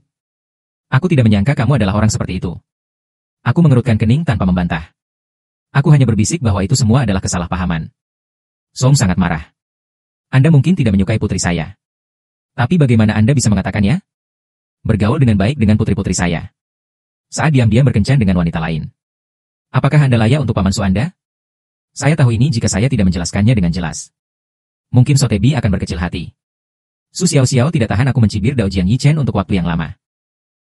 Aku tidak menyangka kamu adalah orang seperti itu. Aku mengerutkan kening tanpa membantah. Aku hanya berbisik bahwa itu semua adalah kesalahpahaman. Som sangat marah. Anda mungkin tidak menyukai putri saya. Tapi bagaimana Anda bisa mengatakannya? Bergaul dengan baik dengan putri-putri saya. Saat diam-diam berkencan dengan wanita lain. Apakah Anda layak untuk paman Su Anda? Saya tahu ini jika saya tidak menjelaskannya dengan jelas. Mungkin Sotebi akan berkecil hati. Su Xiao tidak tahan aku mencibir Dao Jiang Yichen untuk waktu yang lama.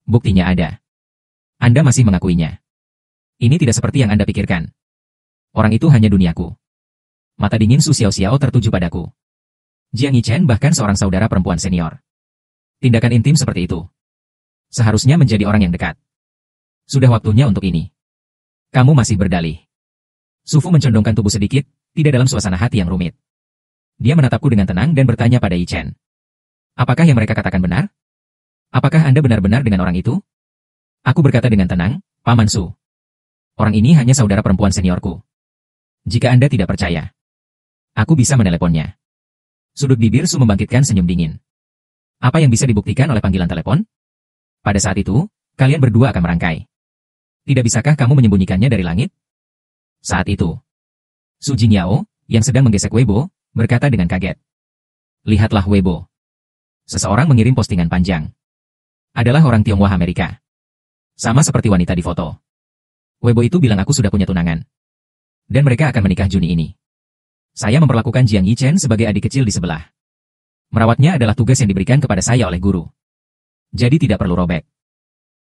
Buktinya ada. Anda masih mengakuinya. Ini tidak seperti yang Anda pikirkan. Orang itu hanya duniaku. Mata dingin Su Xiao tertuju padaku. Jiang Yichen bahkan seorang saudara perempuan senior. Tindakan intim seperti itu. Seharusnya menjadi orang yang dekat. Sudah waktunya untuk ini. Kamu masih berdalih. Su Fu mencondongkan tubuh sedikit, tidak dalam suasana hati yang rumit. Dia menatapku dengan tenang dan bertanya pada Yichen. Apakah yang mereka katakan benar? Apakah Anda benar-benar dengan orang itu? Aku berkata dengan tenang, Paman Su. Orang ini hanya saudara perempuan seniorku. Jika Anda tidak percaya, aku bisa meneleponnya. Sudut bibir Su membangkitkan senyum dingin. Apa yang bisa dibuktikan oleh panggilan telepon? Pada saat itu, kalian berdua akan merangkai. Tidak bisakah kamu menyembunyikannya dari langit? Saat itu, Su Jingyao, yang sedang menggesek Weibo, berkata dengan kaget. Lihatlah Weibo. Seseorang mengirim postingan panjang. Adalah orang Tionghoa Amerika. Sama seperti wanita di foto. Weibo itu bilang aku sudah punya tunangan. Dan mereka akan menikah Juni ini. Saya memperlakukan Jiang Yichen sebagai adik kecil di sebelah. Merawatnya adalah tugas yang diberikan kepada saya oleh guru. Jadi tidak perlu robek.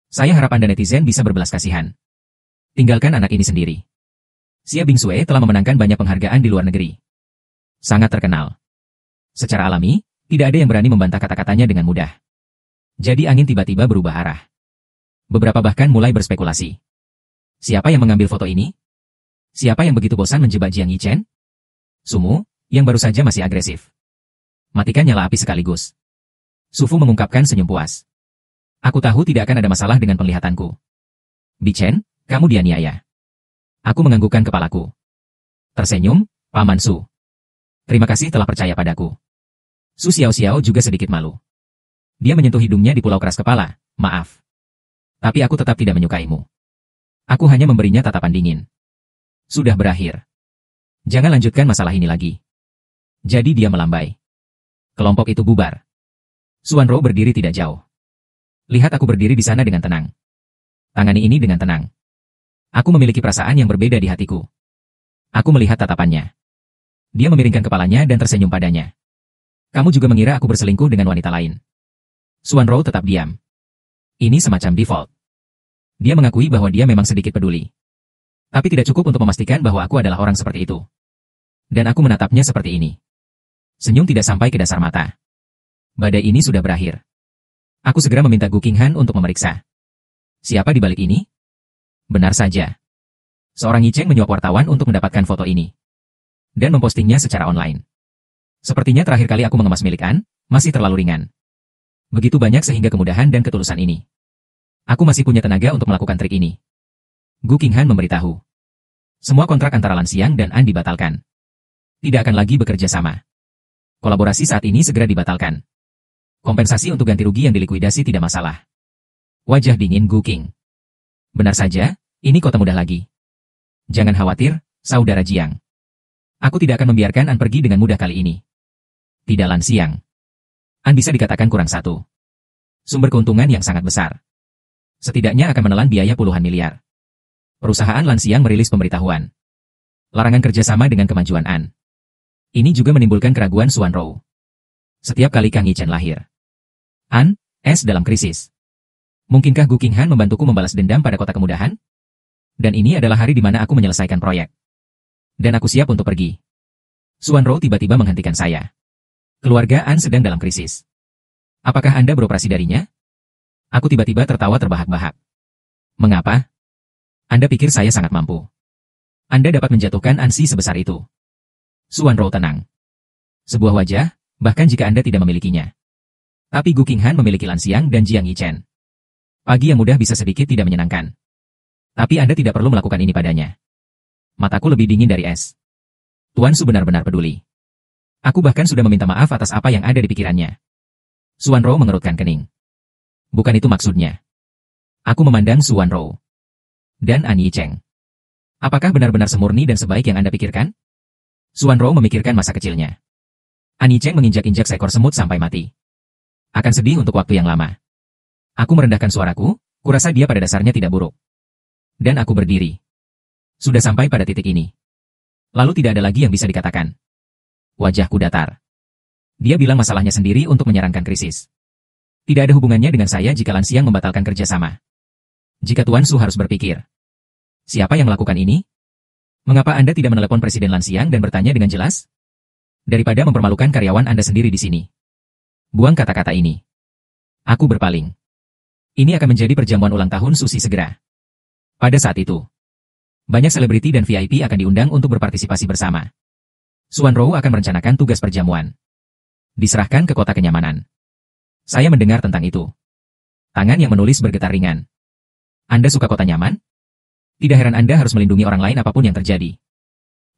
Saya harap Anda netizen bisa berbelas kasihan. Tinggalkan anak ini sendiri. Xia Bingsue telah memenangkan banyak penghargaan di luar negeri. Sangat terkenal. Secara alami, tidak ada yang berani membantah kata-katanya dengan mudah. Jadi angin tiba-tiba berubah arah. Beberapa bahkan mulai berspekulasi. Siapa yang mengambil foto ini? Siapa yang begitu bosan menjebak Jiang Yichen? Sumu, yang baru saja masih agresif. Matikan nyala api sekaligus. Su Fu mengungkapkan senyum puas. Aku tahu tidak akan ada masalah dengan penglihatanku. Bichen, kamu dianiaya. Aku menganggukkan kepalaku. Tersenyum, Paman Su. Terima kasih telah percaya padaku. Su Xiao juga sedikit malu. Dia menyentuh hidungnya di pulau keras kepala, maaf. Tapi aku tetap tidak menyukaimu. Aku hanya memberinya tatapan dingin. Sudah berakhir. Jangan lanjutkan masalah ini lagi. Jadi dia melambai. Kelompok itu bubar. Suanro berdiri tidak jauh. Lihat aku berdiri di sana dengan tenang. Tangani ini dengan tenang. Aku memiliki perasaan yang berbeda di hatiku. Aku melihat tatapannya. Dia memiringkan kepalanya dan tersenyum padanya. Kamu juga mengira aku berselingkuh dengan wanita lain. Suanro tetap diam. Ini semacam default. Dia mengakui bahwa dia memang sedikit peduli. Tapi tidak cukup untuk memastikan bahwa aku adalah orang seperti itu. Dan aku menatapnya seperti ini. Senyum tidak sampai ke dasar mata. Badai ini sudah berakhir. Aku segera meminta Gu Qinghan untuk memeriksa. Siapa di balik ini? Benar saja. Seorang Yi Cheng menyuap wartawan untuk mendapatkan foto ini. Dan mempostingnya secara online. Sepertinya terakhir kali aku mengemas milik An, masih terlalu ringan. Begitu banyak sehingga kemudahan dan ketulusan ini. Aku masih punya tenaga untuk melakukan trik ini. Gu Qinghan memberitahu. Semua kontrak antara Lan Xiang dan An dibatalkan. Tidak akan lagi bekerja sama. Kolaborasi saat ini segera dibatalkan. Kompensasi untuk ganti rugi yang dilikuidasi tidak masalah. Wajah dingin Gu Qing. Benar saja, ini kota mudah lagi. Jangan khawatir, saudara Jiang. Aku tidak akan membiarkan An pergi dengan mudah kali ini. Tidak Lan Xiang. An bisa dikatakan kurang satu. Sumber keuntungan yang sangat besar. Setidaknya akan menelan biaya puluhan miliar. Perusahaan Lan Xiang merilis pemberitahuan. Larangan kerjasama dengan kemajuan An. Ini juga menimbulkan keraguan Xuan Rou. Setiap kali Kang Yichen lahir. An, dalam krisis. Mungkinkah Gu Qinghan membantuku membalas dendam pada kota kemudahan? Dan ini adalah hari di mana aku menyelesaikan proyek. Dan aku siap untuk pergi. Xuan Rou tiba-tiba menghentikan saya. Keluarga An sedang dalam krisis. Apakah Anda beroperasi darinya? Aku tiba-tiba tertawa terbahak-bahak. Mengapa? Anda pikir saya sangat mampu? Anda dapat menjatuhkan Ansi sebesar itu. Xuan Rou tenang. Sebuah wajah, bahkan jika Anda tidak memilikinya. Tapi Gu Qinghan memiliki Lan Xiang dan Jiang Yichen. Pagi yang mudah bisa sedikit tidak menyenangkan. Tapi Anda tidak perlu melakukan ini padanya. Mataku lebih dingin dari es. Tuan Su benar-benar peduli. Aku bahkan sudah meminta maaf atas apa yang ada di pikirannya. Xuan Rou mengerutkan kening. Bukan itu maksudnya. Aku memandang Xuan Rou. Dan An Yicheng. Apakah benar-benar semurni dan sebaik yang Anda pikirkan? Xuan Rou memikirkan masa kecilnya. An Yicheng menginjak-injak seekor semut sampai mati. Akan sedih untuk waktu yang lama. Aku merendahkan suaraku, kurasa dia pada dasarnya tidak buruk. Dan aku berdiri. Sudah sampai pada titik ini. Lalu tidak ada lagi yang bisa dikatakan. Wajahku datar. Dia bilang masalahnya sendiri untuk menyarankan krisis. Tidak ada hubungannya dengan saya jika Lan Xiang membatalkan kerjasama. Jika Tuan Su harus berpikir. Siapa yang melakukan ini? Mengapa Anda tidak menelepon Presiden Lan Xiang dan bertanya dengan jelas? Daripada mempermalukan karyawan Anda sendiri di sini. Buang kata-kata ini. Aku berpaling. Ini akan menjadi perjamuan ulang tahun Susi segera. Pada saat itu, banyak selebriti dan VIP akan diundang untuk berpartisipasi bersama. Xuan Rou akan merencanakan tugas perjamuan. Diserahkan ke kota kenyamanan. Saya mendengar tentang itu. Tangan yang menulis bergetar ringan. Anda suka kota nyaman? Tidak heran Anda harus melindungi orang lain apapun yang terjadi.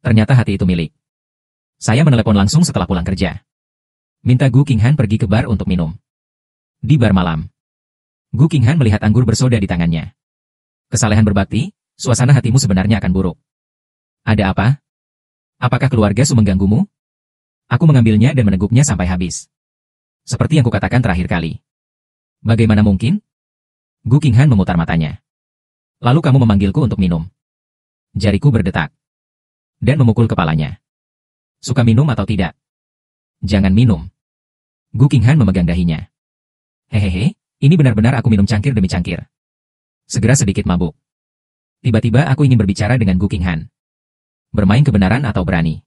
Ternyata hati itu milik. Saya menelepon langsung setelah pulang kerja. Minta Gu Qinghan pergi ke bar untuk minum. Di bar malam. Gu Qinghan melihat anggur bersoda di tangannya. Kesalehan berbakti, suasana hatimu sebenarnya akan buruk. Ada apa? Apakah keluarga Su mengganggumu? Aku mengambilnya dan meneguknya sampai habis. Seperti yang kukatakan terakhir kali. Bagaimana mungkin? Gu Qinghan memutar matanya. Lalu kamu memanggilku untuk minum. Jariku berdetak. Dan memukul kepalanya. Suka minum atau tidak? Jangan minum. Gu Qinghan memegang dahinya. Hehehe, ini benar-benar aku minum cangkir demi cangkir. Segera sedikit mabuk. Tiba-tiba aku ingin berbicara dengan Gu Qinghan. Bermain kebenaran atau berani.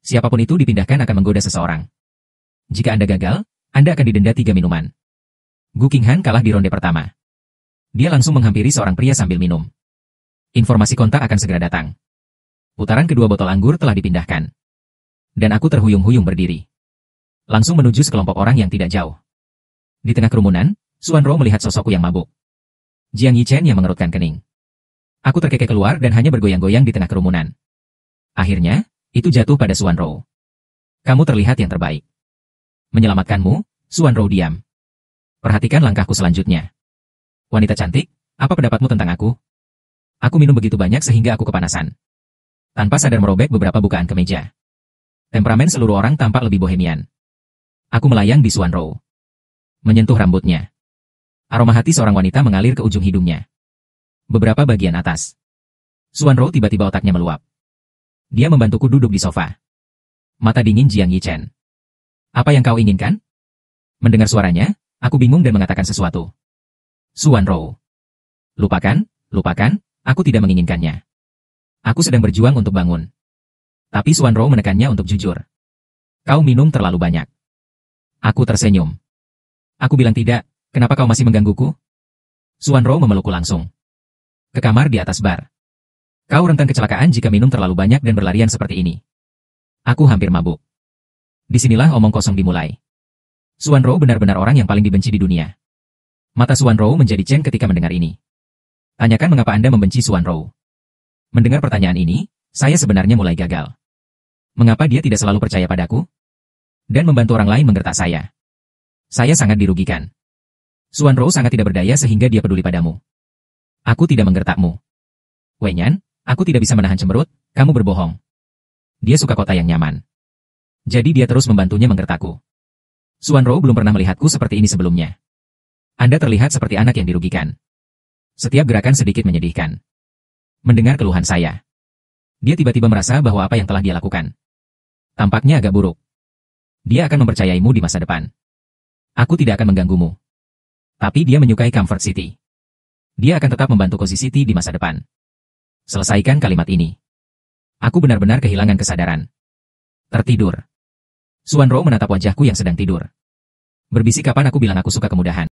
Siapapun itu dipindahkan akan menggoda seseorang. Jika Anda gagal, Anda akan didenda 3 minuman. Gu Qinghan kalah di ronde pertama. Dia langsung menghampiri seorang pria sambil minum. Informasi kontak akan segera datang. Putaran kedua botol anggur telah dipindahkan. Dan aku terhuyung-huyung berdiri. Langsung menuju sekelompok orang yang tidak jauh. Di tengah kerumunan, Xuan Rou melihat sosokku yang mabuk. Jiang Yichen yang mengerutkan kening. Aku terkekeh keluar dan hanya bergoyang-goyang di tengah kerumunan. Akhirnya, itu jatuh pada Xuan Rou. Kamu terlihat yang terbaik. Menyelamatkanmu, Xuan Rou diam. Perhatikan langkahku selanjutnya. Wanita cantik, apa pendapatmu tentang aku? Aku minum begitu banyak sehingga aku kepanasan. Tanpa sadar merobek beberapa bukaan kemeja. Temperamen seluruh orang tampak lebih bohemian. Aku melayang di Xuan Rou. Menyentuh rambutnya. Aroma hati seorang wanita mengalir ke ujung hidungnya. Beberapa bagian atas. Xuan Rou tiba-tiba otaknya meluap. Dia membantuku duduk di sofa. Mata dingin Jiang Yichen. Apa yang kau inginkan? Mendengar suaranya, aku bingung dan mengatakan sesuatu. Xuan Rou. Lupakan, aku tidak menginginkannya. Aku sedang berjuang untuk bangun. Tapi Xuan Rou menekannya untuk jujur. Kau minum terlalu banyak. Aku tersenyum. Aku bilang tidak, kenapa kau masih menggangguku? Suanro memelukku langsung. Ke kamar di atas bar. Kau rentan kecelakaan jika minum terlalu banyak dan berlarian seperti ini. Aku hampir mabuk. Disinilah omong kosong dimulai. Suanro benar-benar orang yang paling dibenci di dunia. Mata Suanro menjadi Chen ketika mendengar ini. Tanyakan mengapa Anda membenci Suanro. Mendengar pertanyaan ini, saya sebenarnya mulai gagal. Mengapa dia tidak selalu percaya padaku? Dan membantu orang lain menggertak saya. Saya sangat dirugikan. Suanro sangat tidak berdaya sehingga dia peduli padamu. Aku tidak menggertakmu. Wenyan, aku tidak bisa menahan cemberut, kamu berbohong. Dia suka kota yang nyaman. Jadi dia terus membantunya menggertakku. Suanro belum pernah melihatku seperti ini sebelumnya. Anda terlihat seperti anak yang dirugikan. Setiap gerakan sedikit menyedihkan. Mendengar keluhan saya. Dia tiba-tiba merasa bahwa apa yang telah dia lakukan tampaknya agak buruk. Dia akan mempercayaimu di masa depan. Aku tidak akan mengganggumu. Tapi dia menyukai Comfort City. Dia akan tetap membantu Cozy City di masa depan. Selesaikan kalimat ini. Aku benar-benar kehilangan kesadaran. Tertidur. Suanro menatap wajahku yang sedang tidur. Berbisik kapan aku bilang aku suka kemudahan.